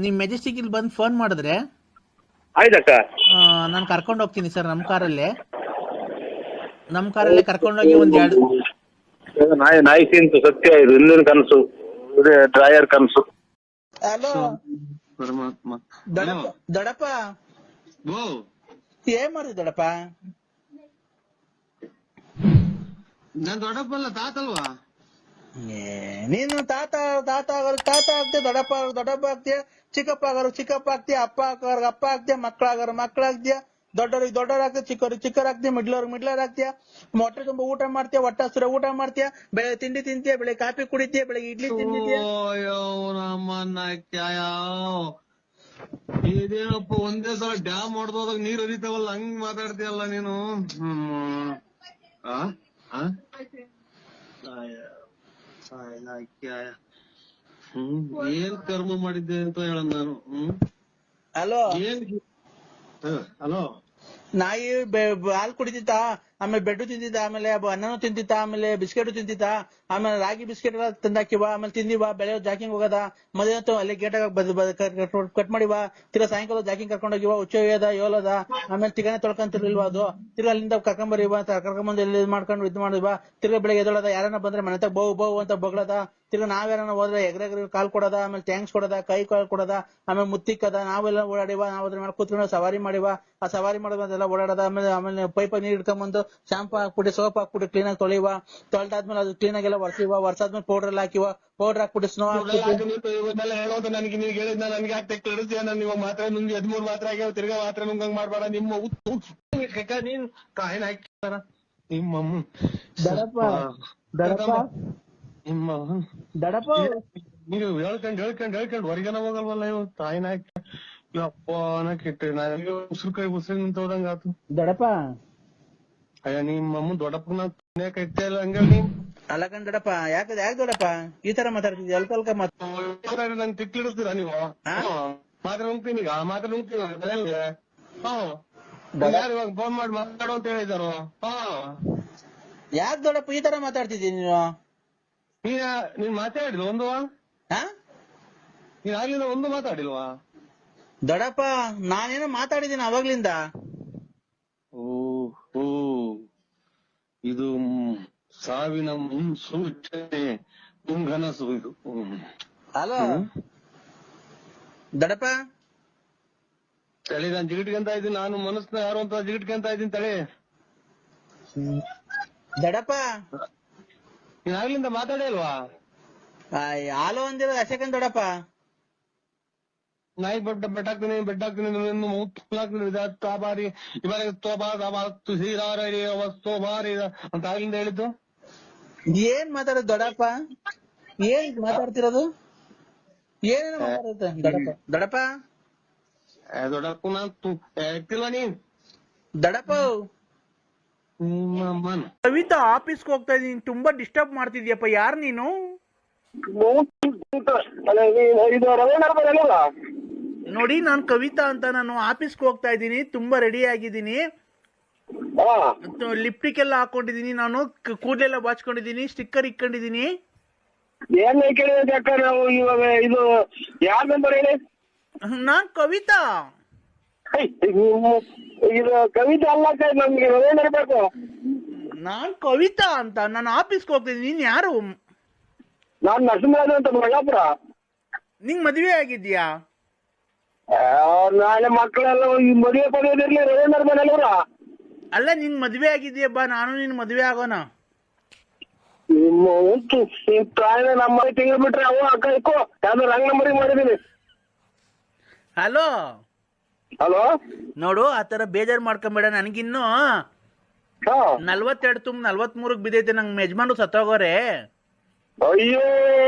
ನಿಮ್ ಮೆಜೆಸ್ಟಿಕ್ ಇಲ್ಲಿ ಬಂದು ಫೋನ್ ಮಾಡಿದ್ರೆ ಆಯ್ತಕ್ಕ, ನಾನು ಕರ್ಕೊಂಡು ಹೋಗ್ತೀನಿ ಸರ್. ನಮ್ಮ ಕಾರಲ್ಲೇ ಕರ್ಕೊಂಡೋಗಿ ಒಂದ್ ನಾಯಿ ತಿಂತು ಸತ್ಯ. ಇದು ಇನ್ನೊಂದು ಕನಸು, ಡ್ರಾಯರ್ ಕನಸು. ಹಲೋ ದೊಡಪ್ಪ, ಏನ್ ಮಾಡಿದ್ ದೊಡಪ್ಪ? ನಾನ್ ದೊಡ್ಡಪ್ಪಲ್ಲ, ತಾತಲ್ವಾ? ನೀನು ತಾತ ಆಗ್ತೀಯ, ದೊಡ್ಡಪ್ಪ ಆಗ್ತೀಯ, ಚಿಕ್ಕಪ್ಪ ಆಗ್ತೀಯ, ಅಪ್ಪ ಆಗ್ತೀಯ, ಮಕ್ಕಳಾಗ್ತೀಯ, ದೊಡ್ಡವ್ರಿಗೆ ಆಗ್ತೀಯ, ಚಿಕ್ಕವ್ರು ಆಗ್ತೀಯ, ಮಿಡ್ಲರ್ ಆಗ್ತೀಯ. ಹೊಟ್ಟೆ ತುಂಬಾ ಊಟ ಮಾಡ್ತೀಯ, ಹೊಟ್ಟೆ ಹಸಿರ ಊಟ ಮಾಡ್ತೀಯ, ಬೆಳಗ್ಗೆ ತಿಂಡಿ ತಿಂತೀಯ, ಬೆಳಗ್ಗೆ ಕಾಫಿ ಕುಡಿತೀಯ, ಬೆಳಗ್ಗೆ ಇಡ್ಲಿ ತಿಂತೀಯ. ಇದೇನಪ್ಪ ಒಂದೇ ಸಲ ಡ್ಯಾಮ್ ಹೊಡೆದೋದಾಗ ನೀರ್ ಹರಿತಾವಲ್ಲ, ಹಂಗ್ ಮಾತಾಡ್ತೀಯಲ್ಲ ನೀನು. ಏನ್ ಕರ್ಮ ಮಾಡಿದ್ದೆ ಅಂತ ಹೇಳ ನಾನು. ಹಲೋ ಹಲೋ, ನಾಯಿ ಹಾಲು ಕುಡಿತಿತ್ತ, ಆಮೇಲೆ ಬೆಡ್ಡು ತಿಂತಿದ್ದ, ಆಮೇಲೆ ಅನ್ನನೂ ತಿಂತಿತ್ತ, ಆಮೇಲೆ ಬಿಸ್ಕೆಟ್ ತಿಂತಿತ್ತ, ಆಮೇಲೆ ರಾಗಿ ಬಿಸ್ಕೆಟ್ ಎಲ್ಲ ತಂದಾಕಿವ, ಆಮೇಲೆ ತಿಂದಿವ. ಬೆಳೆ ಜಾಕಿಂಗ್ ಹೋಗದ, ಮಧ್ಯಾಹ್ನ ಅಲ್ಲಿ ಗೇಟಾಗ ಕಟ್ ಮಾಡಿವ. ತಿರ್ಗಾ ಸಾಯಂಕಾಲ ಜಾಕಿಂಗ್ ಕರ್ಕೊಂಡೋಗಿವ. ಉಚ್ಚೋದ ಯೋಲದ, ಆಮೇಲೆ ತಿಗಾನೆ ತೊಳ್ಕೊಂತಿರ್ಲಿಲ್ವಾ ಅದು. ತಿರ್ಗಾ ಅಲ್ಲಿಂದ ಕರ್ಕೊಂಬಂದು ಎಲ್ಲಿ ಮಾಡ್ಕೊಂಡು ಇದ್ ಮಾಡಿವ. ತಿರ್ಗಾ ಬೆಳಗ್ಗೆ ಎದೊಳದ, ಯಾರನ್ನ ಬಂದ್ರೆ ಮನೆ ತಗ ಬಹು ಅಂತ ಬಗ್ಳದ. ತಿರ್ಗಾ ನಾವ್ಯಾರನ್ನ ಹೋದ್ರೆ ಎಗ್ರೆಗ್ರಿ ಕಾಲ್ ಕೊಡದ, ಆಮೇಲೆ ಥ್ಯಾಂಕ್ಸ್ ಕೊಡದ, ಕೈ ಕಾಲ್ ಕೊಡದ, ಆಮೇಲೆ ಮುತ್ತಿಕ್ಕದ. ನಾವೆಲ್ಲ ಓಡಾಡಿವ, ನಾವ್ ಅದ್ರ ಮೇಲೆ ಕೂತ್ಕೊಂಡು ಸವಾರಿ ಮಾಡಿವ. ಆ ಸವಾರಿ ಮಾಡೋದೆಲ್ಲ ಓಡಾಡದ. ಆಮೇಲೆ ಪೈಪ ನೀರ್ ಇಟ್ಕೊಂಡ್ಬಂದು ಶಾಂಪು ಹಾಕ್ಬಿಟ್ಟು ಸೋಪ್ ಹಾಕ್ಬಿಟ್ಟು ಕ್ಲೀನ್ ಆಗಿ ತೊಳಿವ. ತೊಳೆದಾದ್ಮೇಲೆ ಅದು ಕ್ಲೀನ್ ಆಗಿ ಎಲ್ಲ ವರ್ಷಾದ್ಮೇಲೆ ಪೌಡರ್ ಎಲ್ಲ ಹಾಕಿವ. ಪೌಡರ್ ಹಾಕ್ಬಿಟ್ಟು ಸ್ನೋ ಹೇಳೋದು ನನಗೆ ನೀವು ಹೇಳಿದ್ನ ನನ್ಗೆ ಆಗ್ತಾ ಕಳಿಸ್ತೀಯ. ನಾನು ಇವಾಗ ಮಾತ್ರ ನುಂಗಿ 13 ಮಾತ್ರ ಆಗ್ಯಾವ. ತಿರ್ಗಾ ಮಾತ್ರ ನುಂಗಂಗ್ ಮಾಡ್ಬೇಡ. ನಿಮ್ಮ ನೀನ್ ಕಾಯಿನ ಹಾಕ್ತಾರ ನಿಮ್ಮ ದಡಪ್ಪ. ನೀವು ಹೇಳ್ಕೊಂಡ್ ಹೊರಗೇನ ಹೋಗಲ್ವಲ್ಲ ಇವ್ ತಾಯಿನ ಅಪ್ಪ ಕೆಟ್ಟ. ನನಗೆ ಉಸಿರು ಕೈ ಉಸಿರು ನಿಂತ ಹೋದಂಗ ಆತು. ದಡಪ್ಪ ಅಯ್ಯ ನಿಮ್ಮ ಅಮ್ಮ ದೊಡ್ಡಪ್ಪನ ಕೈತಾ ಇಲ್ಲ ಹಂಗ ನೀ ಅಲ್ಲ ಕಣ್ ದೊಡ್ಡಪ್ಪ, ಯಾಕೆ ದೊಡ್ಡಪ್ಪ ಈ ತರ ಮಾತಾಡ್ತಿದ್ಯ? ಅಲ್ಪ ಅಲ್ಕ ನಂಗೆ ತಿಕ್ಕಿಡಿಸ್ತೀರಾ ನೀವು? ಮಾತ್ರ ನುಂಗ್ತೀನಿ ಈಗ, ಮಾತ್ರ ನುಂಗ್ತೀನಿ ಯಾರು ಇವಾಗ ಫೋನ್ ಮಾಡಿ ಮಾತಾಡೋ ಅಂತ ಹೇಳಿದಾರು. ಯಾಕೆ ದೊಡ್ಡಪ್ಪ ಈ ತರ ಮಾತಾಡ್ತಿದ್ದೀನಿ ನೀನು? ನೀನ್ ಮಾತಾಡಿಲ್ವ ಒಂದು? ನೀನ್ ಆಗ್ಲಿಂದ ಒಂದು ಮಾತಾಡಿಲ್ವಾ? ದೊಡ್ಡಪ್ಪ ನಾನೇನೋ ಮಾತಾಡಿದ್ದೀನಿ ಅವಾಗ್ಲಿಂದ. ಓ ಇದು ಸಾವಿನ ಮುನ್ಸೂಚನೆ, ಮುಂಗನಸು ಇದು. ಹಲೋ ದೊಡ್ಡಪ್ಪ, ತಳಿ ನಾನ್ ಜಿಗಿಟ್ಕೊಂತ ಇದ್ದೀನಿ, ನಾನು ಮನಸ್ನ ಯಾರು ಅಂತ ಜಿಗಿಟ್ಕೊಂತ ಇದ್ದೀನಿ ತಳಿ. ದೊಡ್ಡಪ್ಪ ನೀನ್ ಆಗ್ಲಿಂದ ಮಾತಾಡೇ ಇಲ್ವಾ? ಹಾಲು ಅಂದಿರೋದು ಅಷ್ಟಕ್ಕಂತ ದೊಡ್ಡಪ್ಪ. ನಾಯಿ ಬೆಟ್ಟಾಕ್ತೀನಿ ಬಾರಿ ಅಂತ ಆಗ್ಲಿಂದ ಹೇಳಿದ್ದು. ಏನ್ ಮಾತಾಡೋದು ದೊಡ್ಡಪ್ಪ? ಏನ್ ಮಾತಾಡ್ತಿರೋದು? ಏನೇನು ಮಾತಾಡುತ್ತೆ ದೊಡ್ಡಪ್ಪ? ದೊಡ್ಡಪ್ಪ ದೊಡ್ಡಪ್ಪ ನಾನು ಹೇಳ್ತಿಲ್ವ ನೀನ್? ದೊಡ್ಡಪ್ಪ ಕವಿತಾ ಆಫೀಸ್ಗೆ ಹೋಗ್ತಾ ಇದೀನಿ, ತುಂಬಾ ಡಿಸ್ಟರ್ಬ್ ಮಾಡ್ತಿದ್ಯಪ್ಪ. ಯಾರು ನೀನು? ನೋಡಿ ನಾನು ಕವಿತಾ ಅಂತ, ನಾನು ಆಫೀಸ್ಗೆ ಹೋಗ್ತಾ ಇದ್ದೀನಿ, ತುಂಬಾ ರೆಡಿ ಆಗಿದ್ದೀನಿ, ಲಿಪ್ಟಿಕ್ ಎಲ್ಲ ಹಾಕೊಂಡಿದೀನಿ, ನಾನು ಕೂದಲೆಲ್ಲ ಬಾಚ್ಕೊಂಡಿದೀನಿ, ಸ್ಟಿಕ್ಕರ್ ಇಕ್ಕೊಂಡಿದೀನಿ. ಏನ್ ಕೇಳಿದ್ರೆ ನಾವು ಇವಾಗ ಇದು ಯಾರ ನಂಬರ್ ಹೇಳಿ? ನಾನ್ ಕವಿತಾ. ಇದು ಕವಿತಾ ಅಲ್ಲ, ನಮ್ಗೆ ಇರ್ಬೇಕು. ನಾನ್ ಕವಿತಾ ಅಂತ, ನಾನು ಆಫೀಸ್ಗೆ ಹೋಗ್ತಾ ಇದೀನಿ. ನೀನ್ ಯಾರು? ನಾನ್ ನರಸಿಂಹರಾಜು ಅಂತ, ಬಳ್ಳಾಪುರ. ನಿಂಗ್ ಮದ್ವೆ ಆಗಿದ್ಯಾ? ನಾಳೆ ಮಕ್ಕಳೆಲ್ಲ ಮದುವೆ ಪದವಿರ್ಲಿ ರವೀಂದ್ರ ಮನೆಯಲ್ವರ. ಅಲ್ಲ ನಿನ್ ಮದ್ವೆ ಆಗಿದ್ಯಾ? ಬಾ ನಾನು ನಿನ್ ಮದ್ವೆ ಆಗೋಣ. ನಮ್ಮ ತಿಂಗಳು ಬಿಟ್ರೆ ಅವ ಅಕ್ಕ ಇಕ್ಕೋ ಯಾವ್ದು ರಂಗ್ ನಂಬರಿಗೆ ಮಾಡಿದೀನಿ. ಹಲೋ ಹಲೋ ನೋಡು, ಆತರ ಬೇಜಾರ್ ಮಾಡ್ಕೊಂಬೇಡ. ನನಗಿನ್ನು 42 ತುಂಬ 43 ಬಿದ್ದೈತೆ. ನಂಗೆ ಯಜಮಾನ್ರು ಸತ್ತೋಗೋರೆ. ಅಯ್ಯೋ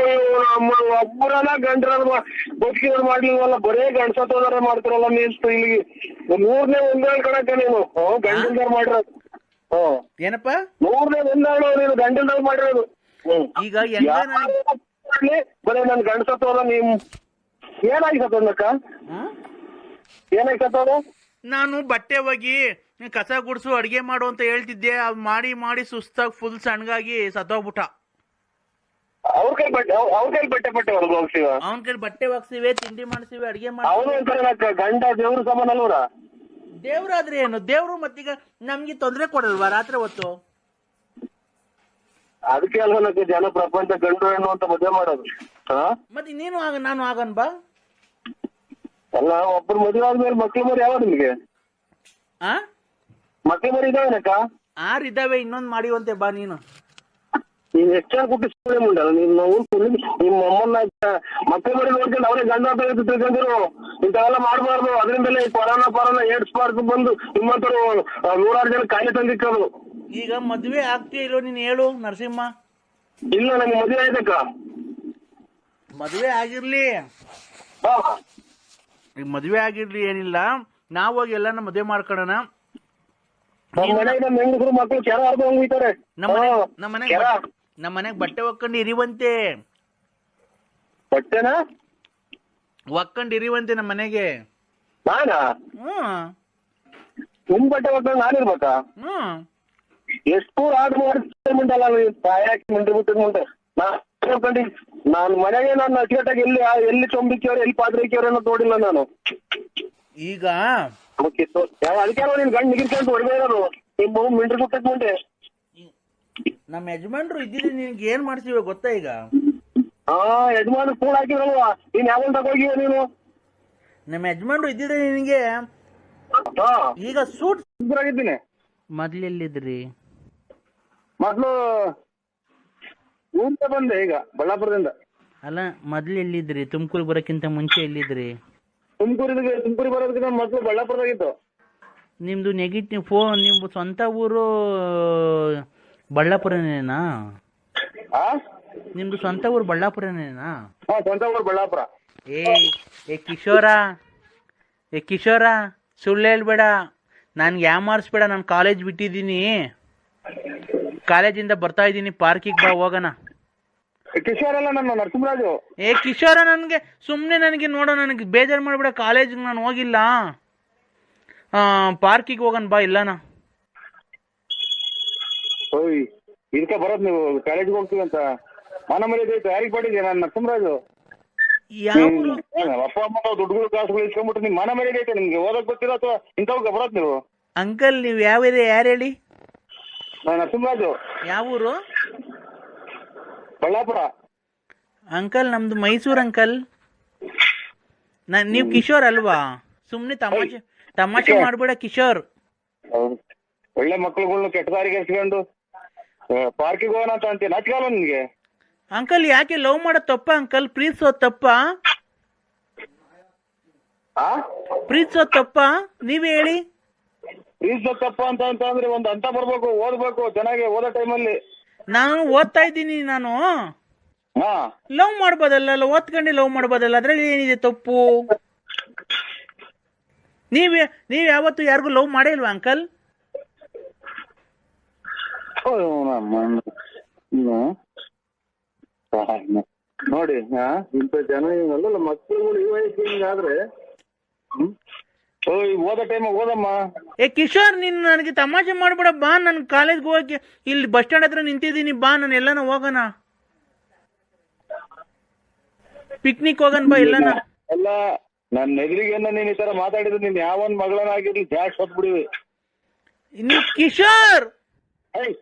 ನಮ್ಮ ಒಬ್ಬರಲ್ಲ ಗಂಡ್ರ ಬದುಕಿದ್ರು ಮಾಡ್ಲಿಲ್ವಲ್ಲ, ಬರೇ ಗಂಡ್ಸತ್ತೋದಾರ ಮಾಡ್ತಾರಲ್ಲ ಮೀನ್ಸ್ ಇಲ್ಲಿಗೆ 100ನೇ ಒಂದಾಳ್ ಕಣಕ್ಕ ನೀನು ಗಂಡಿಲ್ದಾರ್ ಮಾಡಿರೋದು. ಏನಪ್ಪ 100ನೇ ಒಂದಾಳು ನೀನು ಗಂಡಿಲ್ದಾರ್ ಮಾಡಿರೋದು. ಈಗ ಬರೇ ನನ್ ಗಂಡ್ಸತ್ತೋದ. ನೀವ್ ಏನಾಗಿ ಸತ್ತೋದಕ್ಕ? ಏನಾಗಿ ಸತ್ತೋದ? ನಾನು ಬಟ್ಟೆ ಹೋಗಿ ಕಸ ಗುಡ್ಸು ಅಡಿಗೆ ಮಾಡು ಅಂತ ಹೇಳ್ತಿದ್ದೆ, ಮಾಡಿ ಮಾಡಿ ಸುಸ್ತಾಗಿ ಫುಲ್ ಸಣ್ಣಗಾಗಿ ಸತ್ತೋಗ್ಬಿಟ್ಟ. ಅವ್ರ ಕೈ ಬಟ್ಟೆ ಹೋಗ್ಸಿವ, ಅವನ ಕೈ ಬಟ್ಟೆ ಒಗ್ಸಿವೆ, ತಿಂಡಿ ಮಾಡಿಸಿವೆ, ಅಡಿಗೆ ಮಾಡಿ. ಅವನು ಅಂತಾರಕ್ಕ ಗಂಡ ದೇವ್ರ ಸಮಾನ ಅಲ್ವರ? ದೇವ್ರಾದ್ರೆ ಏನು? ದೇವ್ರು ಮತ್ತೀಗ ನಮ್ಗೆ ತೊಂದ್ರೆ ಕೊಡಲ್ವಾ ರಾತ್ರಿ ಹೊತ್ತು? ಅದಕ್ಕೆ ಅಲ್ವನಕ್ಕೆ ಜನ ಪ್ರಪಂಚ ಗಂಡು ಹೆಣ್ಣು ಅಂತ ಮದುವೆ ಮಾಡೋದು. ಮತ್ತೆ ನೀನು ನಾನು ಆಗನ್ ಬಾ. ಅಲ್ಲ, ಒಬ್ಬರು ಮದುವೆ ಆದ್ಮೇಲೆ ಮಕ್ಳು ಮರಿ ಯಾವ ನಿಮ್ಗೆ? ಮಕ್ಳು ಮರಿ ಇದಾವನಕ್ಕ? 6 ಇದ್ದಾವೆ, ಇನ್ನೊಂದ್ ಮಾಡಿವಂತೆ ಬಾ ನೀನು. ನೀನ್ ಎಷ್ಟು ಜನ ಕುಟ್ಟಿಸ್ಕೊಳ್ಳಿ ಮುಂಡಲ್ಲ ನೀನು. ನಿಮ್ಮ ಅಮ್ಮನ್ನ ಮಕ್ಳು ಮರಿ ನೋಡ್ಕೊಂಡು ಅವರೇ ಗಂಡ ಅಂತ ತಿಳ್ಕೊಂಡಿರು. ಇಂಥವೆಲ್ಲ ಮಾಡಬಾರ್ದು. ಅದರಿಂದಲೇ ಕೊರೋನಾ ಏಡ್ಸ್ಬಾರ್ದು ಬಂದು ನಿಮ್ಮಂತರು 100 ಜನ ಕಾಯಿಲೆ ತಂದಿಕ್ಕೋದು. ಈಗ ಮದ್ವೆ ಆಗ್ತೀಯ ಇಲ್ಲೋ ನೀನ್ ಹೇಳು ನರಸಿಂಹ? ಇಲ್ಲ, ನಮ್ಗೆ ಮದುವೆ ಆಯ್ತಕ್ಕ. ಮದ್ವೆ ಆಗಿರ್ಲಿ, ಈಗ ಮದ್ವೆ ಆಗಿರ್ಲಿ, ಏನಿಲ್ಲ, ನಾವ್ ಹೋಗಿ ಎಲ್ಲಾನ ಮದ್ವೆ ಮಾಡ್ಕೊಳ್ಳೋಣ. ಹೆಂಗಸರು ಮಕ್ಳು ಕೆರ ಹರ್ದು ಹೋಗ್ತಾರೆ. ನಮ್ಮ ಮನೆಗ್ ಬಟ್ಟೆ ಒಕ್ಕೊಂಡು ಇರಿವಂತೆ. ಬಟ್ಟೆನ ಒಕ್ಕೊಂಡು ಇರಿವಂತೆ ನಮ್ಮ ಮನೆಗೆ. ನಾನಾ? ನಿಮ್ ಬಟ್ಟೆ ಒಕ್ಕೊಂಡು ನಾನಿರ್ಬೇಕಾ? ಎಷ್ಟು ಆರ್ಡರ್ ಮಾಡಿಲ್ಲ ತಾಯಾಕಿ ಮುಂದೆ ಬಿಟ್ಟು ಮುಂದೆ ನಾನು ಮನೆಗೆ ನಾನು ಅಚ್ಚುಕಟ್ಟಾಗಿ ಎಲ್ಲಿ ಚೊಂಬಿಕ್ಕಿಯವ್ರು ಎಲ್ಲಿ ಪಾತ್ರೆ ಇಕ್ಕಿಯವ್ರು ಅನ್ನೋದು ನೋಡಿಲ್ಲ ನಾನು. ಈಗ ಅದಕ್ಕೆ ನೀನ್ ಗಂಡು ನಿಗಿರ್ಕೊಂಡು ಹೊಡೆದೇ ಇರೋದು ನಿಮ್ಮ ಮಿಂಡ್ರಿ ಬಿಟ್ಟದ್ ಮುಂದೆ. ನಮ್ಮ ಯಜಮಾನ್ರು ಇದ್ದಿದ್ರೆ ನಿನ್ಗೆ ಏನ್ ಮಾಡ್ತೀವ ಗೊತ್ತಾ? ಈಗ ಯಜಮಾನ್ ಕೂಡ ಹಾಕಿದ್ರಲ್ವಾ, ನೀನ್ ಯಾವಾಗ ತಗೋಗಿವ ನೀನು? ನಮ್ಮ ಯಜಮಾನ್ರು ಇದ್ದಿದ್ರೆ ನಿನಗೆ ಈಗ ಸೂಟ್ ಆಗಿದ್ದೀನಿ. ಮೊದ್ಲೆಲ್ಲಿದ್ರಿ? ಮೊದ್ಲು ಊರಿಂದ ಬಂದೆ, ಈಗ ಬಳ್ಳಾಪುರದಿಂದ. ಅಲ್ಲ, ಮೊದ್ಲು ಎಲ್ಲಿದ್ರಿ? ತುಮಕೂರು ಬರೋಕ್ಕಿಂತ ಮುಂಚೆ ಎಲ್ಲಿದ್ರಿ? ತುಮಕೂರಿಗೆ ಬರೋದಕ್ಕಿಂತ ಮೊದ್ಲು ಬಳ್ಳಾಪುರದಾಗಿತ್ತು. ನಿಮ್ದು ನೆಗೆಟಿವ್ ಫೋನ್, ನಿಮ್ದು ಸ್ವಂತ ಊರು ಬಳ್ಳಾಪುರನೇನಾ? ನಿಮ್ದು ಸ್ವಂತ ಊರು ಬಳ್ಳಾಪುರನೇನಾ? ಸ್ವಂತ ಊರು ಬಳ್ಳಾಪುರ. ಏ ಕಿಶೋರ ಸುಳ್ಳು ಹೇಳ್ಬೇಡ, ನನ್ಗೆ ಯಾಮಾರಿಸ್ಬೇಡ. ನಾನು ಕಾಲೇಜ್ ಬಿಟ್ಟಿದ್ದೀನಿ. ಕಾಲೇಜಿಂದ ಬರ್ತಾ ಇದ್ದೀನಿ, ಪಾರ್ಕಿಗೆ ಬಾ ಹೋಗೋಣ. ಕಿಶೋರ್ ಅಲ್ಲ ನನ್ನ ನರಸಿಂಹರಾಜು. ಕಿಶೋರ, ನನಗೆ ಸುಮ್ಮನೆ ನನಗೆ ನೋಡೋ, ನನಗೆ ಬೇಜಾರು ಮಾಡಿಬಿಡ. ಕಾಲೇಜಿಗೆ ನಾನು ಹೋಗಿಲ್ಲ, ಪಾರ್ಕಿಗೆ ಹೋಗೋಣ ಬಾ. ಇಲ್ಲನ ಓಯ್ ಇದಕ್ಕೆ ಬರೋದು ನೀವು ಕಾಲೇಜಿಗೆ ಹೋಗ್ತೀವಿ ಅಂತ ಮಾನ ಮರ್ಯಾದೆ ಐತೆ ಯಾರಿಗೆ ಪಡಿದ್ಯಾ? ನಾನು ನರಸಿಂಹರಾಜು. ಅಪ್ಪ ಅಮ್ಮ ದುಡ್ಡುಗಳು ಕಾಸುಗಳು ಇಸ್ಕೊಂಡ್ಬಿಟ್ಟು ನಿಮ್ ಮಾನ ಮರ್ಯಾದೆ ಐತೆ ನಿಮ್ಗೆ? ಓದಕ್ ಗೊತ್ತಿಲ್ಲ ಅಥವಾ ಇಂಥವ್ಗೆ ಬರೋದು ನೀವು? ಅಂಕಲ್, ನೀವು ಯಾವ ಏರಿಯಾ? ಯಾರು ಹೇಳಿ? ನಾನು ನರಸಿಂಹರಾಜು. ಯಾವ ಊರು? ಬಳ್ಳಾಪುರ. ಅಂಕಲ್, ನಮ್ದು ಮೈಸೂರು ಅಂಕಲ್. ನೀವು ಕಿಶೋರ್ ಅಲ್ವಾ? ಸುಮ್ಮನೆ ತಮಾಷೆ ಮಾಡ್ಬೇಡ ಕಿಶೋರ್. ಹೌದು, ಒಳ್ಳೆ ಮಕ್ಳುಗಳ್ನು ಕೆಟ್ಟ ದಾರಿಗೆ ಎಸ್ಕೊಂಡು ಪಾರ್ಕಿಗೆ ಹೋಗೋಣ ಅಂತ ಅಂತೀಯ, ನಾಚಿಕಲ್ಲ ನಿನ್ಗೆ? ಅಂಕಲ್, ಯಾಕೆ ಲವ್ ಮಾಡೋದು ತಪ್ಪ ಅಂಕಲ್? ಪ್ರೀತಿಸೋದು ತಪ್ಪ? ಪ್ರೀತಿಸೋದು ತಪ್ಪ? ನೀವೇ ಹೇಳಿ. ಪ್ರೀತಿಸೋದು ತಪ್ಪ ಅಂತ ಅಂದ್ರೆ ಒಂದು ಅಂತ ಬರ್ಬೇಕು, ಓದ್ಬೇಕು ಚೆನ್ನಾಗಿ. ಓದೋ ಟೈಮಲ್ಲಿ ನಾನು ಓದ್ತಾ ಇದ್ದೀನಿ. ನಾನು ಲವ್ ಮಾಡ್ಬೋದಲ್ಲ, ಓದ್ಕೊಂಡೆ ಲವ್ ಮಾಡ್ಬೋದಲ್ಲ, ಅದ್ರಲ್ಲಿ ಏನಿದೆ ತಪ್ಪು? ನೀವ್ ಯಾವತ್ತು ಯಾರಿಗೂ ಲವ್ ಮಾಡೇ ಇಲ್ವಾ ಅಂಕಲ್? ನೋಡಿ ಇಂಥ ಜನ ಅಲ್ಲ ಮಕ್ಕಳುಗಳು ಈ ವಯಸ್ಸಿಗೆ ಹಿಂಗಾದ್ರೆ ಓದೋ ಟೈಮ್ ಓದಮ್ಮ. ಕಿಶೋರ್, ನೀನ್ ನನಗೆ ತಮಾಷೆ ಮಾಡ್ಬೇಡ. ಬಾ, ನನ್ ಕಾಲೇಜ್ಗೆ ಹೋಗಿ ಇಲ್ಲಿ ಬಸ್ ಸ್ಟ್ಯಾಂಡ್ ಹತ್ರ ನಿಂತಿದ್ದೀನಿ. ಬಾ, ನಾನು ಎಲ್ಲಾನ ಹೋಗೋಣ, ಪಿಕ್ನಿಕ್ ಹೋಗೋಣ ಬಾ. ಎಲ್ಲಾನ ಎಲ್ಲ ನನ್ನ ಎದುರಿಗೆ ನೀನ್ ಈ ತರ ಮಾತಾಡಿದ್ರೆ ನೀನ್ ಯಾವನ್ ಮಗಳನ್ನಾಗಿರ್ಲಿ ಜಾಸ್ತಿ ಹೊತ್ಬಿಡಿವಿ. ಕಿಶೋರ್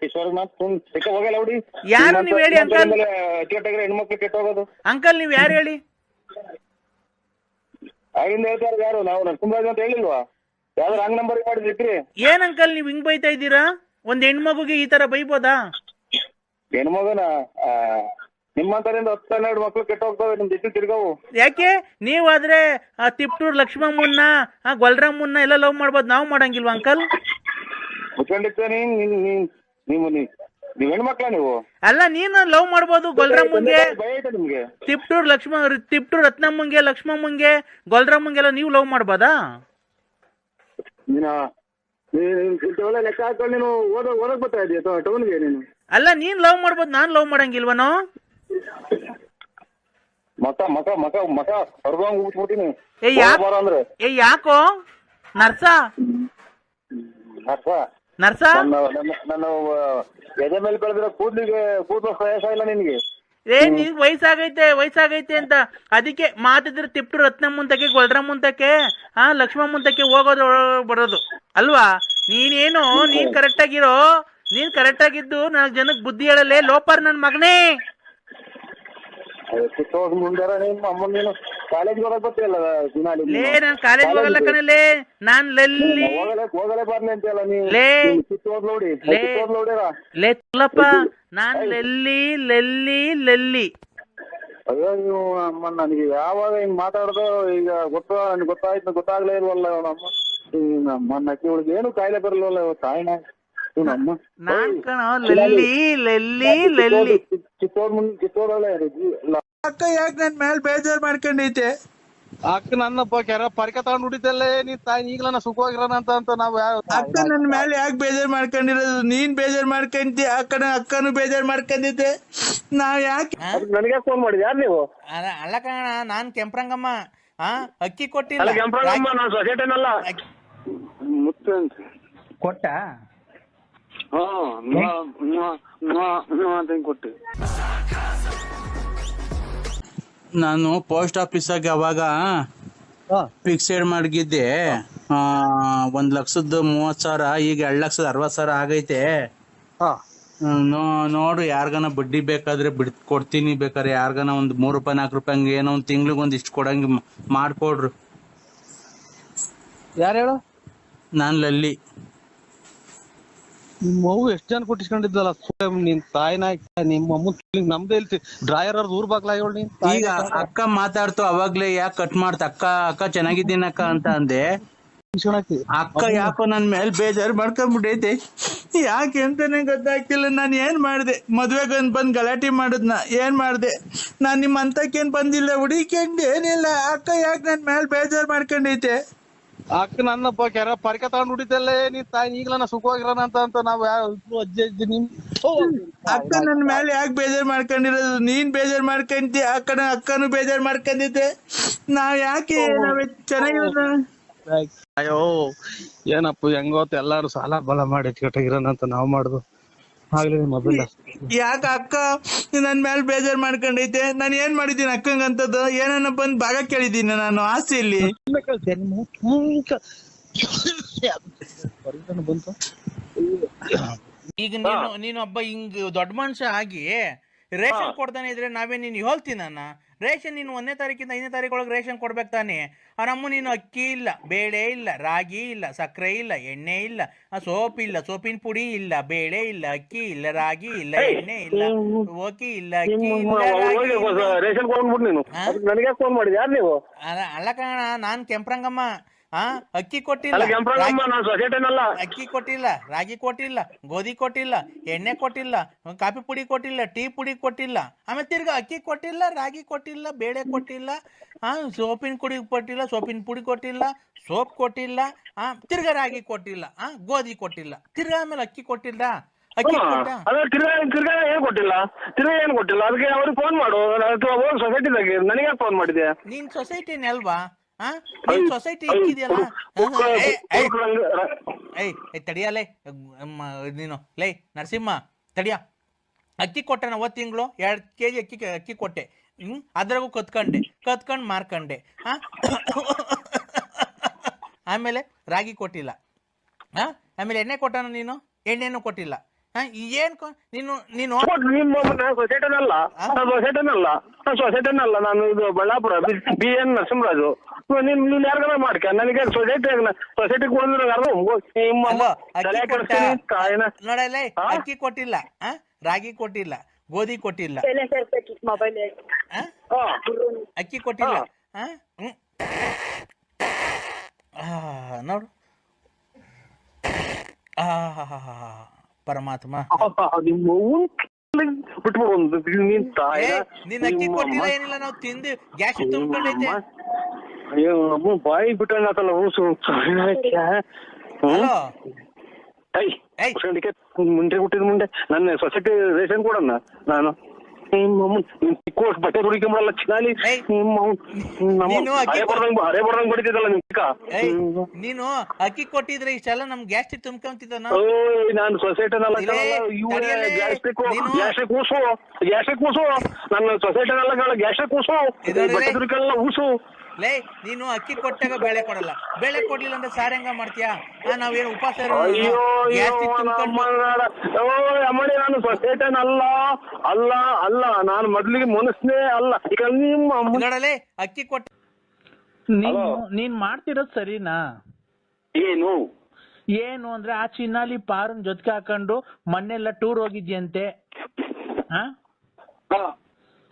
ಕಿಶೋರ್ ಹೋಗಲ್ಲ ಹುಡಿ. ಯಾರು ನೀವ್ ಹೇಳಿ ಅಂಕಲ್? ಹೆಣ್ಮಕ್ಳು ಕೆಟ್ಟ ಹೋಗೋದು. ಅಂಕಲ್, ನೀವ್ ಯಾರು ಹೇಳಿ? ಆಗಿಂದ ಹೇಳ್ತಾರ ಯಾರು? ನಾವು ನರಸಿಂಹರಾಜ್ ಅಂತ ಹೇಳಿಲ್ವಾ? ಯಾವ್ದು ರಾಂಗ್ ನಂಬರ್ ಮಾಡಿದ್ರಿ? ಏನ್ ಅಂಕಲ್ ನೀವ್ ಹಿಂಗ್ ಬೈತಾ ಇದ್ದೀರಾ? ಒಂದ್ ಹೆಣ್ಮಗುಗೆ ಈ ತರ ಬೈಬೋದಾ? ಹೆಣ್ಮಗನ ನಿಮ್ಮಂತರಿಂದ 10-12 ಮಕ್ಳು ಕೆಟ್ಟ ಹೋಗ್ತವೆ ನಿಮ್ ಜೊತೆ ತಿರ್ಗವು. ಯಾಕೆ? ನೀವಾದ್ರೆ ತಿಪ್ಟೂರ್ ಲಕ್ಷ್ಮಮ್ಮನ್ನ, ಗೊಲ್ರಮ್ಮನ್ನ ಎಲ್ಲ ಲವ್ ಮಾಡ್ಬೋದು, ನಾವ್ ಮಾಡಂಗಿಲ್ವಾ ಅಂಕಲ್? ಮುಚ್ಕೊಂಡಿರ್ತ ನೀವ್ ಹೆಣ್ಮಕ್ಳ ನೀವು? ಅಲ್ಲ, ನೀನು ಲವ್ ಮಾಡ್ಬೋದು ಗೊಲ್ರಮ್ಮಂಗೆ, ನಿಮ್ಗೆ ತಿಪ್ಟೂರ್ ರತ್ನಮ್ಮಂಗೆ, ಲಕ್ಷ್ಮಮ್ಮಂಗೆ, ಗೊಲ್ರಮ್ಮಂಗೆಲ್ಲ ನೀವು ಲವ್ ಮಾಡ್ಬೋದಾ? ಲೆಕ್ಕ ಹಾಕೊಂಡು ನೀನು ಓದಕ್ ಬರ್ತಾ ಇದೀಯ ಟೌನ್ಗೆ ನೀನು? ಅಲ್ಲ, ನೀನ್ ಲವ್ ಮಾಡ್ಬೋದು, ನಾನ್ ಲವ್ ಮಾಡಂಗಿಲ್ವನೋ? ಮಕ ಹೊರಗೋಂಗ್ ಉಗ್ಬಿಡ್ತೀನಿ. ಯಾಕೋ ನರ್ಸ ನನ್ನ ಎದೆ ಮೇಲೆ ಬೆಳೆದಿರೋ ಕೂದಲು ಪ್ರಯಾಸ ಇಲ್ಲ ನಿನ್ಗೆ? ನಿನ್ ವಯಸ್ಸಾಗೈತೆ ಅಂತ ಅದಕ್ಕೆ ಮಾತಿದ್ರೆ ತಿಪ್ಟು ರತ್ನಮ್ಮಂತಕ್ಕೆ, ಗೊಲ್ರಮ್ಮಂತಕ್ಕೆ, ಲಕ್ಷ್ಮಮ್ಮಂತಕ್ಕೆ ಹೋಗೋದು ಬರೋದು ಅಲ್ವಾ? ನೀನೇನು ನೀನ್ ಕರೆಕ್ಟ್ ಆಗಿರೋ, ನೀನ್ ಕರೆಕ್ಟ್ ಆಗಿದ್ದು 4 ಜನಕ್ಕೆ ಬುದ್ಧಿ ಹೇಳಲೇ ಲೋಪರ್ ನನ್ ಮಗನೇ. ಕಾಲೇಜ್ಗೆ ಹೋಗಕ್ ಗೊತ್ತಿಲ್ಲ ಲೇ, ನಾನ್ ಕಾಲೇಜ್ ಹೋಗಲ್ಲ ಕಣಲೇ, ನಾನ್ ಲಲ್ಲಿ ಹೋಗಲೇ ಬರ್ಲಿ ಅಂತೆಲ್ಲ ನೀವು. ಲೇ ತುಲ್ಲಪ್ಪ, ನಾನ್ ಲಲ್ಲಿ. ಅಯ್ಯೋ ನೀವು ಅಮ್ಮ, ನನಗೆ ಯಾವಾಗ ಹಿಂಗ್ ಮಾತಾಡ್ದೋ ಈಗ ಗೊತ್ತಾಯ್ತು, ಗೊತ್ತಾಗ್ಲೇ ಇಲ್ವಲ್ಲ ನಮ್ಮ ನಕ್ಕಿ ಒಳಗೆ ಏನು ಕಾಯಿಲೆ ಬರಲ್ವಲ್ಲ ತಾಯಿನ ನಮ್ಮ. ನಾನ್ ಕಣ ಲಲ್ಲಿ. ಕಿತ್ತೋದಳೆ ಅಕ್ಕ ಯಾಕೆ ನನ್ ಮೇಲೆ ಬೇಜಾರ್ ಮಾಡ್ಕೊಂಡೈತೆ? ಅಕ್ಕ ನನ್ನಪ್ಪ ಕೆರ ಪರಿಕ ತಗೊಂಡ್ ಹುಡಿತಲ್ಲೇ ನೀನ್ ತಾಯಿ ಈಗ್ಲ ಸುಖವಾಗಿರೋಣ ಅಂತ ನಾವ್ ಅಕ್ಕ ನನ್ ಮೇಲೆ ಯಾಕೆ ಬೇಜಾರ್ ಮಾಡ್ಕೊಂಡಿರೋದು? ನೀನ್ ಬೇಜಾರ್ ಮಾಡ್ಕೊಂತಿ, ಅಕ್ಕನು ಬೇಜಾರ್ ಮಾಡ್ಕೊಂಡಿದ್ದೆ. ನಾವ್ ಯಾಕೆ? ನನಗೆ ಫೋನ್ ಮಾಡಿದ್ ಯಾರು ನೀವು? ಅಲ್ಲ ಕಣ, ನಾನ್ ಕೆಂಪ್ರಂಗಮ್ಮ. ಅಕ್ಕಿ ಕೊಟ್ಟಿಲ್ಲ. ಕೆಂಪ್ರಂಗಮ್ಮ, ನಾನು ಸೊಸೈಟಿನಲ್ಲ ಮುತ್ತು ಅಂತ ಕೊಟ್ಟ. ಕೊಟ್ಟು ನಾನು ಪೋಸ್ಟ್ ಆಫೀಸಾಗ ಅವಾಗ ಫಿಕ್ಸೆಡ್ ಮಾಡಿದ್ದೆ 1,30,030,000, ಈಗ 2,60,000 ಆಗೈತೆ. ನೋಡು, ಯಾರ್ಗನ ಬಡ್ಡಿ ಬೇಕಾದ್ರೆ ಕೊಡ್ತೀನಿ, ಬೇಕಾದ್ರೆ ಯಾರ್ಗನ ಒಂದು 3 ರೂಪಾಯಿ 4 ರೂಪಾಯಿ ಹಂಗೆ ಏನೋ ಒಂದು ತಿಂಗ್ಳಿಗೆ ಒಂದಿಷ್ಟು ಕೊಡಂಗೆ ಮಾಡ್ಕೊಡ್ರು. ಯಾರು ಹೇಳು? ನಾನು ಲಲ್ಲಿ. ನಿಮ್ಮ ಮಗು ಎಷ್ಟು ಜನ ಕೊಟ್ಟಿಸ್ಕೊಂಡಿದ್ದಲ್ಲ ನಿನ್ ತಾಯಿನ, ನಿಮ್ಮ ಅಮ್ಮ ನಮ್ದೇ ಇಲ್ತಿ ಡ್ರಾಯರ್ ಅವ್ರದ್ದು ಊರ್ ಬಾಗ್ಲಾಗ. ಈಗ ಅಕ್ಕ ಮಾತಾಡ್ತು ಅವಾಗ್ಲೇ, ಯಾಕೆ ಕಟ್ ಮಾಡ್ತ? ಅಕ್ಕ ಚೆನ್ನಾಗಿದ್ದೀನಿ ಅಕ್ಕ ಅಂತ ಅಂದೆ. ಅಕ್ಕ ಯಾಕೋ ನನ್ ಮೇಲೆ ಬೇಜಾರು ಮಾಡ್ಕೊಂಡ್ಬಿಟ್ಟೈತೆ. ಯಾಕೆ ಅಂತಾನೆ ಗೊತ್ತಾಗ್ತಿಲ್ಲ. ನಾನು ಏನ್ ಮಾಡ್ದೆ? ಮದ್ವೆಗೆ ಬಂದ್ ಗಲಾಟೆ ಮಾಡಿದ್ನ ಏನ್ ಮಾಡ್ದೆ? ನಾನ್ ನಿಮ್ ಅಂತಕ್ಕೇನ್ ಬಂದಿಲ್ಲ, ಹುಡುಕಂಡ್ ಏನಿಲ್ಲ. ಅಕ್ಕ ಯಾಕೆ ನನ್ ಮೇಲೆ ಬೇಜಾರು ಮಾಡ್ಕೊಂಡೈತೆ? ಅಕ್ಕ ನನ್ನಪ್ಪ ಕೆರ ಪರಿಕೆ ತಗೊಂಡ್ ಹುಡಿತಲ್ಲೇ ನೀನ್ ತಾಯಿ ಈಗಲನ್ನ ಸುಖವಾಗಿರೋಣ ಅಂತ ನಾವು ಅಜ್ಜಿ ನಿಮ್ ಅಕ್ಕ ನನ್ ಮೇಲೆ ಯಾಕೆ ಬೇಜಾರ್ ಮಾಡ್ಕೊಂಡಿರೋದು? ನೀನ್ ಬೇಜಾರ್ ಮಾಡ್ಕೊಂತಿ, ಅಕ್ಕನು ಬೇಜಾರ್ ಮಾಡ್ಕೊಂಡಿದ್ದೆ. ನಾವ್ ಯಾಕೆ ಚೆನ್ನಾಗಿರೋದ? ಅಯ್ಯೋ ಏನಪ್ಪ ಹೆಂಗೋತ್ ಎಲ್ಲಾರು ಸಾಲ ಬಲ ಮಾಡಿ ಎಚ್ಕಟ್ಟಾಗಿರೋಣ ಅಂತ ನಾವ್ ಮಾಡುದು ಆಗ್ಲಿ ಮೊಬೈಲ್ ಯಾಕ ಅಕ್ಕ ನನ್ ಮೇಲೆ ಬೇಜಾರ್ ಮಾಡ್ಕೊಂಡೈತೆ? ನಾನು ಏನ್ ಮಾಡಿದ್ದೀನಿ ಅಕ್ಕಂಗಂತದ್ದು? ಏನನ್ನ ಬಂದ್ ಭಾಗ ಕೇಳಿದ್ದೀನಿ ನಾನು ಆಸ್ತಿಯಲ್ಲಿ? ಈಗ ನೀನು ಒಬ್ಬ ಹಿಂಗ್ ದೊಡ್ಡ ಮನುಷ್ಯ ಆಗಿ ರೇಷನ್ ಕೊಡ್ತಾನೆ ಇದ್ರೆ ನಾವೇ ನೀನು ಹೇಳ್ತೀನ? ರೇಷನ್ ನೀನು 1ನೇ ತಾರೀಕಿಂದ 5ನೇ ತಾರೀಕೊಳಗೆ ರೇಷನ್ ಕೊಡ್ಬೇಕು ತಾನೆ. ನಮ್ಮ ನೀನು ಅಕ್ಕಿ ಇಲ್ಲ, ಬೇಳೆ ಇಲ್ಲ, ರಾಗಿ ಇಲ್ಲ, ಸಕ್ಕರೆ ಇಲ್ಲ, ಎಣ್ಣೆ ಇಲ್ಲ, ಸೋಪ್ ಇಲ್ಲ, ಸೋಪಿನ ಪುಡಿ ಇಲ್ಲ, ಬೇಳೆ ಇಲ್ಲ, ಅಕ್ಕಿ ಇಲ್ಲ, ರಾಗಿ ಇಲ್ಲ, ಎಣ್ಣೆ ಇಲ್ಲ, ಓಕಿ ಇಲ್ಲ, ಅಕ್ಕಿ ಇಲ್ಲ. ರೇಷನ್ ಕೊಡ್ಬಿಟ್ಟು ನೀನು ನನಗೆ ಫೋನ್ ಮಾಡಿದ್ಯಾ? ಯಾರು ನೀವು? ಅಲ್ಲ ಕಣ, ನಾನ್ ಕೆಂಪ್ರಂಗಮ್ಮ. ಅಕ್ಕಿ ಕೊಟ್ಟಿಲ್ಲ, ಅಕ್ಕಿ ಕೊಟ್ಟಿಲ್ಲ, ರಾಗಿ ಕೊಟ್ಟಿಲ್ಲ, ಗೋಧಿ ಕೊಟ್ಟಿಲ್ಲ, ಎಣ್ಣೆ ಕೊಟ್ಟಿಲ್ಲ, ಕಾಫಿ ಪುಡಿ ಕೊಟ್ಟಿಲ್ಲ, ಟೀ ಪುಡಿ ಕೊಟ್ಟಿಲ್ಲ, ಆಮೇಲೆ ತಿರ್ಗಾ ಅಕ್ಕಿ ಕೊಟ್ಟಿಲ್ಲ, ರಾಗಿ ಕೊಟ್ಟಿಲ್ಲ, ಬೇಳೆ ಕೊಟ್ಟಿಲ್ಲ, ಸೋಪಿನ ಪುಡಿ ಕೊಟ್ಟಿಲ್ಲ, ಸೋಪಿನ ಪುಡಿ ಕೊಟ್ಟಿಲ್ಲ, ಸೋಪ್ ಕೊಟ್ಟಿಲ್ಲ, ತಿರ್ಗಾ ರಾಗಿ ಕೊಟ್ಟಿಲ್ಲ, ಗೋಧಿ ಕೊಟ್ಟಿಲ್ಲ, ತಿರ್ಗಾ ಆಮೇಲೆ ಅಕ್ಕಿ ಕೊಟ್ಟಿಲ್ಲ. ಅಕ್ಕಿ ತಿರ್ಗಾ ಏನ್ ಕೊಟ್ಟಿಲ್ಲ, ತಿರ್ಗಾ ಏನ್ ಕೊಟ್ಟಿಲ್ಲ. ಅದಕ್ಕೆ ಅವ್ರಿಗೆ ಫೋನ್ ಮಾಡು. ಸೊಸೈಟಿದಾಗೆ ನನಗೆ ಫೋನ್ ಮಾಡಿದ್ಯಾ? ನೀನ್ ಸೊಸೈಟಿನೇ ಅಲ್ವಾ? ನೀನ್ ಸೊಸೈಟಿ ಇಕ್ಕಿದ್ಯಲ್ಲ. ತಡಿಯಲೇ ನೀನು ಲೈ ನರಸಿಂಹ ತಡಿಯ. ಅಕ್ಕಿ ಕೊಟ್ಟೆ ನಾ 1 ತಿಂಗಳು 2 kg ಅಕ್ಕಿ ಕೊಟ್ಟೆ. ಅದ್ರಾಗೂ ಕತ್ಕೊಂಡು ಮಾರ್ಕಂಡೆ. ಆಮೇಲೆ ರಾಗಿ ಕೊಟ್ಟಿಲ್ಲ. ಆಮೇಲೆ ಎಣ್ಣೆ ಕೊಟ್ಟನ ನೀನು? ಎಣ್ಣೆನೂ ಕೊಟ್ಟಿಲ್ಲ. ಏನ್ ನೀನು ಸೊಸೈಟಿನಲ್ಲ ನಾನು ಇದು ಬಳ್ಳಾಪುರ BN ನರಸಿಂಹರಾಜು. ನೀನ್ ಯಾರಿಗಾರ ಮಾಡ್ಕ ನನಗೆ ಸೊಸೈಟಿ ನೋಡಲ್ಲ. ಅಕ್ಕಿ ಕೊಟ್ಟಿಲ್ಲ, ರಾಗಿ ಕೊಟ್ಟಿಲ್ಲ, ಗೋಧಿ ಕೊಟ್ಟಿಲ್ಲ, ಅಕ್ಕಿ ಕೊಟ್ಟಿಲ್ಲ. ನೋಡು ಪರಮಾತ್ಮ, ನೀನ್ ಅಕ್ಕಿ ಕೊಟ್ಟಿಲ್ಲ ಏನಿಲ್ಲ, ನಾವು ತಿಂದು ಗ್ಯಾಸ್ ತುಂಬ್ಕೊಂಡೈತೆ. ಬಾಯಿ ಬಿಟ್ಟಲ್ಲ ಮುಂದೆ ಹುಟ್ಟಿದ ಮುಂದೆ ನನ್ನ ಸೊಸೈಟಿ ರೇಷನ್ ಕೊಡಣ್ಣ. ನಾನು ಬಟ್ಟೆ ಹುಡುಕೊಂಬಲ್ಲ ಚಿನಾಲಿ ಹರೇ ಬರ್ದಂಗ್ ಬಡಿತಿದ್ದಲ್ಲ ನೀನು ಅಕ್ಕಿ ಕೊಟ್ಟಿದ್ರೆ ಇಷ್ಟೆಲ್ಲ ನಮ್ ಗ್ಯಾಸ್ಟ್ರಿಕ್ ತುಂಬ್ಕೊಂತಿದ್ದ. ನಾನು ಸೊಸೈಟಿನಲ್ಲ ಗ್ಯಾಸ್ಟ್ರಿಕ್ ಕೂಸು ನನ್ನ ಸೊಸೈಟಿನಲ್ಲ ಗ್ಯಾಸ್ಟ್ರಿಕ್ ಕೂಸು ಬಟ್ಟೆ ಹುಡುಕೆಲ್ಲ ಊಸು. ಲೇ ನೀನು ಅಕ್ಕಿ ಕೊಟ್ಟಾಗ ಬೇಳೆ ಕೊಡಲ್ಲ, ಬೇಳೆ ಕೊಡ್ಲಿಲ್ಲ ಅಂದ್ರೆ ಸಾರ್ ಹೆಂಗ ಮಾಡ್ತೀಯಾ? ನಾವೇನು ಉಪವಾಸ? ಅಮ್ಮಡಿ ನಾನು ಸೊಸೈಟನ್ ಅಲ್ಲ ನಾನು ಮೊದ್ಲಿಗೆ ಮನಸ್ನೇ ಅಲ್ಲ. ಈಗ ನೋಡಲೇ ಅಕ್ಕಿ ಕೊಟ್ಟ ನೀನ್ ಮಾಡ್ತಿರೋದ್ ಸರಿನಾ? ಏನು ಅಂದ್ರೆ ಆ ಚಿನ್ನಾಲಿ ಪಾರನ್ ಜೊತೆಗೆ ಹಾಕೊಂಡು ಮೊನ್ನೆಲ್ಲ ಟೂರ್ ಹೋಗಿದ್ಯಂತೆ.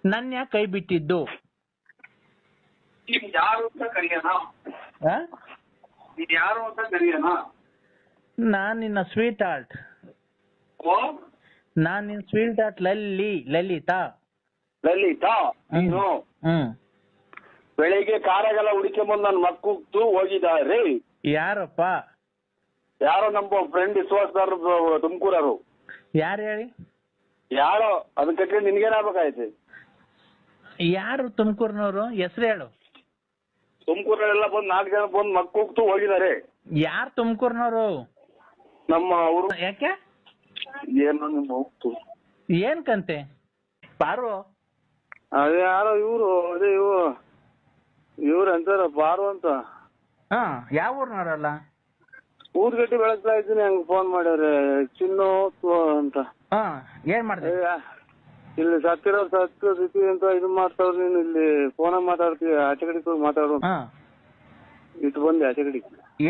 ನನ್ ಯಾಕೆ ಕೈ ಬಿಟ್ಟಿದ್ದು? ಯಾರು ಅಂತ ಕರಿಯೋಣ? ನಾನ್ ನಿನ್ನ ಸ್ವೀಟ್ ಹಾರ್ಟ್. ನಾನ್ ನಿನ್ ಸ್ವೀಟ್ ಹಾರ್ಟ್ ಲಲಿತಾ. ನೀನು ಬೆಳಿಗ್ಗೆ ಕಾರಾಗೆಲ್ಲ ಹುಡುಕೊಂಬಂದು ನನ್ನ ಮಕ್ಕಳು ಹೋಗಿದ್ದಾರೆ. ಯಾರಪ್ಪ? ಯಾರೋ ನಮ್ಮ ಫ್ರೆಂಡ್ ವಿಶ್ವಾಸದಾರ ತುಮಕೂರರು. ಯಾರು ಹೇಳಿ? ಯಾರೋ ಅದನ್ನ ಕಟ್ಟಿ ನಿನ್ಗೇನಾಗಬೇಕಾಯ್ತು? ಯಾರು ತುಮಕೂರ್ನವ್ರು? ಹೆಸರು ಹೇಳು. ತುಮಕೂರಲ್ಲೆಲ್ಲ ಬಂದು 4 ಜನ ಬಂದು ಮಕ್ಕಳು ಹೋಗಿದ್ದಾರೆ. ಯಾರು ತುಮಕೂರ್ನವ್ರು? ನಮ್ಮ ಅವರು. ಯಾಕೆ? ಏನು ನಿಮ್ಮ ಏನ್ ಕಂತೆ? ಪಾರು ಅದೇ ಯಾರೋ ಇವ್ರು, ಅದೇ ಇವ್ರು ಅಂತಾರ ಪಾರು ಅಂತ. ಯಾವ ಊರ್ನವ್ರಲ್ಲ? ಊದ್ಗಟ್ಟಿ ಬೆಳಗ್ತಾ ಇದ್ದೀನಿ. ಹಂಗ ಫೋನ್ ಮಾಡ್ಯಾರೆ ಚಿನ್ನು ಅಂತ. ಏನ್ ಮಾಡಿದೆ? ಇಲ್ಲಿ ಸತ್ತಿ ಅಂತ ಇದು ಮಾಡ್ತಾವ್ರ. ನೀನು ಇಲ್ಲಿ ಫೋನ್ ಮಾತಾಡ್ತೀವಿ, ಆಚೆ ಕಡೆ ಮಾತಾಡೋ ಇಟ್ಟು ಬಂದೆ ಆಚೆ ಕಡೆ.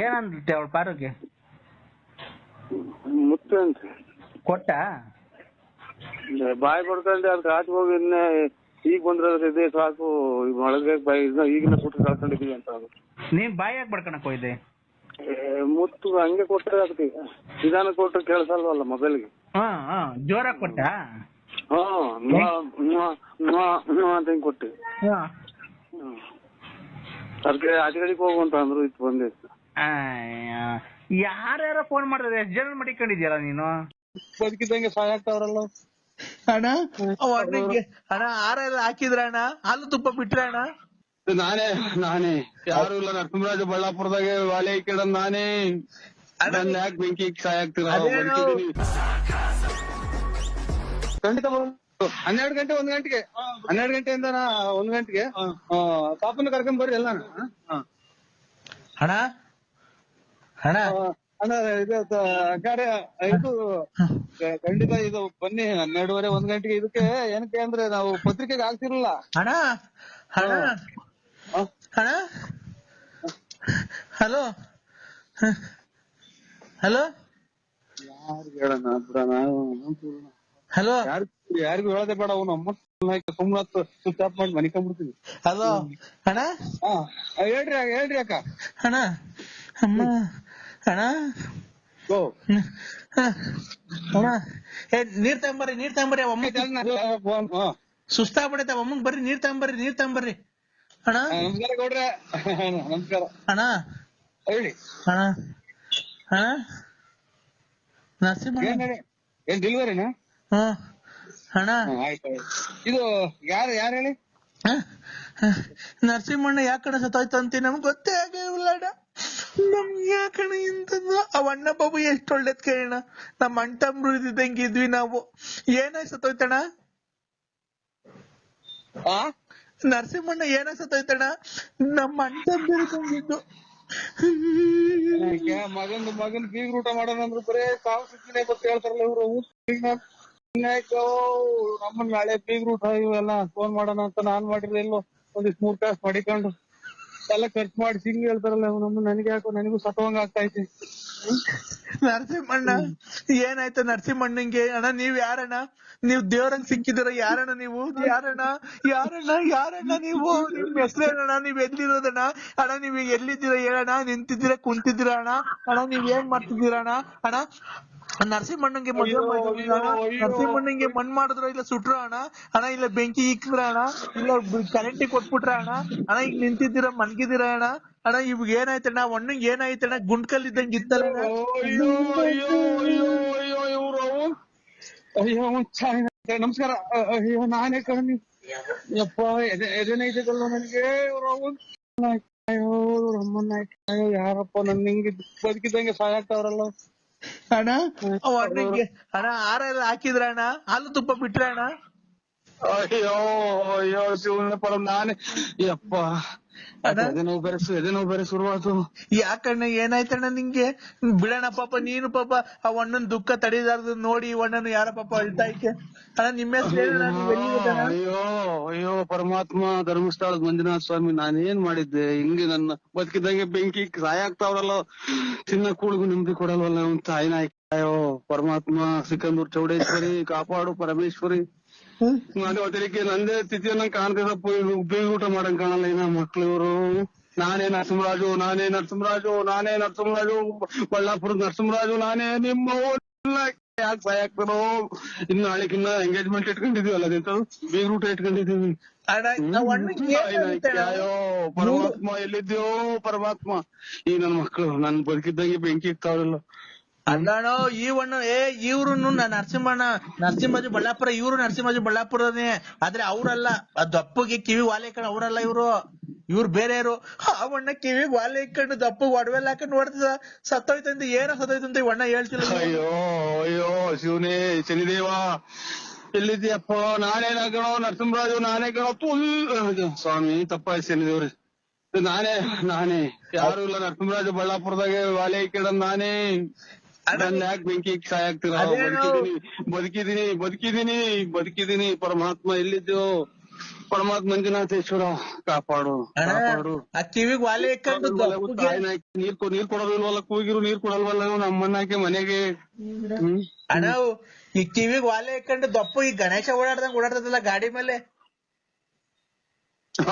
ಏನಂತೆ ಅವಳು ಪಾರುಗೆ? ಮುತ್ತೆ ಅಂತ ಕೊಟ್ಟ ಬಾಯಿ ಪಡ್ಕೊಂಡೆ. ಅದಕ್ಕೆ ಆಚೆ ಹೋಗಿ ಈಗ ಬಂದ್ರೆ ಇದೇ ಸಾಕು, ಒಳಗೆ ಬಾಯಿ ಈಗಿನ ಕೊಟ್ಟು ಕಳ್ಕೊಂಡಿದೀವಿ ಅಂತ. ನೀನ್ ಬಾಯಿ ಯಾಕೆ ಬಡ್ಕೊಳಕ್ ಹೋಯ್ದೆ? ಮುತ್ತು ಹಂಗೆ ಕೊಟ್ಟರೆ ಅದಕ್ಕೆ ನಿಧಾನ ಕೊಟ್ಟರೆ ಕೇಳಿಸಲ್ವಲ್ಲ ಮೊಬೈಲ್ಗೆ. ಜೋರಾಗಿ ಕೊಟ್ಟ? ಅಂತ ಹಿಂಗ್ ಕೊಟ್ಟಿ. ಅದಕ್ಕೆ ಆಚೆ ಕಡೆಗೆ ಹೋಗುವಂತ ಅಂದ್ರು ಇತ್ತು ಬಂದೆ. ಯಾರ್ಯಾರ ಫೋನ್ ಮಾಡಿದ್ರೆ ಎಷ್ಟ್ ಜನ ಮಡಿಕೊಂಡಿದ್ಯಲ್ಲ ನೀನು? ಬದುಕಿದ್ದಂಗೆ ಸಹಾಯ ಆಗ್ತಾವ್ರಲ್ಲ. ಅಣ್ಣ ಅವ್ ಅಣ್ಣಂಗೆ ಅಣ್ಣ ಆರೆಲ್ಲ ಹಾಕಿದ್ರ ಅಣ್ಣ, ಹಾಲು ತುಪ್ಪ ಬಿಟ್ರ ಅಣ್ಣ? ನಾನೇ ಯಾರು ಇಲ್ಲ, ನರಸಿಂಹರಾಜ ಬಳ್ಳಾಪುರದಾಗೆ ವಾಲೆ ಹಾಕ್ಯಡ ನಾನೇ. ನನ್ನ ಯಾಕೆ ಬೆಂಕಿ ಸಹಾಯ ಆಗ್ತೀರಾ? ಅದೇನು? ಖಂಡಿತ 12 ಗಂಟೆ 1 ಗಂಟೆಗೆ 12 ಗಂಟೆಯಿಂದ 1 ಗಂಟೆಗೆ ಪಾಪನ ಕರ್ಕೊಂಡ್ ಬರ್ರಿ ಎಲ್ಲ. ಅಣ್ಣ ಅಣ್ಣ ಅಣ್ಣ ಇದು ಕಾರ್ಯ ಇದು ಖಂಡಿತ ಇದು ಬನ್ನಿ 12:30 1 ಗಂಟೆಗೆ. ಇದಕ್ಕೆ ಏನಕ್ಕೆ ಅಂದ್ರೆ ನಾವು ಪತ್ರಿಕೆಗೆ ಆಗ್ತಿರಲಿಲ್ಲ. ಅಣ್ಣ ಅಣ್ಣ ಅಣ್ಣ ಹಲೋ ಹಲೋ ಯಾರಿಗೆ ಹೇಳೋಣ ಬಿಡೋಣ? ಹಲೋ ಯಾರಿಗೂ ಹೇಳೋದೇ ಬೇಡ. ಅವನು ಅಮ್ಮ ಸುಮ್ಮನೆ ಸ್ವಿಚ್ ಆಫ್ ಮಾಡಿ ಮನಿಕೊಂಡ್ಬಿಡ್ತೀನಿ. ಹಲೋ ಅಣ್ಣ ಹೇಳ್ರಿ ಅಕ್ಕ. ಅಣ್ಣ ಅಮ್ಮ ಅಣ್ಣ ಅಣ್ಣ ನೀರ್ ತಗೊಂಬರ್ರಿ ಅಮ್ಮ ಸುಸ್ತಾಗ್ಬಿಡೈತೆ ಅಮ್ಮಂಗ್. ಬರ್ರಿ ನೀರ್ ತಗೊಂಬರ್ರಿ ಅಣ್ಣ. ನಮಸ್ಕಾರ ಗೌಡ್ರೆ. ನಮಸ್ಕಾರ ಅಣ್ಣ ಹೇಳಿ. ಅಣ್ಣ ಅಣ್ಣ ನರಸಿಂಹ ಏನ್ ಡೆಲಿವರಿನಾ? ಹ್ಮ್ ಅಣ್ಣ ಆಯ್ತು. ಇದು ಯಾರು ಹೇಳಿ? ನರಸಿಂಹಣ್ಣ ಯಾಕಣ ಸತ್ತೋಯ್ತು ಅಂತ ನಮ್ಗೆ ಗೊತ್ತೇ ಆಗಿಲ್ಲ ಅಣ್ಣ. ನಮ್ಗೆ ಯಾಕಣ ಇಂತದ್ದು? ಅವ್ ಅಣ್ಣ ಬಾಬು ಎಷ್ಟ್ ಒಳ್ಳೇದ್ ಕೇಳಣ. ನಮ್ಮ ಅಣ್ಣ ತಮ್ಮರು ಇದ್ದಂಗೆ ಇದ್ವಿ ನಾವು. ಏನಾಯ್ತು ಸತ್ತೋಯ್ತಣ್ಣ? ನರಸಿಂಹಣ್ಣ ಏನಾಯ್ತು ಸತ್ತೋಯ್ತಣ್ಣ? ನಮ್ಮ ಅಣ್ಣ ತಮ್ಮರು ಇದ್ದಂಗಿದ್ದು. ಮಗನ್ ಬೀಗ್ ಊಟ ಮಾಡೋಣ ಅಂದ್ರೆ ಬರೇ ಸಾವು ಸುತ್ತಿನೇ ಗೊತ್ತ ಹೇಳ್ತಾರಲ್ಲ ಇವ್ರು. ನಮ್ಮನ್ನ ನಾಳೆ ಬೀಗ್ ಊಟ ಇವೆಲ್ಲ ಫೋನ್ ಮಾಡೋಣ ಅಂತ ನಾನ್ ಮಾಡಿದ್ರೆ ಎಲ್ಲೋ ಒಂದಿಷ್ಟು 3 ಕಾಸು ಮಾಡಿಕೊಂಡು ಎಲ್ಲ ಖರ್ಚು ಮಾಡಿ ಹಿಂಗ್ ಹೇಳ್ತಾರಲ್ಲ ನಮ್ಮ. ನನಗೆ ಯಾಕೋ ನನಗೂ ಸತ್ತವಂಗ ಆಗ್ತಾ ಐತಿ. ನರಸಿಂಹಣ್ಣ ಏನಾಯ್ತು ನರಸಿಂಹಣ್ಣಂಗೆ? ಅಣ್ಣ ನೀವ್ ಯಾರಣ್ಣ? ನೀವ್ ದೇವ್ರಂಗ್ ಸಿಕ್ಕಿದಿರ ಯಾರಣ್ಣ ನೀವು? ಯಾರಣ್ಣ ನೀವು? ನಿಮ್ ಹೆಸರೇನಣ್ಣ? ನೀವ್ ಎಲ್ಲಿರೋದಣ್ಣ? ಅಣ್ಣ ನೀವ್ ಎಲ್ಲಿದ್ದೀರಾ ಹೇಳಣ್ಣ? ನಿಂತಿದ್ದೀರಾ ಕುಂತಿದ್ದೀರಾ ಅಣ್ಣ? ಅಣ್ಣ ನೀವ್ ಏನ್ ಮಾಡ್ತಿದ್ದೀರಾ ಅಣ್ಣ? ಅಣ್ಣ ನರಸಿಂಹಣ್ಣಂಗೆ ನರಸಿಂಹಣ್ಣಂಗೆ ಮಣ್ ಮಾಡಿದ್ರ ಇಲ್ಲ ಸುಟ್ರ ಅಣ್ಣ? ಅಣ್ಣ ಇಲ್ಲ ಬೆಂಕಿ ಇಕ್ಕಿದ್ರ ಅಣ್ಣ? ಇಲ್ಲ ಕರೆಂಟಿಗೆ ಕೊಟ್ಬಿಟ್ರ ಅಣ್ಣ? ಅಣ್ಣ ಈಗ ನಿಂತಿದ್ದೀರಾ ಮನ್ಗಿದ್ದೀರಾ ಅಣ್ಣ? ಅಣ್ಣ ಇವಾಗ ಏನಾಯ್ತಣ್ಣ? ಒಣ್ಣಂಗ್ ಏನಾಯ್ತಣ್ಣ? ಗುಂಡ್ಕಲ್ಲಿದ್ದಂಗೆ ಇತ್ತಲ್ಲ? ಅಯ್ಯೋ ನಮಸ್ಕಾರ. ಅಯ್ಯೋ ನಾನೇ ಕಣ್ಣಿ ಯಪ್ಪ ಎದೆನೈತಲ್ಲ ನನಗೆ. ಅಯ್ಯೋ ರಮ್ಮನ್ನ ಅಯ್ಯೋ ಯಾರಪ್ಪ ನನ್ ಹಿಂಗೆ ಬದುಕಿದ್ದಂಗೆ ಸಹಾಯ ಆಗ್ತಾವ್ರಲ್ಲ. ಅಣ್ಣ ಅವ್ ಅಣ್ಣಂಗೆ ಅಣ್ಣ ಆರೆಲ್ಲ ಹಾಕಿದ್ರ ಅಣ್ಣ? ಹಾಲು ತುಪ್ಪ ಬಿಟ್ರ ಅಣ್ಣ? ಅಯ್ಯೋ ಶಿವನ ಪರ ನಾನೇ ಯಪ್ಪ ಎದೆನೋವು ಬೇರೆ ಶುರುವಾತು. ಯಾಕಣ್ಣ ಏನಾಯ್ತಣ್ಣ ನಿಂಗೆ? ಬಿಡಣ ಪಾಪ ನೀನು ಪಾಪ ಆ ಅಣ್ಣನ್ ದುಃಖ ತಡೆದಾರ್ದು ನೋಡಿ ಅಣ್ಣನು ಯಾರ ಪಾಪ ಅಳ್ತಾ ಐತೆ. ಅಣ್ಣ ನಿಮ್ಮ ಹೆಸರು? ಅಯ್ಯೋ ಪರಮಾತ್ಮ ಧರ್ಮಸ್ಥಳದ ಮಂಜುನಾಥ ಸ್ವಾಮಿ, ನಾನೇನ್ ಮಾಡಿದ್ದೆ? ಹಿಂಗೆ ನನ್ನ ಬದುಕಿದಂಗೆ ಬೆಂಕಿ ಸಹಾಯ ಆಗ್ತಾವ್ರಲ್ಲ. ಚಿನ್ನ ಕೂಳಿಗೂ ನಿಮ್ದಿ ಕೊಡಲ್ವಲ್ಲ ಅವ್ನ್ ತಾಯಿನ. ಅಯ್ಯೋ ಪರಮಾತ್ಮ ಸಿಕಂದೂರ್ ಚೌಡೇಶ್ವರಿ ಕಾಪಾಡು ಪರಮೇಶ್ವರಿ. ಅದಕ್ಕೆ ನಂದೇ ತಿಥಿಯನ್ನ ಕಾಣ್ತಿದಪ್ಪ. ಬೀಗ ಊಟ ಮಾಡಂಗ್ ಕಾಣಲ್ಲ ಇನ್ನ ಮಕ್ಳು ಇವ್ರು. ನಾನೇ ನರಸಿಂಹರಾಜು ಬಳ್ಳಾಪುರದ ನರಸಿಂಹರಾಜು ನಾನೇ. ನಿಮ್ಮ ಯಾಕೆ ಸಹಾಯ ಆಗ್ತಾರೋ? ಇನ್ನು ನಾಳೆಕಿನ್ನ ಎಂಗೇಜ್ಮೆಂಟ್ ಇಟ್ಕೊಂಡಿದೀವಲ್ಲ ಅದೇಂತದು ಬೀಗ ಊಟ ಇಟ್ಕೊಂಡಿದೀವಿ. ಅಯ್ಯೋ ಪರಮಾತ್ಮ ಎಲ್ಲಿದ್ಯೋ ಪರಮಾತ್ಮ. ಈ ನನ್ ಮಕ್ಳು ನನ್ ಬದುಕಿದ್ದಂಗೆ ಬೆಂಕಿ ಇಕ್ತಾವ್ರಲ್ಲ. ಅಲ್ಲಣ್ಣ ಈ ಅಣ್ಣ ಇವ್ರು ನರಸಿಂಹರಾಜು ಬಳ್ಳಾಪುರ. ಇವ್ರು ನರಸಿಂಹರಾಜು ಬಳ್ಳಾಪುರನೇ, ಆದ್ರೆ ಅವ್ರಲ್ಲ. ದಪ್ಪಗೆ ಕಿವಿ ವಾಲೆ ಹಾಕೊಂಡು ಅವ್ರಲ್ಲ ಇವ್ರು ಬೇರೆಯವರು. ಆ ಅಣ್ಣ ಕಿವಿ ವಾಲೆ ಹಾಕೊಂಡು ದಪ್ಪಗೆ ಒಡವೆಲ್ಲ ಹಾಕೊಂಡು ನೋಡ್ತಿದ ಸತ್ತೋಯ್ತಂತ. ಏನೋ ಸತ್ತೋಯ್ತಂತ ಅಣ್ಣ ಹೇಳ್ತಿಲ್ಲ. ಅಯ್ಯೋ ಶಿವನೇ ಶನಿದೇವ ಎಲ್ಲಿದ್ಯಪ್ಪ? ನಾನೇ ಕಣೋ ನರಸಿಂಹರಾಜು, ನಾನೇ ಕಣೋ ಸ್ವಾಮಿ. ತಪ್ಪಾಯ್ತು ಶನಿದೇವ್ರಿ. ನಾನೇ ಯಾರು ಇಲ್ಲ, ನರಸಿಂಹರಾಜು ಬಳ್ಳಾಪುರದಾಗೆ ವಾಲೆ ಹಾಕ್ಯಡ ನಾನೇ. ನನ್ನ ಯಾಕೆ ಬೆಂಕಿ ಸಹಾಯ ಆಗ್ತೀರಾ? ಬದುಕಿದೀನಿ. ಪರಮಾತ್ಮ ಎಲ್ಲಿದ್ಯೋ? ಪರಮಾತ್ಮ ಮಂಜುನಾಥೇಶ್ವರ ಕಾಪಾಡು. ಕಿವಿಗ್ ವಾಲೆ ಹಾಕೊಂಡು ನೀರ್ ಕೊಡೋದಿಲ್ವಲ್ಲ, ಕೂಗಿರು ನೀರ್ ಕೊಡಲ್ವಲ್ಲ ನಮ್ಮನ್ನಾಕೆ ಮನೆಗೆ. ಅಣ್ಣ ಈ ಕಿವಿಗ್ ವಾಲೆ ಹಾಕೊಂಡು ದಪ್ಪು ಈ ಗಣೇಶ ಓಡಾಡ್ತದಲ್ಲ ಗಾಡಿ ಮೇಲೆ.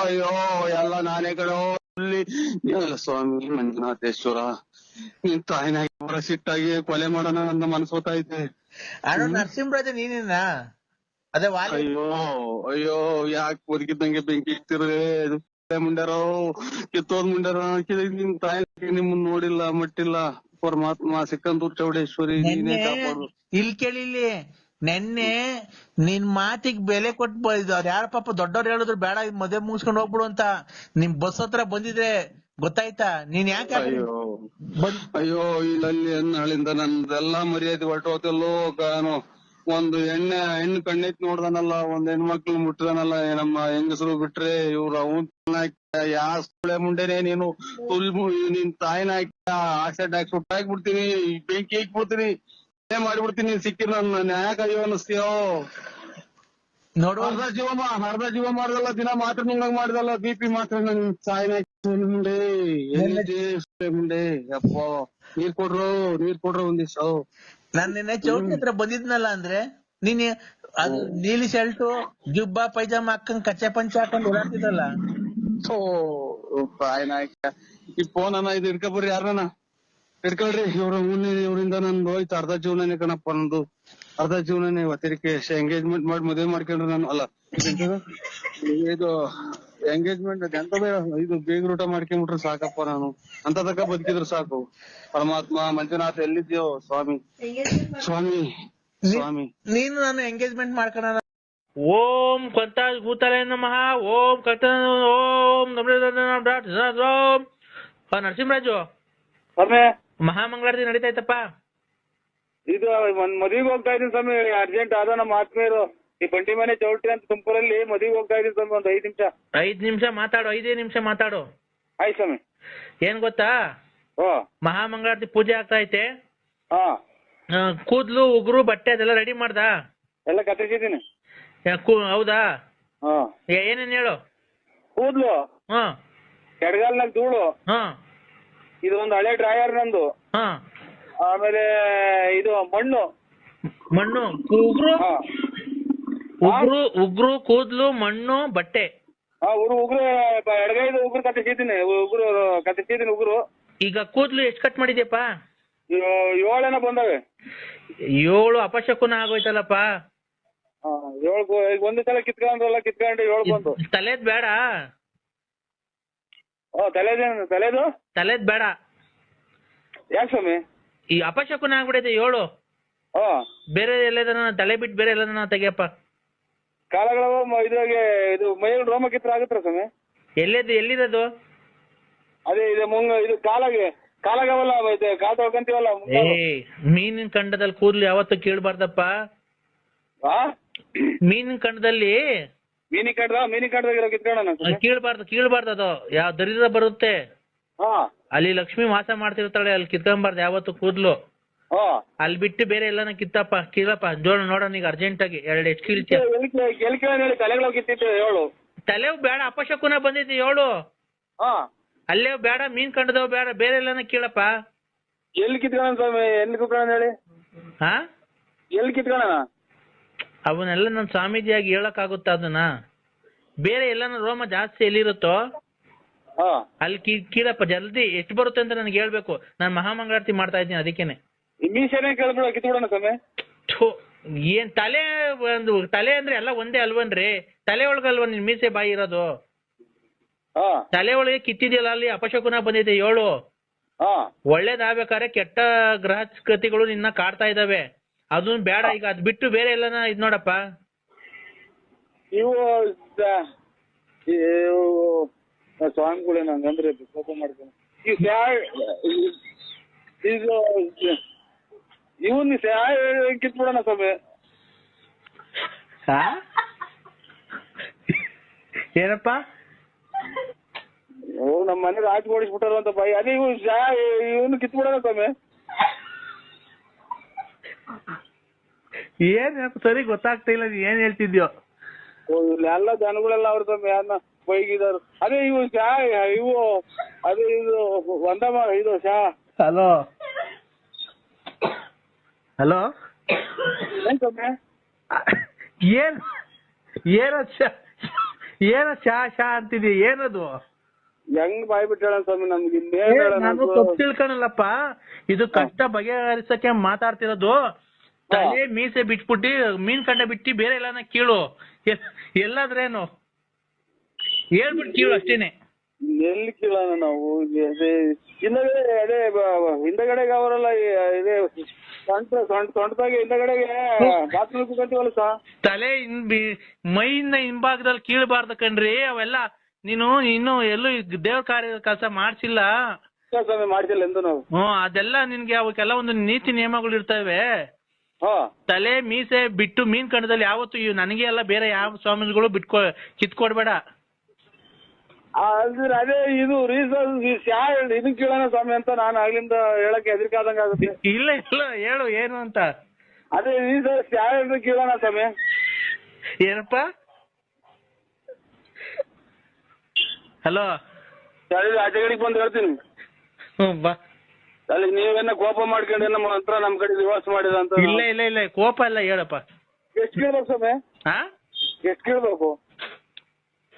ಅಯ್ಯೋ ಎಲ್ಲ ನಾನೇ ಕಣೋ. ಸ್ವಾಮಿ ಮಂಜುನಾಥೇಶ್ವರ ನಿನ್ ತಾಯಿನಾಗಿ ಸಿಟ್ಟಾಗಿ ಕೊಲೆ ಮಾಡೋಣ ಅಂತ ಮನಸ್ಸೋತೈತೆ. ಅಣ್ಣ ನರಸಿಂಹರಾಜ ನೀನೇನ? ಅದೇ ವಾಲೆ. ಅಯ್ಯೋ ಯಾಕೆ ಬದುಕಿದ್ದಂಗೆ ಬೆಂಕಿ ಇಕ್ತಿರೇ? ಮುಂಡ್ಯಾರೋ ಕಿತ್ತೋದ್ ಮುಂಡ್ಯಾರೋ ನಿಮ್ ತಾಯಿ ನಿಮ್ಮನ್ನ ನೋಡಿಲ್ಲ ಮಟ್ಟಿಲ್ಲ. ಪರಮಾತ್ಮ ಸಿಕ್ಕಂದೂರ್ ಚೌಡೇಶ್ವರಿ ನೀನೇ ಕಾಪಾಡು. ಇಲ್ಲಿ ಕೇಳಿ, ಇಲ್ಲಿ ನೆನ್ನೆ ನಿನ್ ಮಾತಿಗೆ ಬೆಲೆ ಕೊಟ್ಟು ಯಾರ ಪಾಪ ದೊಡ್ಡವ್ರು ಹೇಳಿದ್ರು ಬೇಡ ಮದುವೆ ಮುಗಿಸ್ಕೊಂಡು ಹೋಗ್ಬಿಡು ಅಂತ. ನಿಮ್ ಬಸ್ ಹತ್ರ ಬಂದಿದ್ರೆ ಗೊತ್ತಾಯ್ತಾ? ನೀನ್ ಯಾಕೆ ಅಯ್ಯೋ ಇಲ್ಲಿ ನಾಳಿಂದ ನಂದೆಲ್ಲಾ ಮರ್ಯಾದೆ ಹೊರಟೋತಲ್ಲೋ. ನಾನು ಒಂದು ಹೆಣ್ಣು ಕಣ್ಣೈತ್ ನೋಡ್ದಾನಲ್ಲ, ಒಂದ್ ಹೆಣ್ಮಕ್ಳು ಮುಟ್ಟಿದಾನಲ್ಲ, ನಮ್ಮ ಹೆಂಗಸರು ಬಿಟ್ರೆ ಇವ್ರ ಯಾವ ಮುಂಡೆನೆ ನೀನು ನಿನ್ ತಾಯಿನ ಆಕ್ಸಿಡೆಂಟ್ ಹಾಕಿ ಸುಟ್ಟಾಕ್ಬಿಡ್ತೀನಿ, ಬೆಂಕಿ ಹಾಕ್ಬಿಡ್ತೀನಿ, ಮಾಡಿಬಿಡ್ತೀನಿ. ಸಿಕ್ಕಿರ ನನ್ನ ಯಾಕೆ ಅಯ್ಯೋ ಅನ್ನಿಸ್ತೀಯೋ? ನೋಡು, ಅರ್ಧ ಜೀವ ಮಾಡ್ದಲ್ಲ, ದಿನ ಮಾತ್ರ ನುಂಗಂಗ್ ಮಾಡ್ದಲ್ಲ, BP ಮಾತ್ರ ನನ್ ಸಾಯಿನ ಮುಂಡೆ ಮುಂಡೆ. ಅಪ್ಪ ನೀರ್ ಕೊಡ್ರು ಒಂದಿವ್ಸ. ನಾನ್ ನಿನ್ನೆ ಚೌಟ್ರಿ ಹತ್ರ ಬಂದಿದ್ನಲ್ಲ ಅಂದ್ರೆ ನೀನ್ ಅದು ನೀಲಿ ಶರ್ಟು ಜುಬ್ಬಾ ಪೈಜಾಮ ಹಾಕೊಂಡ್ ಕಚ್ಚೆ ಪಂಚ ಹಾಕೊಂಡ್ ಓಡಾಡ್ತಿದ್ದಲ್ಲ. ಈ ಫೋನ್ ಇದು ಹಿಡ್ಕೊಬರ್ರಿ, ಯಾರನ್ನ ಹಿಡ್ಕೊಳ್ರಿ. ಇವರಿಂದ ನಂದು ಹೋಯ್ತು ಅರ್ಧ ಜೀವನನೇ ಕಣಪ್ಪ. ನಂದು ಅರ್ಧ ಜೀವನನೇ ಇವತ್ತಿಗೆ ಎಂಗೇಜ್ಮೆಂಟ್ ಮಾಡಿ ಮದುವೆ ಮಾಡ್ಕೊಂಡ್ರೆ ನಾನು ಅಲ್ಲ ಇದು ಎಂಗೇಜ್ಮೆಂಟ್ ಎಂತದೇ ಇದು ಬೀಗ್ರೂಟ ಮಾಡ್ಕೊಂಡ್ಬಿಟ್ರೆ ಸಾಕಪ್ಪ. ನಾನು ಅಂತ ತಕ್ಕ ಬದುಕಿದ್ರು ಸಾಕು. ಪರಮಾತ್ಮ ಮಂಜುನಾಥ್ ಎಲ್ಲಿದ್ಯೋ ಸ್ವಾಮಿ ಸ್ವಾಮಿ ಸ್ವಾಮಿ. ನೀನು ನಾನು ಎಂಗೇಜ್ಮೆಂಟ್ ಮಾಡ್ಕೊಳ. ಓಂ ಕೊಂತ ಭೂತಲೇ ನಮಃ. ಓಂ ಕರ್ತ ಓಂ ಓಂ ನರಸಿಂಹರಾಜು ಮಹಾಮಂಗಳಾರತಿ ನಡೀತಾ ಇತ್ತಪ್ಪ. ಇದು ಒಂದ್ ಮದ್ವಿಗೆ ಹೋಗ್ತಾ ಇದೀನಿ ಸ್ವಾಮಿ, ಅರ್ಜೆಂಟ್ ಆದ ನಮ್ಮ ಆತ್ಮೀಯರು ಈ ಬಂಟಿ ಮನೆ ಚೌಟ್ರಿ ಅಂತ ತುಮಕೂರಲ್ಲಿ ಮದ್ವಿಗೆ ಹೋಗ್ತಾ ಇದೀನಿ ಸ್ವಾಮಿ. ಒಂದ್ 5 ನಿಮಿಷ ಮಾತಾಡು. 5 ನಿಮಿಷ ಮಾತಾಡು. ಆಯ್ತು ಸ್ವಾಮಿ. ಏನ್ ಗೊತ್ತಾ, ಮಹಾಮಂಗಳಾರತಿ ಪೂಜೆ ಆಗ್ತಾ ಐತೆ. ಕೂದ್ಲು ಉಗುರು ಬಟ್ಟೆ ಅದೆಲ್ಲ ರೆಡಿ ಮಾಡ್ದ? ಎಲ್ಲ ಕತ್ತರಿಸಿದೀನಿ. ಹೌದಾ? ಏನೇನ್ ಹೇಳು. ಕೂದ್ಲು, ಎಡಗಾಲ್ನಾಗ ಧೂಳು, ಇದು ಒಂದು ಹಳೆ ಡ್ರಾಯರ್ ನಂದು, ಆಮೇಲೆ ಇದು ಮಣ್ಣು ಉಗ್ರು ಕೂದ್ಲು ಮಣ್ಣು ಬಟ್ಟೆ. ಉಗುರು ಎಡಗೈದು ಉಗುರು ಕತ್ತರಿಸಿದ್ದೀನಿ. ಉಗುರು. ಈಗ ಕೂದ್ಲು ಎಷ್ಟು ಕಟ್ ಮಾಡಿದ್ಯಪ್ಪ? 7 ಬಂದವೆ. 7 ಅಪಶಕುನ ಆಗೋಯ್ತಲ್ಲಪ್ಪ. 7 ಒಂದು ಸಲ ಕಿತ್ಕೊಂಡು 7 ಬಂತು. ತಲೆದ್ ಬೇಡ. ತಲೆದು ಬೇಡ. ಯಾಕೆ ಸ್ವಾಮಿ? ಈ ಅಪಶಕುನ ಆಗ್ಬಿಡೈತೆ 7. ಬೇರೆ ಎಲ್ಲದನ್ನ ತಲೆ ಬಿಟ್ಟು ಬೇರೆ ಎಲ್ಲದನ್ನ ತೆಗಿಯಪ್ಪ. ಕಾಲಗಳು ಇದ್ರಾಗೆ ಇದು ಮೈಯಲ್ಲಿ ರೋಮ ಕಿತ್ರ ಆಗುತ್ತಾ ಸ್ವಾಮಿ? ಎಲ್ಲಿರೋದು? ಅದೇ ಇದು ಇದು ಕಾಲಾಗವಲ್ಲ, ಕಾಲ್ ತೊಳ್ಕೊಂತೀವಲ್ಲ. ಮೀನಿನ ಕಂಡದಲ್ಲಿ ಕೂದ್ಲು ಯಾವತ್ತು ಕೀಳ್ಬಾರ್ದಪ್ಪ. ಮೀನಿನ ಕಂಡದಲ್ಲಿ ಕೀಳ್ಬಾರ್ದು. ಅದು ಯಾವ ದರಿದ್ರ ಬರುತ್ತೆ ಅಲ್ಲಿ ಲಕ್ಷ್ಮಿ ವಾಸ ಮಾಡ್ತಿರ್ತಾಳೆ, ಅಲ್ಲಿ ಕಿತ್ಕೊಂಬಾರ್ದು ಯಾವತ್ತು ಕೂದ್ಲು. ಅಲ್ಲಿ ಬಿಟ್ಟು ಬೇರೆ ಎಲ್ಲಾನ ಕೀಳಪ್ಪ. ಜೋಳ ನೋಡೋಣ ಈಗ ಅರ್ಜೆಂಟ್ ಆಗಿ 2 ಎಷ್ಟು ಕೀಳ್ತೀಯ? ತಲೆವು ಬೇಡ, ಅಪಶಕುನ ಬಂದೈತಿ 7. ಅಲ್ಲೇ ಬೇಡ, ಮೀನ್ ಕಂಡದವ್ ಬೇಡ, ಬೇರೆ ಎಲ್ಲಾನ ಕೀಳಪ್ಪ. ಎಲ್ಲಿ ಕಿತ್ಕೊಳ್ಳೋಣ ಸ್ವಾಮಿ? ಎಲ್ಲಿ ಕಿತ್ಕೊಳ್ಳೋಣ ಹೇಳಿ? ಎಲ್ಲಿ ಕಿತ್ಕೊಳ್ಳೋಣ? ಅವನ್ನೆಲ್ಲ ನನ್ ಸ್ವಾಮೀಜಿಯಾಗಿ ಹೇಳಕ್ ಆಗುತ್ತಾ ಅದನ್ನ? ಬೇರೆ ಎಲ್ಲಾನ ರೋಮ ಜಾಸ್ತಿ ಎಲ್ಲಿರುತ್ತೋ ಅಲ್ಲಿ ಕೀಳಪ್ಪ. ಜಲ್ದಿ ಎಷ್ಟು ಬರುತ್ತೆ ಅಂತ ನನ್ಗೆ ಹೇಳ್ಬೇಕು. ನಾನ್ ಮಹಾಮಂಗಳಾರತಿ ಮಾಡ್ತಾ ಇದ್ದೀನಿ, ಅದಕ್ಕೇನೆ. ಮೀಸೆನೇ ಕೇಳ್ಬಿಡ ಕಿತ್ಬಿಡೋಣ ಸ್ವಾಮಿ. ಏನ್ ತಲೆ ಅಂದ್ರೆ ಎಲ್ಲ ಒಂದೇ ಅಲ್ವನ್ರಿ? ತಲೆ ಒಳಗಲ್ವ ನಿನ್ ಮೀಸೆ ಬಾಯಿ ಇರೋದು? ತಲೆ ಒಳಗೆ ಕಿತ್ತಿದ್ಯಲ್ಲ, ಅಲ್ಲಿ ಅಪಶಕುನ ಬಂದಿದೆ 7. ಒಳ್ಳೇದಾಗ್ಬೇಕಾದ್ರೆ ಕೆಟ್ಟ ಗ್ರಹಗತಿಗಳು ನಿನ್ನ ಕಾಡ್ತಾ ಇದಾವೆ, ಅದನ್ ಬೇಡ. ಈಗ ಅದ್ ಬಿಟ್ಟು ಬೇರೆ ಎಲ್ಲಾನ ಇದ್ ನೋಡಪ್ಪ. ಇವು ಸ್ವಾಮಿಗಳೇ ನಂಗಂದ್ರೆ ಕೋಪ ಮಾಡ್ತೀನಿ. ಇವನ್ ಕಿತ್ಬಿಡೋಣ ಸ್ವಾಮಿ. ಏನಪ್ಪ? ನಮ್ಮ ಮನೆಗೆ ಆಚೆ ಓಡಿಸ್ಬಿಟ್ಟಾರ ಅಂತ ಬಾಯಿ. ಅದೇ ಇವನು ಕಿತ್ಬಿಡೋಣ ಸ್ವಾಮಿ. ಏನ್ ಸರಿ ಗೊತ್ತಾಗ್ತಾ ಇಲ್ಲ, ನೀ ಏನ್ ಹೇಳ್ತಿದ್ಯೋ? ಇಲ್ಲೆಲ್ಲ ಜನಗಳೆಲ್ಲ ಅವ್ರ ಸ್ವಾಮಿ ಯಾರನ್ನ ಬೈಗಿದಾರು. ಅದೇ ಇವು ಇವು ಅದೇ ಇದು ಒಂದಮ್ಮ ಇದು ಹಲೋ ಏನ್ ಸ್ವಾಮಿ? ಏನೋ ಶಾ ಅಂತಿದ್ಯ, ಏನದು? ಹೆಂಗ್ ಬಾಯ್ ಬಿಟ್ಟಾಳ ಸ್ವಾಮಿ ನಮ್ಗೆ? ನಾನು ತಪ್ಪು ತಿಳ್ಕೊಳಲ್ಲಪ್ಪ, ಇದು ಕಷ್ಟ ಬಗೆಹರಿಸಕ್ಕೆ ಮಾತಾಡ್ತಿರೋದು. ತಲೆ ಮೀಸೆ ಬಿಟ್ಬಿಟ್ಟು ಮೀನ್ ಕಂಡ ಬಿಟ್ಟು ಬೇರೆ ಎಲ್ಲಾನ ಕೀಳು. ಎಲ್ಲಾದ್ರೇನು ಹೇಳ್ಬಿಟ್ಟು ಕೀಳು ಅಷ್ಟೇನೆ. ಎಲ್ಲಿ ಕೇಳೋಣ ನಾವು? ಹಿಂದಗಡೆ ಅದೇ ಹಿಂದಗಡೆಗೆ ಅವರೆಲ್ಲ ಇದೆ ಸೊಂಟದಾಗೆ ಹಿಂದಗಡೆಗೆ ಬಾತ್ರೂಮ್ ಕೂತ್ಕೊಂತೀವಲ್ಲ ಸಾ. ತಲೆ ಮೈಯಿಂದ ಹಿಂಭಾಗದಲ್ಲಿ ಕೀಳ್ಬಾರ್ದು ಕಣ್ರಿ ಅವೆಲ್ಲ. ನೀನು ಇನ್ನು ಎಲ್ಲೂ ದೇವ್ರ ಕಾರ್ಯ ಕೆಲಸ ಮಾಡ್ಸಿಲ್ಲ. ಸ್ವಾಮಿ ಮಾಡ್ತಿಲ್ಲ ಎಂದು ನಾವು. ಅದೆಲ್ಲ ನಿನ್ಗೆ ಅವಕ್ಕೆಲ್ಲ ಒಂದು ನೀತಿ ನಿಯಮಗಳು ಇರ್ತವೆ. ತಲೆ ಮೀಸೆ ಬಿಟ್ಟು ಮೀನ್ ಕಣದಲ್ಲಿ ಯಾವತ್ತು ನನಗೆ ಎಲ್ಲ ಬೇರೆ ಯಾವ ಸ್ವಾಮಿಗಳು ಕಿತ್ಕೊಡ್ಬೇಡ. ಅದೇ ಇದು ರೀಸನ್ ಇದನ್ ಕೇಳೋಣ ಸ್ವಾಮಿ ಅಂತ ನಾನು ಆಗ್ಲಿಂದ ಹೇಳಕ್ಕೆ ಹೆದರಿಕಾದಂಗ ಆಗುತ್ತೆ. ಇಲ್ಲ ಇಲ್ಲ ಹೇಳು ಏನು ಅಂತ. ಅದೇ ರೀಸನ್ ಯಾವ ಕೇಳೋಣ ಸ್ವಾಮಿ. ಏನಪ್ಪ? ಹಲೋ, ಆಚೆಗಡಿಗೆ ಬಂದು ಹೇಳ್ತೀನಿ. ಬಾ. ಅಲ್ಲಿ ನೀವೇನ ಕೋಪ ಮಾಡ್ಕೊಂಡೆ ನಮ್ಮ ಹತ್ರ ನಮ್ ಕಡೆ ರಿವರ್ಸ್ ಮಾಡಿದ ಅಂತ. ಇಲ್ಲ ಇಲ್ಲ ಇಲ್ಲ ಕೋಪ ಇಲ್ಲ, ಹೇಳಪ್ಪ. ಎಷ್ಟು ಕೇಳ್ಬೇಕು ಸ್ವಾಮಿ? ಎಷ್ಟು ಕೇಳ್ಬೇಕು?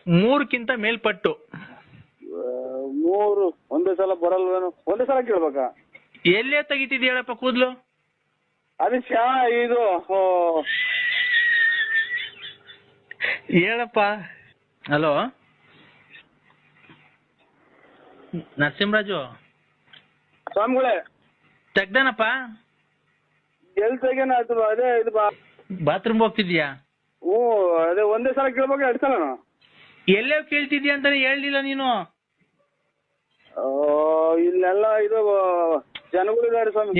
3ಕ್ಕಿಂತ ಮೇಲ್ಪಟ್ಟು. 3 ಒಂದೇ ಸಲ ಬರಲ್ವೇನು? ಒಂದೇ ಸಲ ಕೇಳ್ಬೇಕಾ? ಎಲ್ಲೇ ತೆಗಿತಿದ್ ಹೇಳಪ್ಪ ಕೂದ್ಲು? ಅದು ಇದು ಹೇಳಪ್ಪ. ಹಲೋ ನರಸಿಂಹರಾಜು ಸ್ವಾಮಿಗಳೇ, ತೆಗ್ದಾನಪ್ಪ? ಎಲ್ಲಿ ತೆಗ್ಯಾನ? ಅದೇ ಇದು ಬಾತ್ರೂಮ್ ಹೋಗ್ತಿದ್ಯಾ? ಅದೇ ಒಂದೇ ಸಲ ಕೇಳ್ಬೇಕು 2 ಸಲ? ಎಲ್ಲೇ ಕೇಳ್ತಿದ್ಯಾ ಅಂತಾನೆ ಹೇಳಲಿಲ್ಲ ನೀನು. ಇಲ್ಲೆಲ್ಲ ಇದು ಜನಗಳಿದ್ದಾರೆ ಸ್ವಾಮಿ.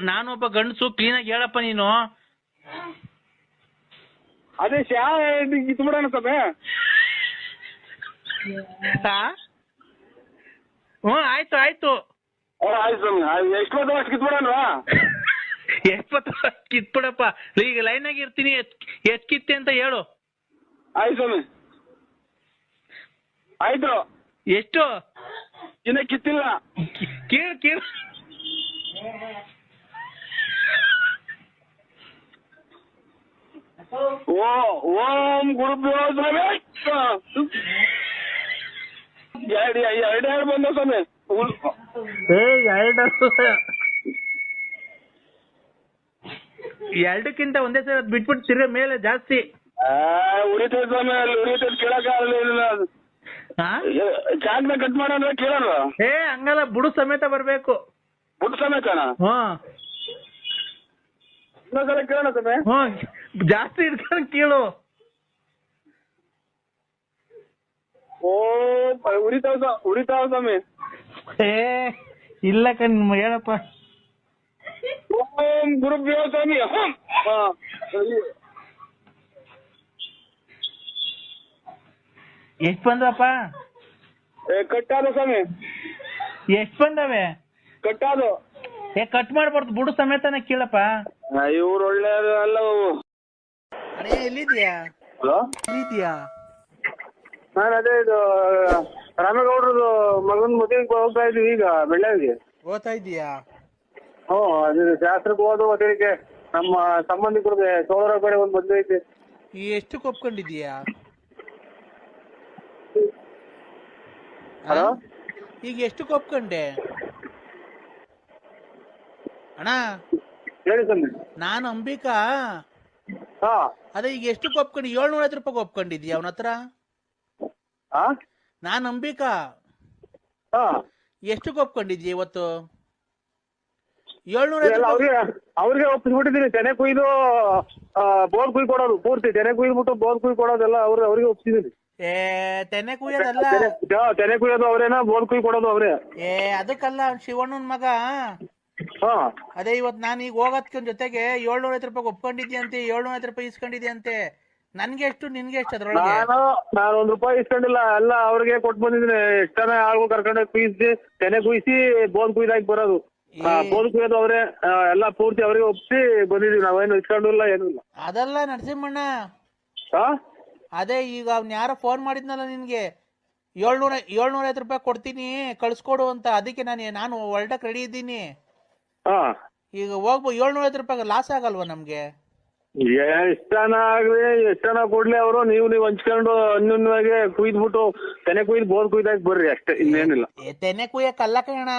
ನಾನೊಬ್ಬ ಗಂಡಸು, ಕ್ಲೀನ್ ಆಗಿ ಹೇಳಪ್ಪ ನೀನು. ಅದೇ ಕಿತ್ಬಿಡೋಣ ಸ್ವಾಮಿ. ಆಯ್ತು ಆಯ್ತು ಆಯ್ತು ಸ್ವಾಮಿ. ಎಷ್ಟು ಅಷ್ಟು ಕಿತ್ಬಿಡೋಣ? ಕಿತ್ಬಿಡಪ್ಪ. ಈಗ ಲೈನ್ ಆಗಿ ಇರ್ತೀನಿ, ಎಷ್ಟ್ ಕಿತ್ತೆ ಅಂತ ಹೇಳು. ಆಯ್ತು ಸ್ವಾಮಿ. ಆಯ್ತು. ಎಷ್ಟು? ಇನ್ನ ಕಿತ್ತಿಲ್ಲ. ಕೇಳು. ಓಂ ಗುರುಭ್ಯೋ ಎರಡು ಬಂದ ಸ್ವಾಮಿ. ಎರಡಕ್ಕಿಂತ ಒಂದೇ ಸಲ ಬಿಟ್ಬಿಟ್ಟು ತಿರ್ಗ ಮೇಲೆ ಜಾಸ್ತಿ ಉರಿತೈತೆ ಸ್ವಾಮಿ. ಅಲ್ಲಿ ಉರಿತೈತೆ ಕೇಳಕ್ ಆಗಲಿಲ್ಲ. ಚಾಕ್ನ ಕಟ್ ಮಾಡೋಣ ಕೇಳೋಣ. ಹಂಗಲ್ಲ, ಬುಡು ಸಮೇತ ಬರ್ಬೇಕು. ಬುಡು ಸಮೇತನ? ಇನ್ನೊಂದ್ಸಲ ಕೇಳೋಣ ಸ್ವಾಮಿ. ಜಾಸ್ತಿ ಇಟ್ಕೊಂಡು ಕೇಳು. ಉರಿತಾವ ಸ್ವಾಮಿ. ಇಲ್ಲ ಕಣ್, ಹೇಳಪ್ಪ. ಓಂ ಗುರುಭ್ಯೋ ಸ್ವಾಮಿ. ಎಷ್ಟ್ ಬಂದಪ್ಪ? ಕಟ್ಟಾದ ಸ್ವಾಮಿ. ಎಷ್ಟ್ ಬಂದವೆ? ಕಟ್ಟಾದು. ಕಟ್ ಮಾಡ್ಬಾರ್ದು, ಬುಡು ಸಮೇತನ ಕೇಳಪ್ಪ. ಇವ್ರು ಒಳ್ಳೆಯದು ಅಲ್ಲ. ಎಲ್ಲಿದ್ಯಾ? ಹಲೋ, ಎಲ್ಲಿದ್ಯಾ? ನಾನು ಅದೇ ಇದು ರಾಮೇಗೌಡ್ರದ್ದು ಮಗನ ಮದುವೆಗೆ ಹೋಗ್ತಾ ಇದೀವಿ ಈಗ ಬೆಳ್ಳಾವಿಗೆ. ಓದ್ತಾ ಇದೀಯಾ? ಅದು ಶಾಸ್ತ್ರಕ್ಕೆ ಹೋದ ಮದುವೆಗೆ ನಮ್ಮ ಸಂಬಂಧಿಕರಿಗೆ ಸೋದರ ಕಡೆ ಒಂದು ಮದುವೆ ಐತಿ. ಎಷ್ಟು ಒಪ್ಕೊಂಡಿದೀಯಾ? ಹಲೋ, ಈಗ ಎಷ್ಟು ಒಪ್ಕೊಂಡೆ ಅಣ್ಣ? ಹೇಳಿ ಸ್ವಾಮಿ. ನಾನು ಅಂಬಿಕಾ. ಅದೇ ಈಗ ಎಷ್ಟು ಒಪ್ಕೊಂಡು? 750 ರೂಪಾಯಿ ಒಪ್ಕೊಂಡಿದ್ಯಾ ಅವನ ಹತ್ರ? ನಾನು ಅಂಬಿಕಾ. ಎಷ್ಟು ಒಪ್ಕೊಂಡಿದ್ಯಾ ಇವತ್ತು? 750. ಅವ್ರಿಗೆ ಒಪ್ಪಿಸ್ಬಿಟ್ಟಿದ್ದೀನಿ. ತೆನೆ ಕುಯ್ದು ಬೋರ್ ಕುಯ್ ಕೊಡೋದು, ಪೂರ್ತಿ ತೆನೆ ಕುಯ್ದ್ಬಿಟ್ಟು ಬೋರ್ ಕುಯ್ ಕೊಡೋದೆಲ್ಲ ಅವ್ರಿಗೆ ಒಪ್ಪಿಸಿದ್ದೀನಿ. ತೆನೆ ಕುಯ್ಯೋದಲ್ಲ, ತೆನೆ ಕುಯ್ಯೋದು ಅವ್ರೇನ, ಬೋರ್ ಕುಯ್ ಕೊಡೋದು ಅವ್ರೆ. ಅದಕ್ಕಲ್ಲ, ಶಿವಣ್ಣನ ಮಗ. ಅದೇ ಇವತ್ ನಾನು ಈಗ ಹೋಗೋದ್ಕೊಂಡ್ ಜೊತೆಗೆ 750 ರೂಪಾಯಿ ಒಪ್ಕೊಂಡಿದ್ಯಾ ಅಂತೆ. 750 ರೂಪಾಯಿ ಇಸ್ಕೊಂಡಿದ್ಯಾ ಅಂತೆ. ನನ್ಗೆ ಎಷ್ಟು, ನಿನ್ಗೆ ಎಷ್ಟು? ಅದ್ರೊಳಗೆ ನಾನು 1 ರೂಪಾಯಿ ಇಸ್ಕೊಂಡಿಲ್ಲ, ಎಲ್ಲ ಅವ್ರಿಗೆ ಕೊಟ್ಟು ಬಂದಿದ್ದೀನಿ. ಎಷ್ಟು ಜನ ಆಳ್ಗೂ ಕರ್ಕೊಂಡು ಕುಯ್ಸಿ ತೆನೆ ಕುಯ್ಸಿ ಬೋದ್ ಕುಯ್ದಾಕಿ ಬರೋದು. ಬೋದ್ ಕುಯ್ಯೋದು ಅವ್ರೆ, ಎಲ್ಲ ಪೂರ್ತಿ ಅವ್ರಿಗೆ ಒಪ್ಸಿ ಬಂದಿದೀವಿ. ನಾವೇನು ಇಸ್ಕೊಂಡಿಲ್ಲ, ಏನೂ ಇಲ್ಲ. ಅದಲ್ಲ ನರಸಿಂಹಣ್ಣ, ಅದೇ ಈಗ ಅವ್ನ ಯಾರೋ ಫೋನ್ ಮಾಡಿದ್ನಲ್ಲ ನಿನ್ಗೆ, 750 ರೂಪಾಯಿ ಕೊಡ್ತೀನಿ ಕಳ್ಸ್ಕೊಡು ಅಂತ. ಅದಕ್ಕೆ ನಾನು ಹೊರಡಕ್ ರೆಡಿ ಇದ್ದೀನಿ. ಈಗ ಹೋಗ್ಬೋದು. 750 ರೂಪಾಯಿ ಲಾಸ್ ಆಗಲ್ವಾ ನಮ್ಗೆ? ಎಷ್ಟ್ ಜನ ಆಗ್ಲಿ, ಎಷ್ಟ್ ಜನ ಕೊಡ್ಲಿ ಅವರು, ನೀವು ಹಂಚ್ಕೊಂಡು ಅನ್ಯೂನ್ಯವಾಗಿ ಕುಯ್ದ್ಬಿಟ್ಟು ತೆನೆ ಕುಯ್ದು ಬೋದ್ ಕುಯ್ದಾಕ್ ಬರ್ರಿ ಅಷ್ಟೇ, ಇನ್ನೇನಿಲ್ಲ. ತೆನೆ ಕುಯ್ಯಕ್ ಅಲ್ಲ ಕಣ.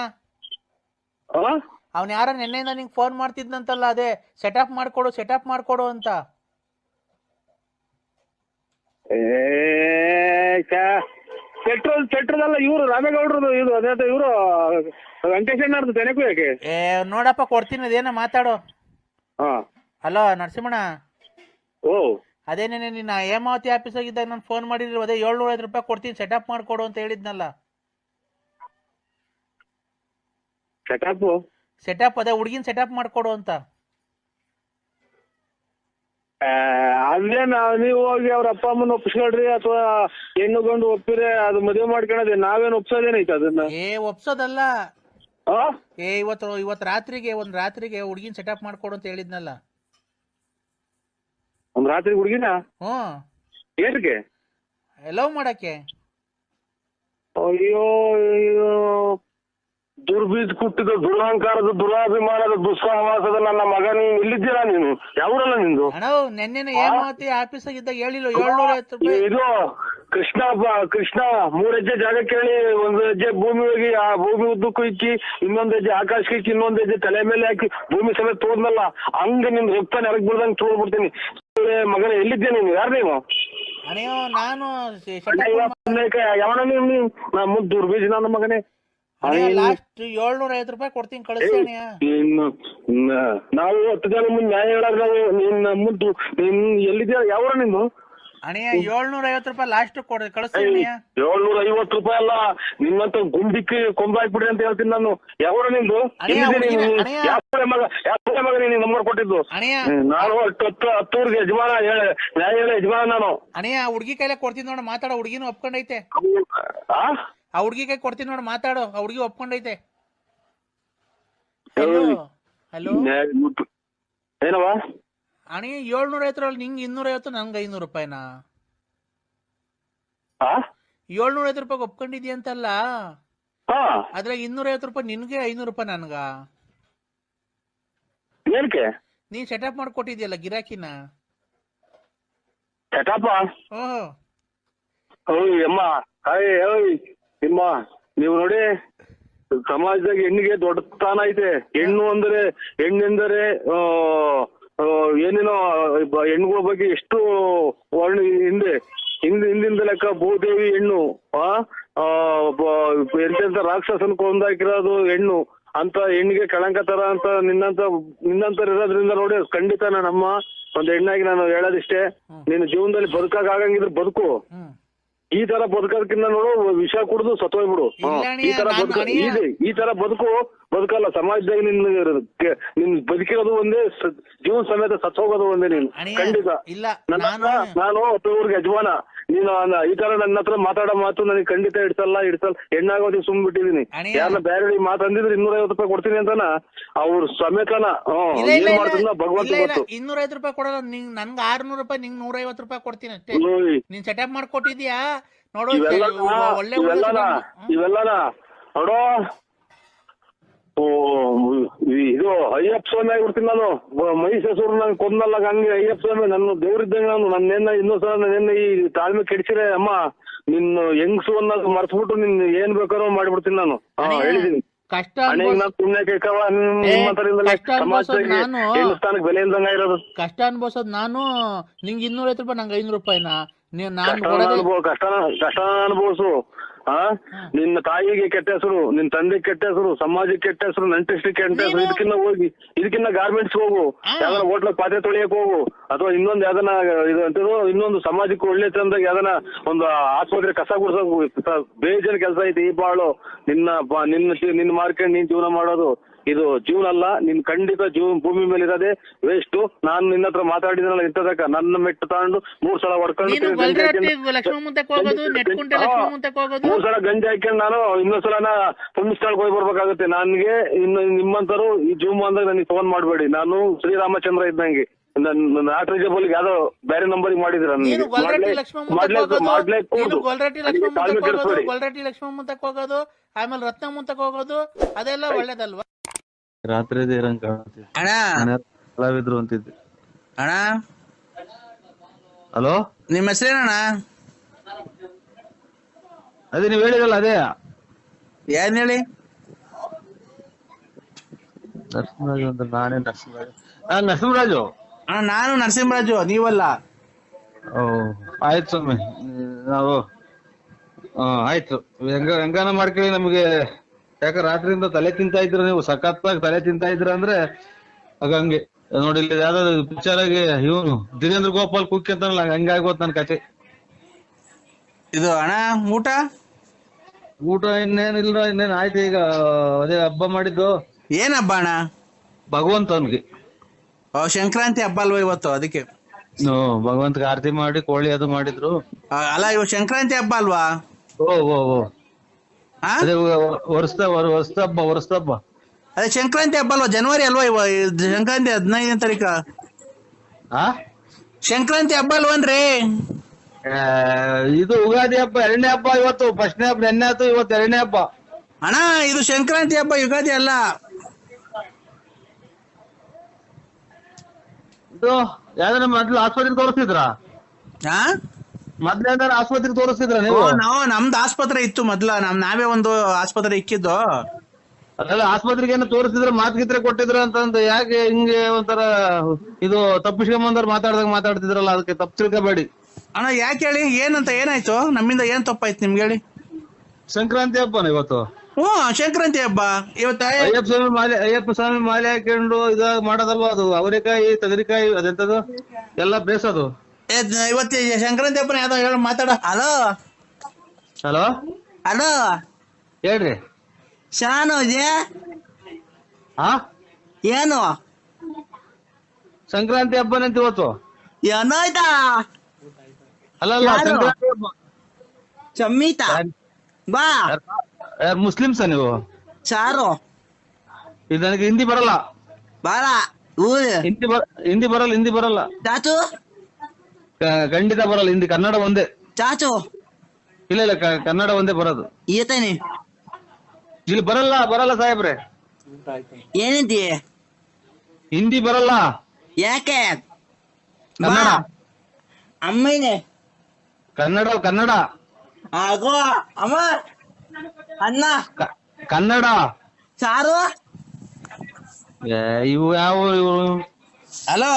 ಅವ್ನ ಯಾರೋ ನೆನ್ನೆಯಿಂದ ನಿಂಗೆ ಫೋನ್ ಮಾಡ್ತಿದ್ನಂತಲ್ಲ, ಅದೇ ಸೆಟಪ್ ಮಾಡ್ಕೊಡು ಅಂತ. ಚಟ್ರದಲ್ಲ ಇವ್ರು ರಾಮೇಗೌಡ್ರದು ಇದು ಅದೇ ಇವರು ವೆಂಕಟೇಶಣ್ಣರ್ದು ತೆನೆಕು ಯಾಕೆ ನೋಡಪ್ಪ ಕೊಡ್ತೀನಿ ಅದೇನ ಮಾತಾಡು. ಹಾ ಹಲೋ ನರಸಿಂಹಣ್ಣ, ಓ ಅದೇನೇನೆ ನಿನ್ನ ಹೇಮಾವತಿ ಆಫೀಸಾಗಿದ್ದಾಗ ನಾನು ಫೋನ್ ಮಾಡಿದ್ರು, ಅದೇ 750 ರೂಪಾಯಿ ಕೊಡ್ತೀನಿ ಸೆಟಪ್ ಮಾಡ್ಕೊಡು ಅಂತ ಹೇಳಿದ್ನಲ್ಲ. ಸೆಟಪ್ ಅದೇ ಹುಡುಗಿನ ಸೆಟಪ್ ಮಾಡ್ಕೊಡು ಅಂತ. ಅದೇನ ನೀವು ಹೋಗಿ ಅವ್ರ ಅಪ್ಪ ಅಮ್ಮನ ಒಪ್ಪಿಸ್ಕೊಳ್ರಿ ಅಥವಾ ಹೆಣ್ಣು ಗಂಡು ಒಪ್ಪಿದ್ರೆ ಅದು ಮದುವೆ ಮಾಡ್ಕೊಳದೆ, ನಾವೇನು ಒಪ್ಸೋದೇನೈತೆ ಅದನ್ನ? ಒಪ್ಸೋದಲ್ಲ, ಆ ಇವತ್ತು ರಾತ್ರಿಗೆ ಒಂದ್ ರಾತ್ರಿಗೆ ಹುಡುಗಿನ ಸೆಟಪ್ ಮಾಡ್ಕೊಡು ಅಂತ ಹೇಳಿದ್ನಲ್ಲ. ಒಂದ್ ರಾತ್ರಿ ಹುಡುಗಿನ ಏನಕ್ಕೆ? ಲವ್ ಮಾಡಕ್ಕೆ. ಅಯ್ಯೋ ದುರ್ಬೀಜ್ ಕುಟ್ಟಿದ ದುರಹಂಕಾರದ ದುರಾಭಿಮಾನದ ದುಸ್ಸಹವಾಸದ ನನ್ನ ಮಗ, ನೀನು ಇಲ್ಲಿದ್ದೀರಾ? ನೀನು ಯಾವೂರಲ್ಲ ನಿಂದು? ಅಣ್ಣ ನೆನ್ನೆನ ಹೇಮಾವತಿ ಆಫೀಸಾಗಿದ್ದಾಗ ಹೇಳಿಲ್ಲ 750 ರೂಪಾಯಿ. ಇದು ಕೃಷ್ಣ 3 ಹೆಜ್ಜೆ ಜಾಗ ಕೇಳಿ, 1 ಹೆಜ್ಜೆ ಭೂಮಿ ಹೋಗಿ ಆ ಭೂಮಿ ಉದ್ದಕ್ಕೂ ಇಕ್ಕಿ, ಇನ್ನೊಂದ್ ಹೆಜ್ಜೆ ಆಕಾಶಕ್ಕೆ ಇಕ್ಕಿ, ಇನ್ನೊಂದ್ ಹೆಜ್ಜೆ ತಲೆ ಮೇಲೆ ಹಾಕಿ ಭೂಮಿ ಸಮೇತ ತೋದ್ನಲ್ಲ, ಹಂಗ ನಿನ್ ರಕ್ತ ನೆರಗ್ ಬಿಡ್ದಂಗ್ ತೋಡ್ಬಿಡ್ತೀನಿ ಮಗನ. ಎಲ್ಲಿದ್ದೆ ನೀನು? ಯಾರು ನೀನು? ನಾನು ಯಾವನ ನೀನು? ದುರ್ಬೀಜ್ ನನ್ನ ಮಗನೇ. ಲಾಸ್ಟ್ 750 ರೂಪಾಯಿ ಕೊಡ್ತೀನಿ ಕಳಿಸಿ. ನಾವು 10 ಜನ ಮುಂದೆ ನ್ಯಾಯ ಹೇಳಾಗ ನಾವು ನಿನ್ನ ಮುದ್ದು ನೀನ್ ಎಲ್ಲಿದ್ಯಾ? ಯಾವ ನಿಂದು? ಅಣ್ಣಯ್ಯ 750 ರೂಪಾಯಿ ಲಾಸ್ಟ್ ಕಳಿಸ್ತೀನಿ. 750 ರೂಪಾಯಿ ಅಲ್ಲ, ನಿನ್ನಂತ ಗುಂಡಿಕ್ಕಿ ಕೊಂಬ ಹಾಕ್ಬಿಡ್ರಿ ಅಂತ ಹೇಳ್ತೀನಿ ನಾನು. ಯಾವ ನಿಂದು? ಮಗ ನೀನು ನಂಬರ್ ಕೊಟ್ಟಿದ್ದು? ನಾನು 10 ಯಜಮಾನ ನ್ಯಾಯ ಹೇಳ ಯಜಮಾನ ನಾನು. ಅಣ್ಣಯ್ಯ ಹುಡುಗಿ ಕೈಲೇ ಕೊಡ್ತೀನಿ ನೋಡ, ಮಾತಾಡೋ. ಹುಡುಗಿನೂ ಒಪ್ಕೊಂಡೈತೆ. ಆ ಹುಡುಗಿ ಕೈ ಕೊಡ್ತೀನಿ ನೋಡ, ಮಾತಾಡೋ. ಆ ಹುಡುಗಿ ಒಪ್ಕೊಂಡೈತೆ. ಹಲೋ ಏನವ? ಅಣ್ಣ 750 ನಿಂಗೆ 250, ನಂಗೆ 500 ರೂಪಾಯಿನಾ? 750 ರೂಪಾಯಿ ಒಪ್ಕೊಂಡಿದ್ಯ ಅಂತಲ್ಲ, ಅದ್ರಾಗ 250 ರೂಪಾಯಿ ನಿನ್ಗೆ, 500 ರೂಪಾಯಿ ನನ್ಗ. ಏನಕ್ಕೆ? ನೀನ್ ಸೆಟಪ್ ಮಾಡ್ಕೊಟ್ಟಿದ್ಯಲ್ಲ ಗಿರಾಕಿನ. ಸೆಟಪ್? ಅಮ್ಮ ನಿಮ್ಮ ನೀವು ನೋಡಿ, ಸಮಾಜದಾಗ ಹೆಣ್ಣಿಗೆ ದೊಡ್ಡ ಸ್ಥಾನ ಐತೆ. ಹೆಣ್ಣೆಂದರೆ ಏನೇನೋ ಹೆಣ್ಣುಗಳ ಬಗ್ಗೆ ಎಷ್ಟು ವರ್ಣ ಹಿಂದಿಂದ ಲೆಕ್ಕ. ಭೂದೇವಿ ಹೆಣ್ಣು, ಎಂತೆಂತ ರಾಕ್ಷಸನ್ ಕೊಂದಾಕಿರೋದು ಹೆಣ್ಣು ಅಂತ ಹೆಣ್ಣಿಗೆ ಕಳಂಕ ತರ ಅಂತ ನಿನ್ನಂತರ ಇರೋದ್ರಿಂದ ನೋಡಿ, ಖಂಡಿತ ನಮ್ಮ ಒಂದ್ ಹೆಣ್ಣಾಗಿ ನಾನು ಹೇಳೋದಿಷ್ಟೇ, ನೀನು ಜೀವನದಲ್ಲಿ ಬದುಕಾಗ ಆಗಂಗಿದ್ರೆ ಬದುಕು. ಈ ತರ ಬದುಕೋದಕ್ಕಿಂತ ನೋಡು, ವಿಷ ಕುಡಿದು ಸತ್ತೋಗ್ಬಿಡು. ಈ ತರ ಬದುಕಲ್ಲ. ಸಮಾಜದಾಗ ನಿನ್ ಬದುಕಿರೋದು ಒಂದೇ, ಜೀವನ ಸಮೇತ ಸತ್ತೋಗೋದು ಒಂದೇ ನೀನು. ಖಂಡಿತ ನಾನು 10 ಯಜಮಾನ. ನೀನು ಈ ತರ ನನ್ನ ಹತ್ರ ಮಾತಾಡೋ ಮಾತು ನನಗೆ ಖಂಡಿತ ಇಡ್ಸಲ್ಲ. ಹೆಣ್ಣಾಗೋದಿ ಸುಮ್ಬಿಟ್ಟಿದೀನಿ. ಯಾರನ್ನ ಬೇರೆ ಮಾತಂದಿದ್ರೆ 250 ರೂಪಾಯಿ ಕೊಡ್ತೀನಿ ಅಂತಾನ ಅವ್ರ ಸಮೇತನ ಏನ್ ಮಾಡ್ತಿದ್ನ ಭಗವಂತ ಗೊತ್ತು. 250 ರೂಪಾಯಿ ಕೊಡಲ್ಲ, ನನ್ಗೆ 600 ರೂಪಾಯಿ, ನಿಂಗೆ 150 ರೂಪಾಯಿ ಕೊಡ್ತೀನಿ ಅಷ್ಟೇ. ನೀನ್ ಸೆಟಪ್ ಮಾಡ್ಕೊಟ್ಟಿದ್ಯಾ ನೋಡು. ಇವೆಲ್ಲನ ನೋಡೋ, ಇದು ಅಯ್ಯಪ್ಪ ಸ್ವಾಮಿ ಆಗ್ಬಿಡ್ತೀನಿ ನಾನು. ಮಹಿಷಾಸುರ ನಂಗೆ ಕೊಂದಲ್ಲ, ಹಂಗೆ ಅಯ್ಯಪ್ಪ ಸ್ವಾಮಿ ನನ್ನ ದೇವ್ರಿದ್ದಂಗೆ ನಾನು. ನನ್ನೇನ ಇನ್ನೊಂದ್ಸಲ ನನ್ನೇನ ಈ ತಾಳ್ಮೆ ಕೆಡಿಸಿರೆ ಅಮ್ಮ, ನಿನ್ನ ಹೆಂಗ್ಸು ಅನ್ನೋದು ಮರ್ಸ್ಬಿಟ್ಟು ನಿನ್ ಏನ್ ಬೇಕಾರೋ ಮಾಡ್ಬಿಡ್ತೀನಿ ನಾನು. ಹೇಳಿದೀನಿ. ಕಷ್ಟ ಬೆಲೆ ಇಲ್ದಂಗ ಇರೋದು. ಕಷ್ಟ ಅನ್ಭವಿಸೋದು ನಾನು. ನಿಂಗೆ 250 ರೂಪಾಯಿ, ನಂಗೆ 500 ರೂಪಾಯಿನಾ? ಕಷ್ಟ ಅನುಭವಿಸು. ನಿನ್ನ ತಾಯಿಗೆ ಕೆಟ್ಟ ಹೆಸರು, ನಿನ್ ತಂದೆಗೆ ಕೆಟ್ಟ ಹೆಸರು, ಸಮಾಜಕ್ಕೆ ಕೆಟ್ಟ ಹೆಸರು, ನಂಟಿಸ್ಟಿಗೆ ಕೆಟ್ಟ ಹೆಸರು. ಇದಕ್ಕಿನ್ನ ಗಾರ್ಮೆಂಟ್ಸ್ ಹೋಗು, ಯಾವ್ದಾರ ಹೋಟ್ಲಾಗ ಪಾತ್ರೆ ತೊಳಿಯಕ್ ಹೋಗು, ಅಥವಾ ಇನ್ನೊಂದ್ ಯಾವ್ದನ ಇನ್ನೊಂದು ಸಮಾಜಕ್ಕೆ ಒಳ್ಳೆ ತಂದಾಗ ಯಾವ್ದನ ಒಂದು ಆಸ್ಪತ್ರೆ ಕಸ ಗುಡ್ಸೋಕ್ ಬೇಜಾನ್ ಕೆಲಸ ಐತಿ. ಈ ಬಾಳು ನಿನ್ನ ಮಾರ್ಕೆಟ್ ನೀನ್ ಜೀವನ ಮಾಡೋದು ಇದು ಜೀವನ ಅಲ್ಲ. ನಿನ್ ಖಂಡಿತ ಭೂಮಿ ಮೇಲೆ ಇರೋದೇ ವೇಸ್ಟ್. ನಾನು ನಿನ್ನ ಹತ್ರ ಮಾತಾಡಿದ್ರಲ್ಲ ಇಂಥದಕ್ಕ ನನ್ನ ಮೆಟ್ಟು ತಗೊಂಡು 3 ಸಲ ಹೊಡ್ಕೊಂಡು 3 ಸಲ ಗಂಜಿ ಹಾಕೊಂಡು ನಾನು ಇನ್ನೊಂದ್ಸಲ ಪುಣ್ಯಸ್ಥಳಕ್ಕೆ ಹೋಗಿ ಬರ್ಬೇಕಾಗುತ್ತೆ. ನನ್ಗೆ ಇನ್ನು ನಿಮ್ಮಂತರು ಈ ಜೀವಮಾನದಾಗ ನನಗೆ ಫೋನ್ ಮಾಡ್ಬೇಡಿ. ನಾನು ಶ್ರೀರಾಮಚಂದ್ರ ಇದ್ದಂಗೆ. ನಾಟ್ರಿಜಬಲ್ ಯಾವ್ದೋ ಬೇರೆ ನಂಬರ್ ಮಾಡಿದಿರ ಗೊಲ್ರಟ್ಟಿ ಲಕ್ಷ್ಮಣ ಮುಂತಕ್ ಹೋಗೋದು, ಆಮೇಲೆ ರತ್ನ ಮುಂತಕ್ ಹೋಗೋದು, ಅದೆಲ್ಲ ಒಳ್ಳೇದಲ್ವಾ? ರಾತ್ರಿ ಕಲಾವಿದ್ರು ಅಂತಿದ್ದೆ. ಅಣ್ಣ ಹಲೋ, ನಿಮ್ಮ ಹೆಸರೇನಣ್ಣ? ಅದೇ ನೀವ್ ಹೇಳಿದಲ್ಲ ಅದೇ. ಏನ್ ಹೇಳಿ? ನರಸಿಂಹರಾಜು ಅಂತ. ನಾನೇ ನರಸಿಂಹರಾಜು. ನಾನು ನರಸಿಂಹರಾಜು, ನೀವಲ್ಲ? ಆಯ್ತು ಸ್ವಾಮಿ. ನಾವು ಆಯ್ತು. ಹೆಂಗಾನ ಮಾಡ್ಕೊಳ್ಳಿ. ನಮ್ಗೆ ಯಾಕ ರಾತ್ರಿಯಿಂದ ತಲೆ ತಿಂತಾ ಇದ್ರ ನೀವು, ಸಖತ್ತಾಗಿ ತಲೆ ತಿಂತಾ ಇದ್ರ ಅಂದ್ರೆ ಹಂಗೆ ನೋಡಿ. ಇಲ್ಲಿ ಯಾವ್ದಾದ್ರು ಪಿಕ್ಚರ್ ಆಗಿ ಇವನು ದಿನೇಂದ್ರ ಗೋಪಾಲ್ ಕುಕ್ಕಿ ಅಂತಾನಲ್ಲ, ಹಂಗಾಗೋತ್ ನನ್ ಕತೆ. ಇದು ಅಣ್ಣ ಊಟ ಇನ್ನೇನಿಲ್ಲ, ಇನ್ನೇನ್ ಆಯ್ತು. ಈಗ ಅದೇ ಹಬ್ಬ ಮಾಡಿದ್ದು. ಏನ್ ಹಬ್ಬ ಅಣ್ಣ? ಭಗವಂತನ್ಗೆ ಸಂಕ್ರಾಂತಿ ಹಬ್ಬ ಅಲ್ವಾ ಇವತ್ತು, ಅದಕ್ಕೆ. ಭಗವಂತಗೆ ಆರತಿ ಮಾಡಿ ಕೋಳಿ ಅದು ಮಾಡಿದ್ರು. ಅಲ್ಲ ಇವಾಗ ಸಂಕ್ರಾಂತಿ ಹಬ್ಬ ಅಲ್ವಾ? ಓ ಅದೇ ವರ್ಷದ ಹಬ್ಬ. ಅದೇ ಸಂಕ್ರಾಂತಿ ಹಬ್ಬ ಅಲ್ವಾ? ಜನವರಿ ಅಲ್ವಾ ಸಂಕ್ರಾಂತಿ 15ನೇ ತಾರೀಕ. ಸಂಕ್ರಾಂತಿ ಹಬ್ಬ ಅಲ್ವನ್ರಿ? ಇದು ಯುಗಾದಿ ಹಬ್ಬ 2ನೇ ಹಬ್ಬ. ಇವತ್ತು ಫಸ್ಟ್ನೇ ಹಬ್ಬ ನೆನ್ನೆ ಆಯ್ತು, ಇವತ್ತು 2ನೇ ಹಬ್ಬ. ಅಣ್ಣ ಇದು ಸಂಕ್ರಾಂತಿ ಹಬ್ಬ, ಯುಗಾದಿ ಅಲ್ಲ. ಇದು ಯಾವ್ದಾರ ಮೊದ್ಲು ಆಸ್ಪತ್ರೆಗೆ ತೋರಿಸ್ತಿದ್ರ? ಮೊದ್ಲು ಯಾವ್ದಾರ ಆಸ್ಪತ್ರೆಗೆ ತೋರಿಸ್ತಿದ್ರ ನೀವು? ನಮ್ದು ಆಸ್ಪತ್ರೆ ಇತ್ತು ಮೊದ್ಲ, ನಾವೇ ಒಂದು ಆಸ್ಪತ್ರೆ ಇಕ್ಕಿದ್ದು. ಅದೆಲ್ಲ ಆಸ್ಪತ್ರೆಗೆ ಏನೋ ತೋರಿಸ್ತಿದ್ರ, ಮಾತ್ಗಿತ್ರೆ ಕೊಟ್ಟಿದ್ರ ಅಂತಂದು. ಯಾಕೆ ಹಿಂಗೆ ಒಂಥರ ಇದು ತಪ್ಪಿಸ್ಕೊಂಬಂದವ್ರು ಮಾತಾಡ್ತಿದ್ರಲ್ಲ, ಅದಕ್ಕೆ ತಪ್ಪು ತಿಳ್ಕೊಬೇಡಿ. ಅಣ್ಣ ಯಾಕೆ ಹೇಳಿ, ಏನಂತ ಏನಾಯ್ತು? ನಮ್ಮಿಂದ ಏನ್ ತಪ್ಪಾಯ್ತು ನಿಮ್ಗೆ ಹೇಳಿ? ಸಂಕ್ರಾಂತಿ ಹಬ್ಬನ ಇವತ್ತು. ಸಂಕ್ರಾಂತಿ ಹಬ್ಬ ಇವತ್ತ. ಅಯ್ಯಪ್ಪ ಸ್ವಾಮಿ ಮಾಲೆ ಹಾಕೊಂಡು ಇದಾಗ ಮಾಡೋದಲ್ವಾ ಅದು? ಅವರೆಕಾಯಿ ತಗರಿಕಾಯಿ ಅದೆಂತದು ಎಲ್ಲ ಬೇಸದು. ಇವತ್ತು ಸಂಕ್ರಾಂತಿ ಹಬ್ಬನ ಯಾವ್ದೋ ಹೇಳ ಮಾತಾಡ. ಹಲೋ ಹೇಳ್ರಿ. ಶಾನು ಏನು ಸಂಕ್ರಾಂತಿ ಹಬ್ಬನಂತ ಇವತ್ತು. ಏನಾಯ್ತಾ? ಅಲ್ಲ ಸಂಕ್ರಾಂತಿ ಹಬ್ಬ. ಚಮ್ಮಿತಾ ಬಾ. ಮುಸ್ಲಿಮ್ಸ ನೀವು? ಚಾರು ಇದು ನನಗೆ ಹಿಂದಿ ಬರಲ್ಲ. ಹಿಂದಿ ಬರಲ್ಲ. ಚಾಚು ಖಂಡಿತ ಬರಲ್ಲ ಹಿಂದಿ. ಕನ್ನಡ ಒಂದೇ. ಚಾಚು ಇಲ್ಲ ಕನ್ನಡ ಒಂದೇ ಬರೋದು. ಈತೇನೆ ಇಲ್ಲಿ ಬರಲ್ಲ ಸಾಹೇಬ್ರೆ. ಏನಿದ್ದಿ? ಹಿಂದಿ ಬರಲ್ಲ. ಯಾಕೆ? ಕನ್ನಡ. ಅಮ್ಮನೇ ಕನ್ನಡ. ಆಗೋ ಅಮ್ಮ ಅನ್ನ ಕನ್ನಡ. ಸಾರು ಇವು ಯಾವ? ಹಲೋ